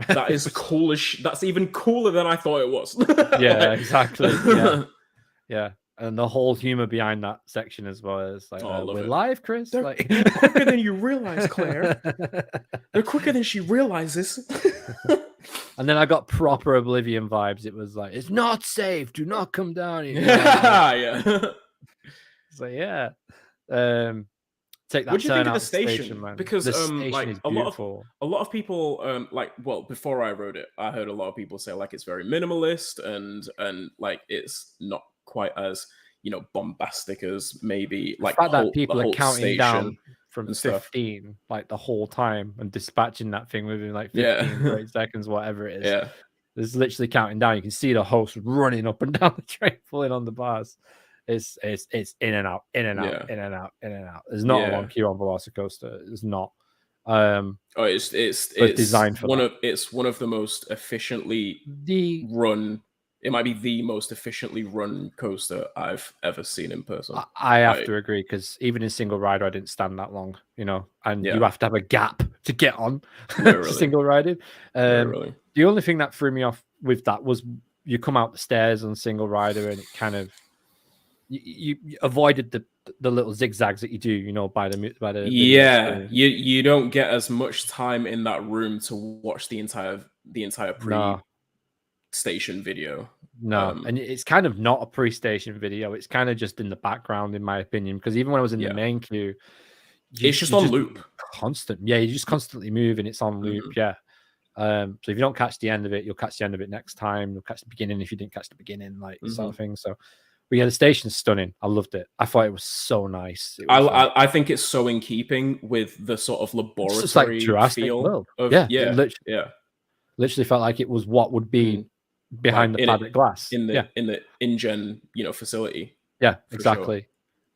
that is cool that's even cooler than I thought it was. Yeah, exactly. Yeah. And the whole humor behind that section as well is like, we're live, Chris. They're quicker than you realize, Claire. They're quicker than she realizes. And then I got proper Oblivion vibes. It was like, it's not safe. Do not come down here. Yeah. So yeah. Take that. What do you think of the station, man? Because the station like is a lot of people before I wrote it, I heard a lot of people say like it's very minimalist and like it's not quite as bombastic as maybe like the fact that people are counting down from 15 stuff. like the whole time and dispatching that thing within like 15 30 seconds, whatever it is. Yeah, there's literally counting down. You can see the host running up and down the train, pulling on the bars. It's in and out, in and out, in and out, in and out. There's not a long queue on Velocicoaster. It's not. It's designed for it's one of the most efficiently run. It might be the most efficiently run coaster I've ever seen in person. I have to agree, because even in single rider, I didn't stand that long, and you have to have a gap to get on single riding. The only thing that threw me off with that was you come out the stairs on single rider and it kind of you avoided the little zigzags that you do, by the you don't get as much time in that room to watch the entire station video. And it's kind of not a pre-station video. It's kind of just in the background, in my opinion, because even when I was in the main queue, it's just on loop, constant. You just constantly move and it's on loop. So if you don't catch the end of it, you'll catch the end of it next time. You'll catch the beginning if you didn't catch the beginning, sort of thing. So but yeah, the station's stunning. I loved it. I thought it was so nice. I think it's so in keeping with the sort of laboratory feel world. Literally felt like it was what would be behind the paddock glass in the InGen facility. Yeah, exactly.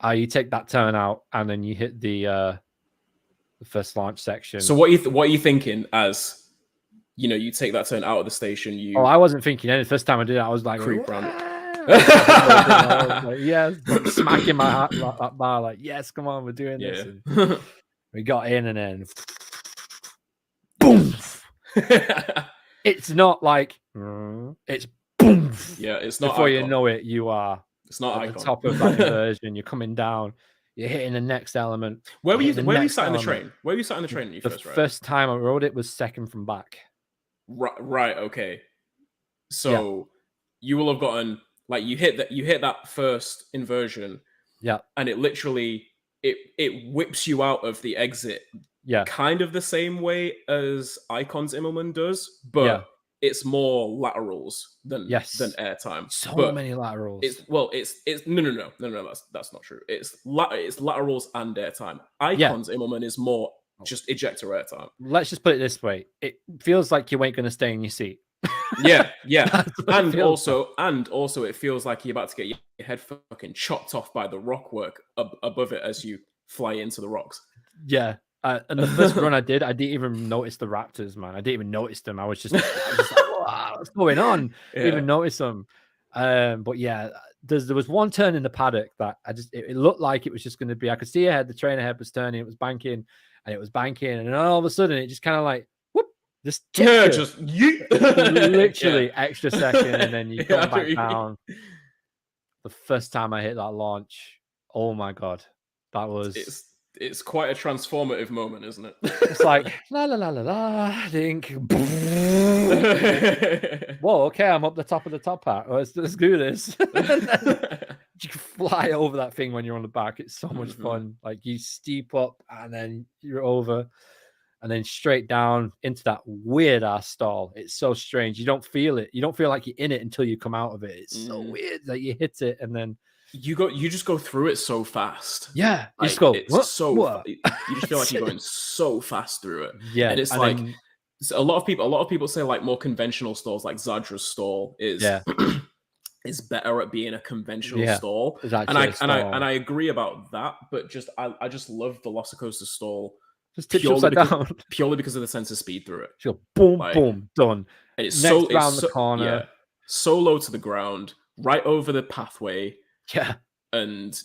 Sure. You take that turn out and then you hit the first launch section. So what are you thinking as you take that turn out of the station? I wasn't thinking any. The first time I did it, I was like, creep around it. Yes, smacking my heart that bar, like, yes, come on, we're doing this. And we got in and then boom. It's not like it's boom. Yeah, it's not. Before you know it, you are. It's not at the top of that inversion. You're coming down. You're hitting the next element. Where were you sat in the train? Where were you sat in the train? The first time I rode it was second from back. Right. Okay. So you will have gotten you hit that first inversion. Yeah. And it literally it whips you out of the exit. Yeah. Kind of the same way as Icon's Immelman does, but it's more laterals than airtime. So many laterals. It's no. That's not true. It's laterals and airtime. Icon's Immelman is more just ejector airtime. Let's just put it this way: it feels like you ain't going to stay in your seat. Yeah. and also it feels like you're about to get your head fucking chopped off by the rockwork above it as you fly into the rocks. Yeah. And the first run I didn't even notice the Raptors, man. I didn't even notice them. I was just like, wow, what's going on? Didn't even notice them. But yeah, there was one turn in the paddock that it looked like it was just going to be. I could see ahead, the train ahead was turning, it was banking, and it was banking, and then all of a sudden it just kind of like whoop, just literally extra second, and then you come back down. The first time I hit that launch, oh my god, that was. It's quite a transformative moment, isn't it? It's like la la la la la, dink. Whoa, okay, I'm up the top of the top hat. Let's do this. You fly over that thing when you're on the back. It's so much fun. Like you steep up and then you're over, and then straight down into that weird ass stall. It's so strange. You don't feel it. You don't feel like you're in it until you come out of it. It's so weird that you hit it and then. You just go through it so fast. Yeah, you just go. It's what? You just feel like you're going so fast through it. Yeah, and it's like a lot of people say like more conventional stalls, like Zadra's stall is is better at being a conventional stall. And I agree about that. But I just love Velocicoaster stall. Just tips upside down purely because of the sense of speed through it. Just boom, boom, done. And it's around the corner, so low to the ground, right over the pathway. Yeah. And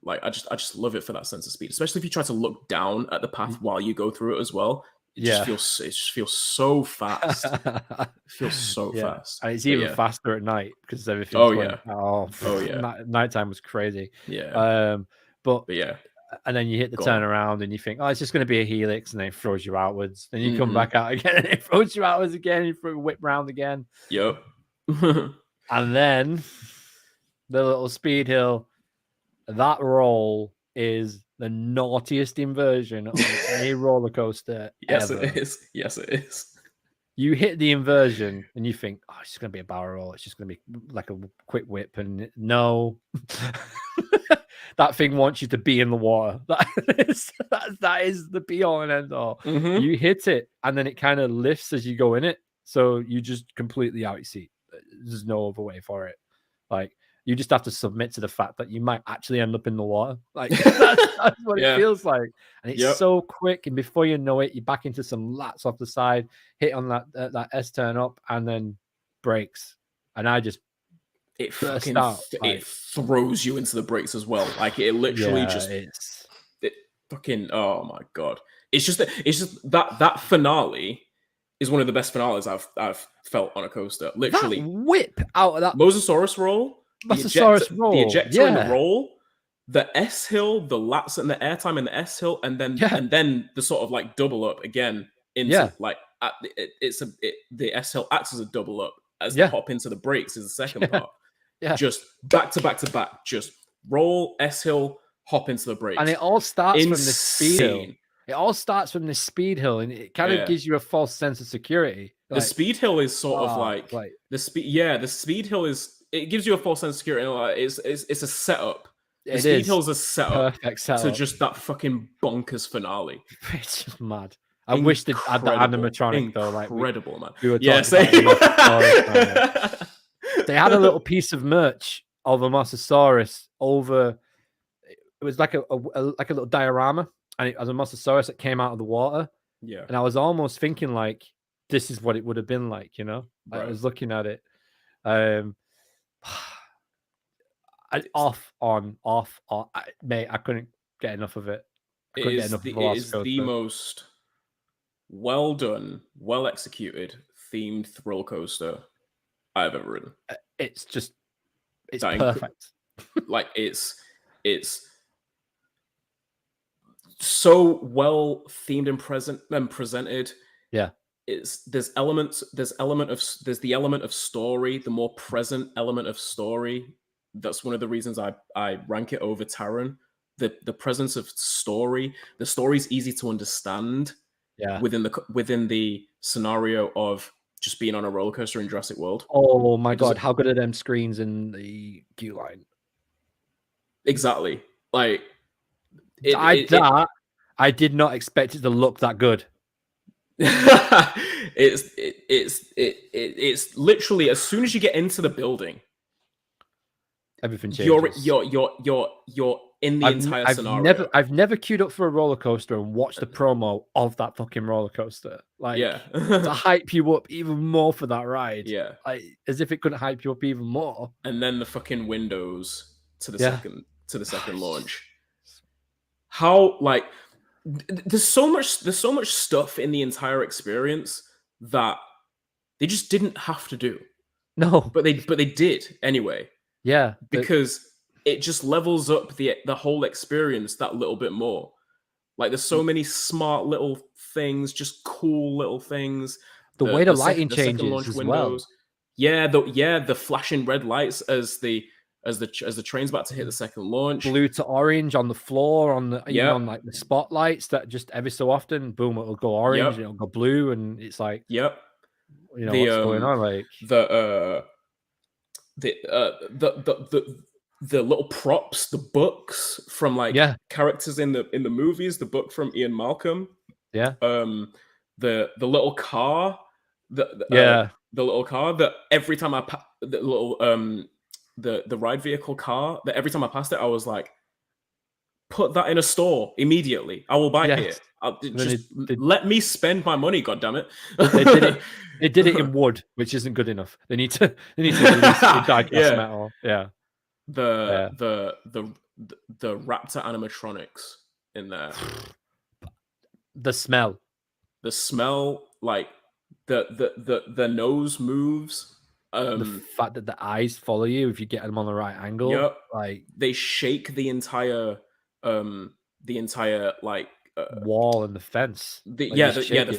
like I just love it for that sense of speed, especially if you try to look down at the path while you go through it as well. It just feels so fast. It feels so fast. And it's even faster at night because everything's nighttime was crazy. Yeah. But and then you hit the turnaround and you think, oh, it's just going to be a helix, and then it throws you outwards. Then you come back out again and it throws you outwards again. You whip round again. Yep. And then the little speed hill, that roll is the naughtiest inversion of any roller coaster ever. It is. Yes, it is. You hit the inversion and you think, oh, it's just going to be a barrel roll. It's just going to be like a quick whip. And no, that thing wants you to be in the water. That is the be all and end all. You hit it and then it kind of lifts as you go in it. So you just completely out your seat. There's no other way for it. Like, you just have to submit to the fact that you might actually end up in the water. Like that's what it feels like. And it's so quick. And before you know it, you're back into some lats off the side, hit on that S turn up, and then brakes. And I just it throws you into the brakes as well. Like it literally oh my god. It's just that finale is one of the best finales I've felt on a coaster. Literally that whip out of that Mosasaurus roll. The ejector and the roll, the S hill, the lats and the airtime in the S hill, and then the sort of like double up again into like the S hill acts as a double up as the hop into the brakes is the second part. Just back to back to back, just roll S hill, hop into the brakes, and it all starts from the speed hill. It all starts from the speed hill, and it kind of gives you a false sense of security. Like, the speed hill is sort of like the speed. Yeah, the speed hill is. It gives you a false sense of security. Like, it's a setup. The speed hill's a setup. Perfect setup to just that fucking bonkers finale. It's just mad. I wish they had the animatronic though. Like incredible, man. We were they had a little piece of merch of a Mosasaurus over. It was like a little diorama, and it was a Mosasaurus that came out of the water. Yeah, and I was almost thinking like, this is what it would have been like, you know. Right. I was looking at it. Off, mate, I couldn't get enough of it. It is the most well done, well executed themed thrill coaster I've ever ridden. It's perfect. Like it's so well themed and presented. Yeah. There's the element of story, the more present element of story. That's one of the reasons I rank it over Taron. The presence of story. The story's easy to understand. Yeah. Within the scenario of just being on a roller coaster in Jurassic World. Oh my god, how good are them screens in the queue line? Exactly. Like I did not expect it to look that good. It's literally as soon as you get into the building, everything changes. You're in the entire scenario. I've never queued up for a roller coaster and watched the promo of that fucking roller coaster. Like to hype you up even more for that ride. Yeah. Like as if it couldn't hype you up even more. And then the fucking windows to the second launch. How like there's so much stuff in the entire experience that they just didn't have to do. No, but they did anyway. Yeah, because it just levels up the whole experience that little bit more. Like there's so many smart little things, just cool little things. The way the lighting the second changes launch as windows. well. The flashing red lights as the train's about to hit the second launch. Blue to orange on the floor, even on like the spotlights that just every so often, boom, it'll go orange, it'll go blue, and it's like, you know, what's going on? Like the little props, the books from like characters in the movies, the book from Ian Malcolm. The little car, the little car that every time the little the ride vehicle car that every time I passed it, I was like, put that in a store immediately. I will buy it. Let me spend my money, goddammit. They did it in wood, which isn't good enough. They need to release it in die-cast metal. The Raptor animatronics in there. The smell, like the nose moves. The fact that the eyes follow you if you get them on the right angle. Like they shake the entire like wall and the fence. The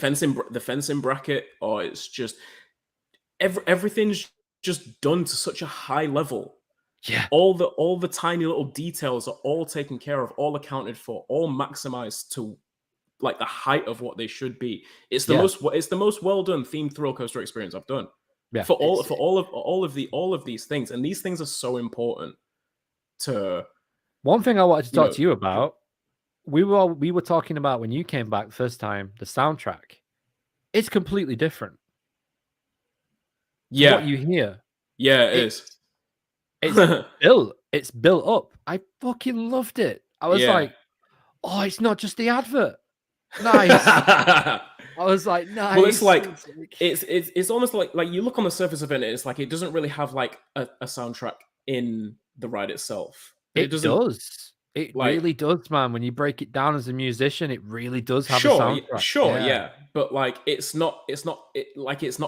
fencing bracket. Oh, it's just everything's just done to such a high level. Yeah, all the tiny little details are all taken care of, all accounted for, all maximized to like the height of what they should be. It's the most well done themed thrill coaster experience I've done. Yeah, for all of these things, and these things are so important. To one thing I wanted to talk to you about, we were talking about when you came back the first time, the soundtrack. It's completely different. Yeah, what you hear. Yeah, it is. It's built up. I fucking loved it. I was like, oh, it's not just the advert. Nice. I was like, nice. Well, it's like it's almost like you look on the surface of it, and it's like it doesn't really have like a soundtrack in the ride itself. It does. It really does, man. When you break it down as a musician, it really does have a soundtrack. Sure, yeah. But like it's not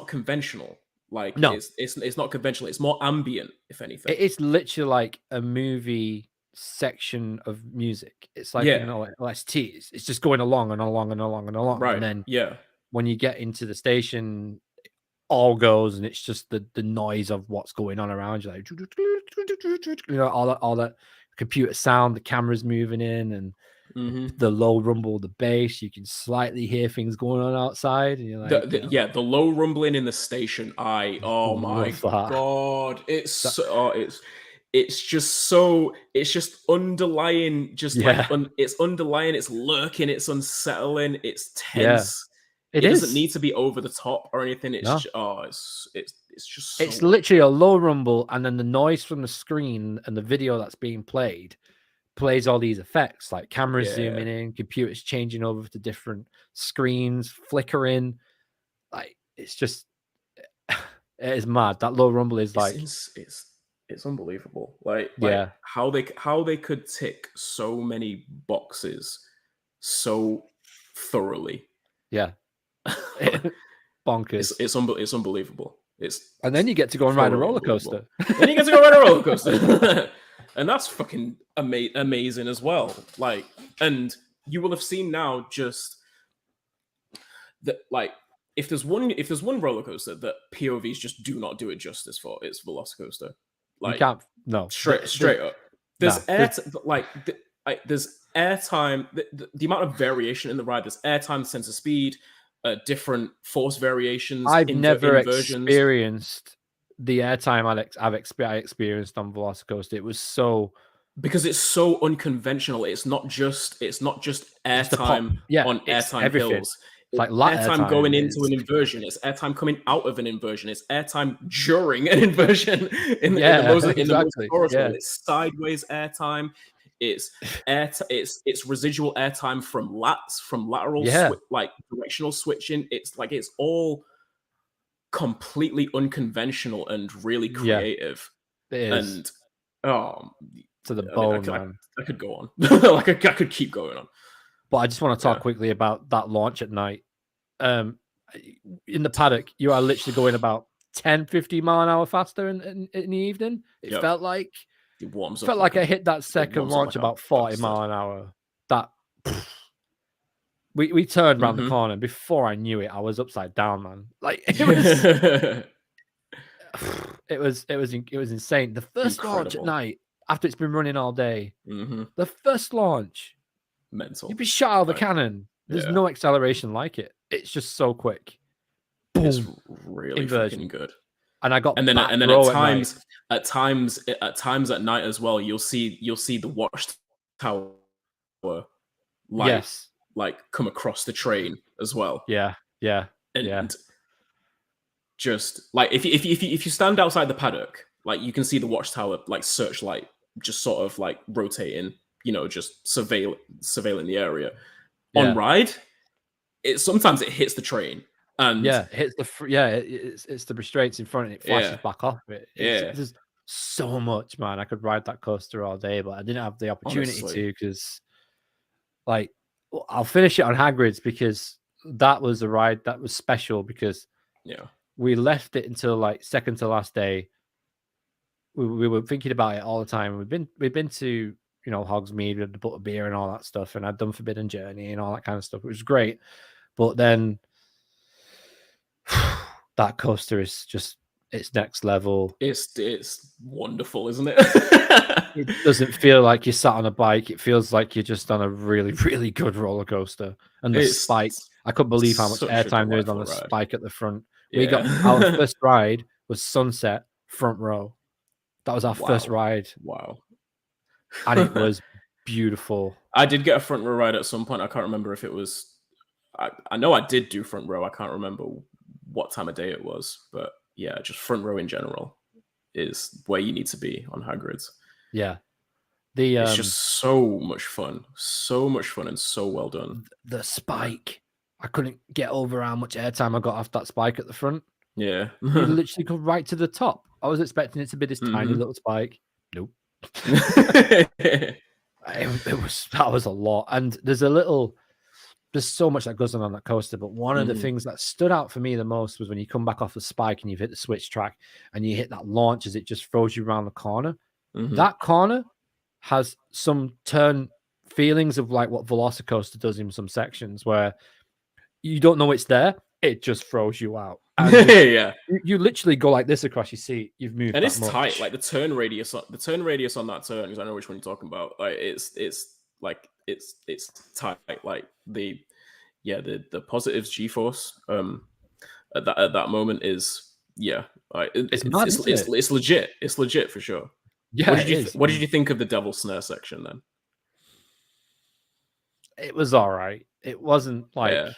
conventional. Like no, it's not conventional. It's more ambient, if anything. It's literally like a movie section of music. It's like OST. It's just going along and along and along and along. Right. And then when you get into the station, it all goes, and it's just the noise of what's going on around you, like all that computer sound, the cameras moving in, and the low rumble, the bass. You can slightly hear things going on outside, and you're like, the low rumbling in the station. Oh my god, it's just underlying, it's underlying, it's lurking, it's unsettling, it's tense. It doesn't need to be over the top or anything. It's just it's literally a low rumble, and then the noise from the screen and the video that's being played plays all these effects, like cameras zooming in, computers changing over to different screens, flickering. Like it's just it is mad. That low rumble is like it's unbelievable. Like how they could tick so many boxes so thoroughly. Yeah. Bonkers. It's unbelievable. And then you get to go and ride a roller coaster. Then you get to go ride a roller coaster. And that's fucking amazing as well. Like, and you will have seen now just that, like, if there's one roller coaster that POVs just do not do it justice for, it's Velocicoaster. Like, you can't, no, straight up. There's there's airtime. The amount of variation in the ride. There's airtime, sense of speed, different force variations. I've never experienced the airtime I experienced on Velocicoaster. It was so, because it's so unconventional. It's not just airtime on airtime hills. It's like airtime going into an inversion. It's airtime coming out of an inversion. It's airtime during an inversion in the most horrible. It's sideways airtime. It's residual airtime from lats, from lateral like directional switching. It's like it's all completely unconventional and really creative. It is. And to the bone, man. I could go on. Like I could keep going on. But I just want to talk quickly about that launch at night. In the paddock, you are literally going about 10, 15 mile an hour faster in the evening. It felt like it warms up. Felt like I hit that second launch about 40 mile an hour. That we turned around the corner. Before I knew it, I was upside down, man. Like it was insane. The first launch at night, after it's been running all day, the first launch, mental. You'd be shot out of the cannon. There's no acceleration like it. It's just so quick. Boom. It's really freaking good. And I got and then at times at night as well, you'll see the watchtower like come across the train as well. And just like if you stand outside the paddock, like you can see the watchtower like searchlight just sort of like rotating, just surveilling the area. On ride, sometimes it hits the train. And it hits it's the restraints in front and it flashes back off it. There's so much, man. I could ride that coaster all day, but I didn't have the opportunity to, because like I'll finish it on Hagrid's, because that was a ride that was special, because we left it until like second to last day. We were thinking about it all the time. We've been to Hogsmeade with the Butterbeer and all that stuff, and I'd done Forbidden Journey and all that kind of stuff, which was great. But then that coaster is just, it's next level. It's wonderful, isn't it? It doesn't feel like you're sat on a bike. It feels like you're just on a really, really good roller coaster. And the spike, I couldn't believe how much airtime there is on the spike at the front. We got our first ride was Sunset front row. That was our first ride. Wow. And it was beautiful. I did get a front row ride at some point. I can't remember if it was, I know I did do front row. I can't remember what time of day it was, but yeah, just front row in general is where you need to be on Hagrid's. Yeah. It's just so much fun and so well done. The spike, I couldn't get over how much airtime I got off that spike at the front. Yeah. You literally go right to the top. I was expecting it to be this tiny little spike. Nope. That was a lot. And there's so much that goes on that coaster, but one of the things that stood out for me the most was when you come back off the spike and you've hit the switch track and you hit that launch as it just throws you around the corner. That corner has some turn feelings of like what Velocicoaster does in some sections, where you don't know it's there, it just throws you out. You literally go like this across your seat. You've moved, and it's tight. Like the turn radius on that turn, because I know which one you're talking about. Like it's tight. Like the positives G-force at that moment is it's legit. It's legit for sure. Yeah. What did you think of the Devil Snare section then? It was all right. It wasn't like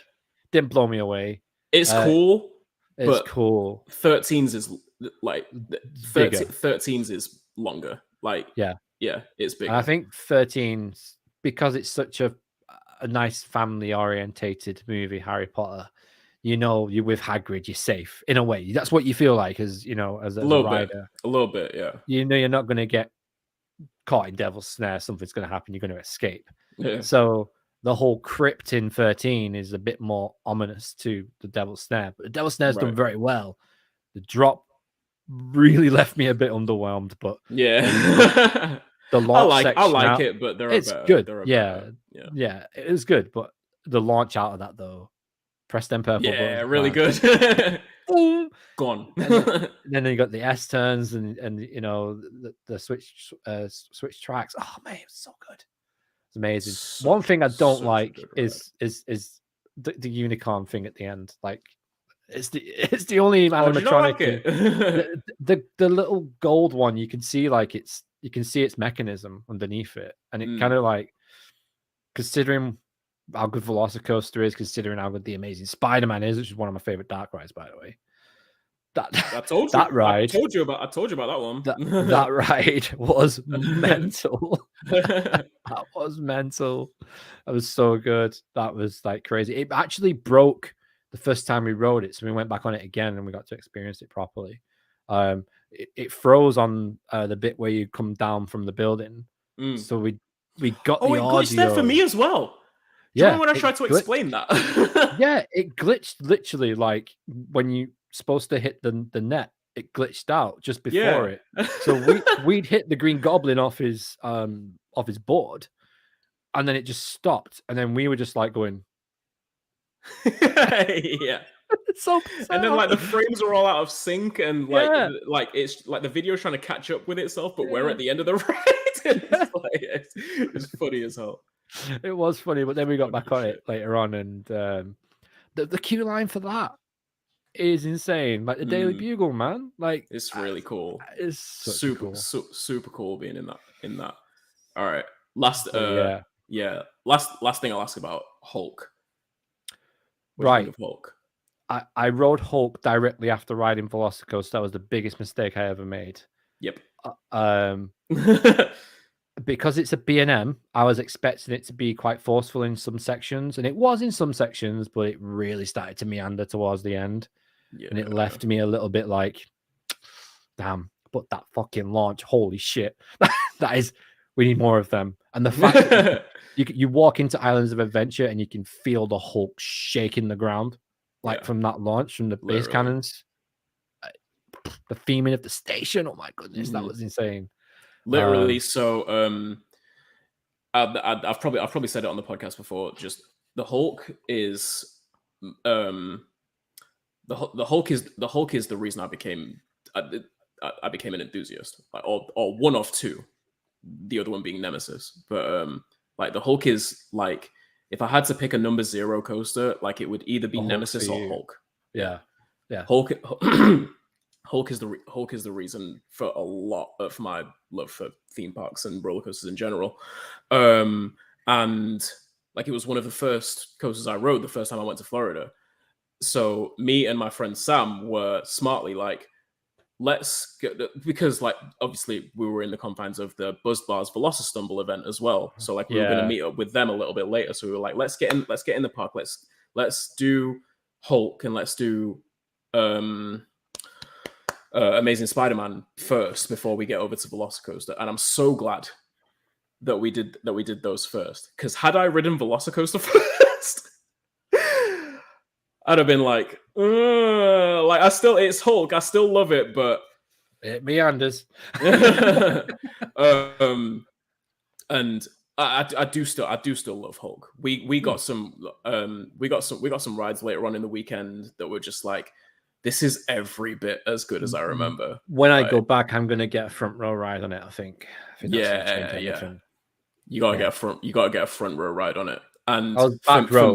didn't blow me away. It's cool. It's cool. 13's is like 13's is longer. Like it's big. I think 13, because it's such a nice family orientated movie, Harry Potter. You're with Hagrid, you're safe in a way. That's what you feel like, as as a rider. A little bit, yeah. You're not going to get caught in Devil's Snare. Something's going to happen. You're going to escape. Yeah. So the whole crypt in 13 is a bit more ominous to the Devil's Snare, but the Devil's Snare's done very well. The drop really left me a bit underwhelmed, but yeah, the launch I like it, but it's good. Yeah, it was good, but the launch out of that though, press them purple. Yeah, really good. Gone. And then you got the S turns and the switch tracks. Oh man, it's so good. It's amazing. One thing I don't like is the unicorn thing at the end. Like it's the only animatronic. The little gold one, you can see its mechanism underneath it, and it kind of like, considering how good Velocicoaster is, considering how good the Amazing Spider-Man is, which is one of my favorite dark rides, by the way. I told you about that one. That ride was mental. That was mental. That was so good. That was like crazy. It actually broke the first time we rode it, so we went back on it again and we got to experience it properly. It froze on the bit where you come down from the building. So we got the audio. It glitched there for me as well. Do you remember when I tried to explain that? Yeah, it glitched literally like when you supposed to hit the net, it glitched out just before it. So we'd hit the Green Goblin off his board, and then it just stopped, and then we were just like going, yeah. It's so bizarre. And then like the frames are all out of sync, and like it's like the video's trying to catch up with itself, but we're at the end of the ride. It's funny as hell. It was funny, but then we got back on it later on, and the queue line for that is insane. Like the Daily Bugle, man. Like it's really cool. It's super cool. Super cool being in that. All right, last thing I'll ask about Hulk. What do you think of Hulk? I rode Hulk directly after riding Velocicoaster. That was the biggest mistake I ever made. Yep. Because it's a B&M, I was expecting it to be quite forceful in some sections, and it was in some sections, but it really started to meander towards the end. Yeah. And it left me a little bit like, damn, but that fucking launch, holy shit. We need more of them. And the fact that you walk into Islands of Adventure and you can feel the Hulk shaking the ground, like from that launch, from the base cannons. The theming of the station, oh my goodness, that was insane. Literally, so I've probably said it on the podcast before. Just the Hulk is the Hulk is the reason I became an enthusiast, like, or one of two, the other one being Nemesis. But like the Hulk is like, if I had to pick a number 0 coaster, like it would either be Nemesis or Hulk. Yeah. Hulk is the reason for a lot of my love for theme parks and roller coasters in general. And like it was one of the first coasters I rode the first time I went to Florida. So me and my friend Sam were smartly like, let's get, because like obviously we were in the confines of the Buzz Bars Velocistumble event as well. So like we were going to meet up with them a little bit later. So we were like, let's get in the park. Let's do Hulk and let's do Amazing Spider-Man first before we get over to Velocicoaster. And I'm so glad that we did those first, because had I ridden Velocicoaster first, I'd have been like it's Hulk, I still love it, but it meanders. And I do still love Hulk. We got some rides later on in the weekend that were just like, this is every bit as good as I remember. When I go back, I'm gonna get a front row ride on it. I think yeah. You gotta get a front row ride on it. And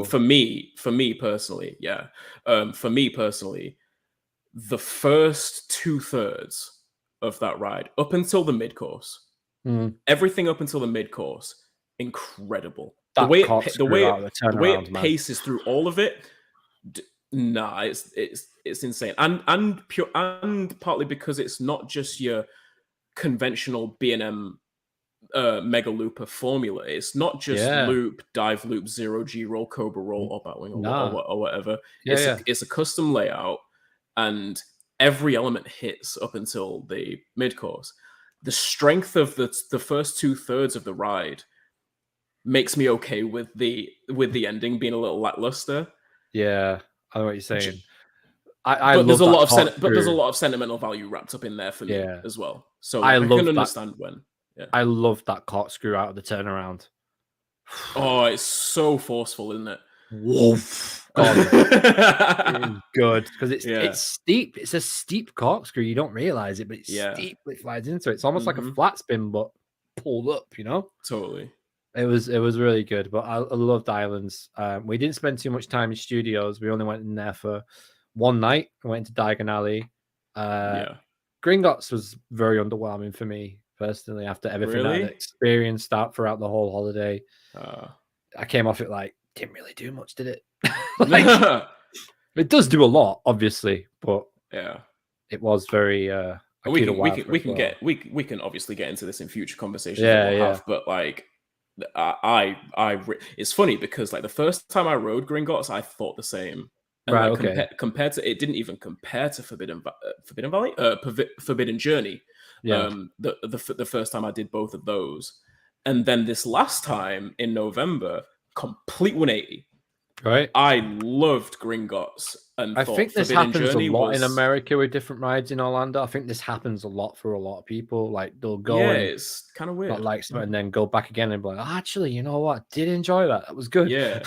for me personally, the first 2/3 of that ride, up until the mid-course, everything up until the mid-course, incredible. The way it paces through all of it, it's insane, and partly because it's not just your conventional B&M mega looper formula. It's not just loop, dive loop, 0G roll, cobra roll, or batwing, or whatever. It's a custom layout, and every element hits up until the mid-course. The strength of the first 2/3 of the ride makes me okay with the ending being a little lackluster. Yeah, I know what you're saying. There's a lot of sentimental value wrapped up in there for me as well. So I can understand when. Yeah. I love that corkscrew out of the turnaround. Oh, it's so forceful, isn't it? Woof. God, good, because it's steep. It's a steep corkscrew. You don't realize it, but it's steep. It flies into it. It's almost like a flat spin, but pulled up. Totally. It was really good. But I loved Islands. We didn't spend too much time in studios. We only went in there for one night. I went into Diagon Alley. Gringotts was very underwhelming for me personally, after everything I had experienced throughout the whole holiday. I came off it like, didn't really do much, did it? It does do a lot, obviously, but it was very we can obviously get into this in future conversations but like it's funny because like the first time I rode Gringotts, I thought the same. And compared to, it didn't even compare to Forbidden Journey. The first time I did both of those, and then this last time in November, complete 180. Right. I loved Gringotts and I thought think this Forbidden happens Journey a lot was... in America with different rides in Orlando. I think this happens a lot for a lot of people. Like they'll go Yeah, and it's kind of weird. not like something and then go back again and be like, actually, you know what? I did enjoy that. That was good. Yeah.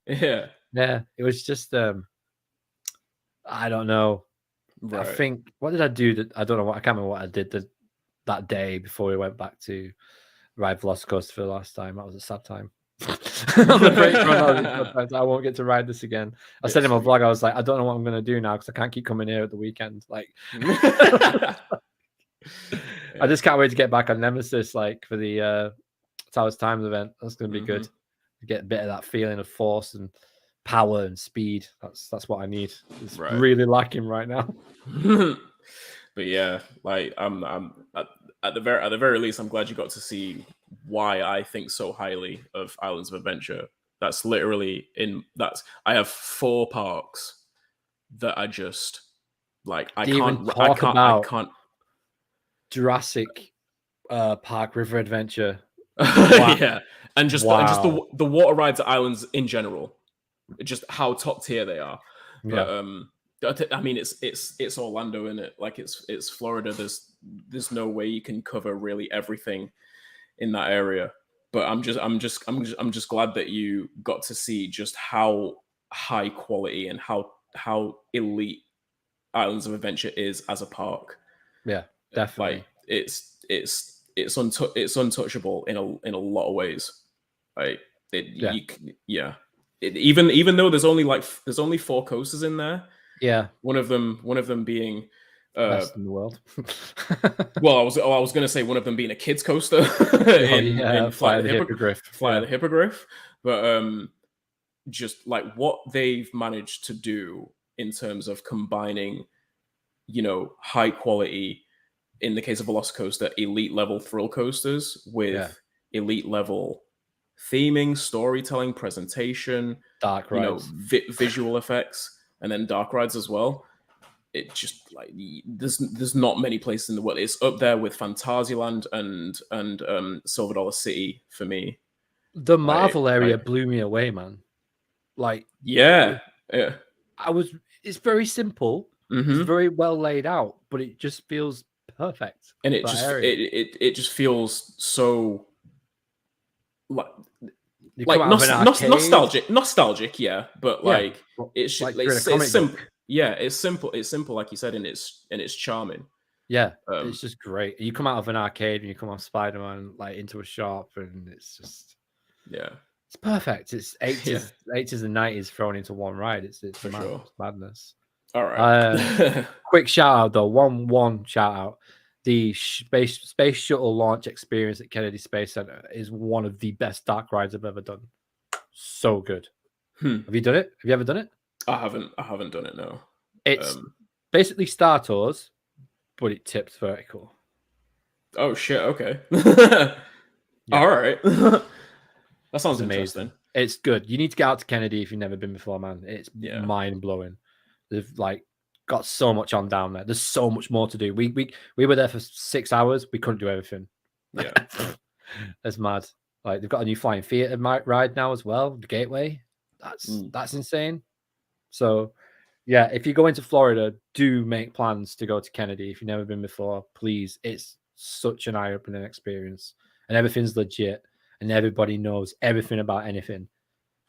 Yeah. Yeah. It was just I don't know. Right. I think what did I do? I don't know what I can't remember what I did that day before we went back to ride Velocicoaster for the last time. That was a sad time. On the break run, I won't get to ride this again. I said in my vlog, I was like, I don't know what I'm gonna do now because I can't keep coming here at the weekend. Like, I just can't wait to get back on Nemesis, like for the Towers Times event. That's gonna be good. Get a bit of that feeling of force and power and speed. That's what I need. It's really lacking right now. But yeah, like I'm at the very least, I'm glad you got to see why I think so highly of Islands of Adventure. That's literally I have 4 parks that I just like. I can't. Jurassic Park River Adventure. Wow. Yeah, and just the water rides at Islands in general, just how top tier they are. Yeah. But I mean, it's Orlando, in it. Like it's Florida. There's no way you can cover really everything in that area. But I'm just glad that you got to see just how high quality and how elite Islands of Adventure is as a park. Yeah, definitely. Like it's untouchable in a lot of ways. Like even though there's only 4 coasters in there. Yeah. One of them being best in the world. Well, I was going to say one of them being a kids coaster in Flight of the Hippogriff. Flight of the Hippogriff, but just like what they've managed to do in terms of combining, high quality, in the case of Velocicoaster, elite level thrill coasters with elite level theming, storytelling, presentation, dark rides, visual effects, and then dark rides as well. It just like there's not many places in the world. It's up there with Fantasyland and Silver Dollar City for me. The Marvel area blew me away, man. Like it's very simple. It's very well laid out, but it just feels perfect. And it just fefeels so nostalgic, yeah. But like it's just it's simple. Yeah, it's simple. It's simple, like you said, and it's charming. Yeah, it's just great. You come out of an arcade and you come off Spider-Man like into a shop, and it's just it's perfect. It's 80s and 90s thrown into one ride. It's for sure. Madness. All right. Quick shout out though. One shout out. The space shuttle launch experience at Kennedy Space Center is one of the best dark rides I've ever done. So good. Have you done it? Have you ever done it? I haven't done it, no. It's basically Star Tours, but it tips vertical. Oh shit, okay. All right. That sounds amazing. It's good. You need to get out to Kennedy if you've never been before, man. It's mind-blowing. They've like got so much on down there. There's so much more to do. We were there for 6 hours. We couldn't do everything. Yeah. That's mad. Like they've got a new flying theater ride now as well, the Gateway. That's insane. So, yeah, if you go into Florida, do make plans to go to Kennedy. If you've never been before, please. It's such an eye-opening experience. And everything's legit. And everybody knows everything about anything.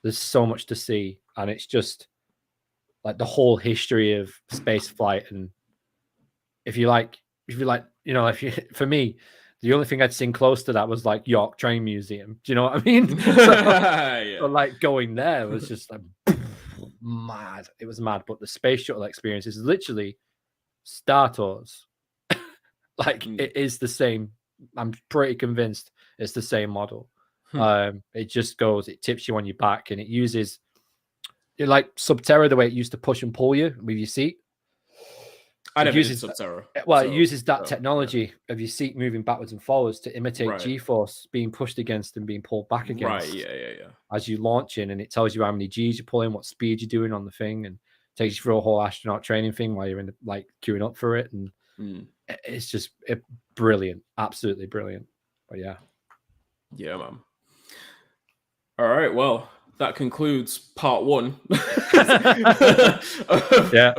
There's so much to see. And it's just like the whole history of space flight. And for me, the only thing I'd seen close to that was like York Train Museum. Do you know what I mean? So like going there was just like mad. It was mad. But the space shuttle experience is literally Star Tours. It is the same. I'm pretty convinced it's the same model. It just goes, it tips you on your back, and it uses like Subterra, the way it used to push and pull you with your seat. I never used Subterra. Well, it uses that technology of your seat moving backwards and forwards to imitate G-force being pushed against and being pulled back against. Right, yeah. As you launch in, and it tells you how many G's you're pulling, what speed you're doing on the thing, and takes you through a whole astronaut training thing while you're in the, queuing up for it. And it's just brilliant, absolutely brilliant. But yeah, man. All right, well, that concludes part 1 of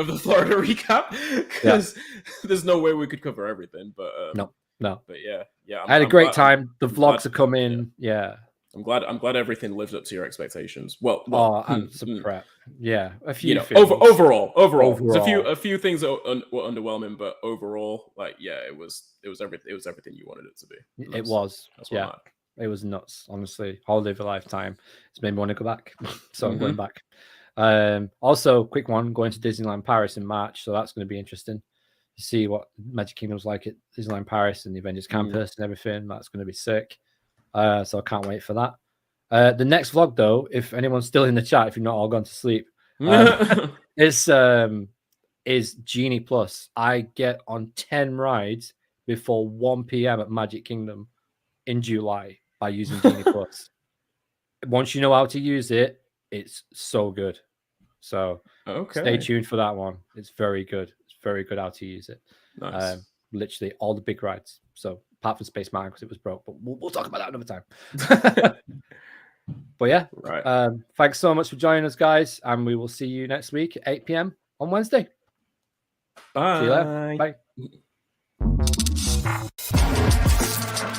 the Florida recap, because there's no way we could cover everything. But no. But yeah, I had a great time. The vlogs are coming. Yeah. I'm glad everything lived up to your expectations. Well, and some prep. Yeah, a few. You know, things. overall, there's a few things that were underwhelming, but overall, like, yeah, it was everything you wanted it to be. It was. Yeah, it was nuts. Honestly, holiday of a lifetime. It's made me want to go back, so I'm going back. Also, quick one, going to Disneyland Paris in March, so that's going to be interesting to see what Magic Kingdom's like at Disneyland Paris and the Avengers Campus and everything. That's going to be sick. So I can't wait for that. The next vlog, though, if anyone's still in the chat, if you're not all gone to sleep, is Genie Plus. I get on 10 rides before 1 p.m. at Magic Kingdom in July by using Genie Plus. Once you know how to use it, it's so good. So stay tuned for that one. It's very good. It's very good how to use it. Nice. Literally all the big rides. So apart from Space Mountain because it was broke, but we'll talk about that another time. But yeah, right. Thanks so much for joining us, guys, and we will see you next week at 8 p.m. on Wednesday. Bye. See you later. Bye.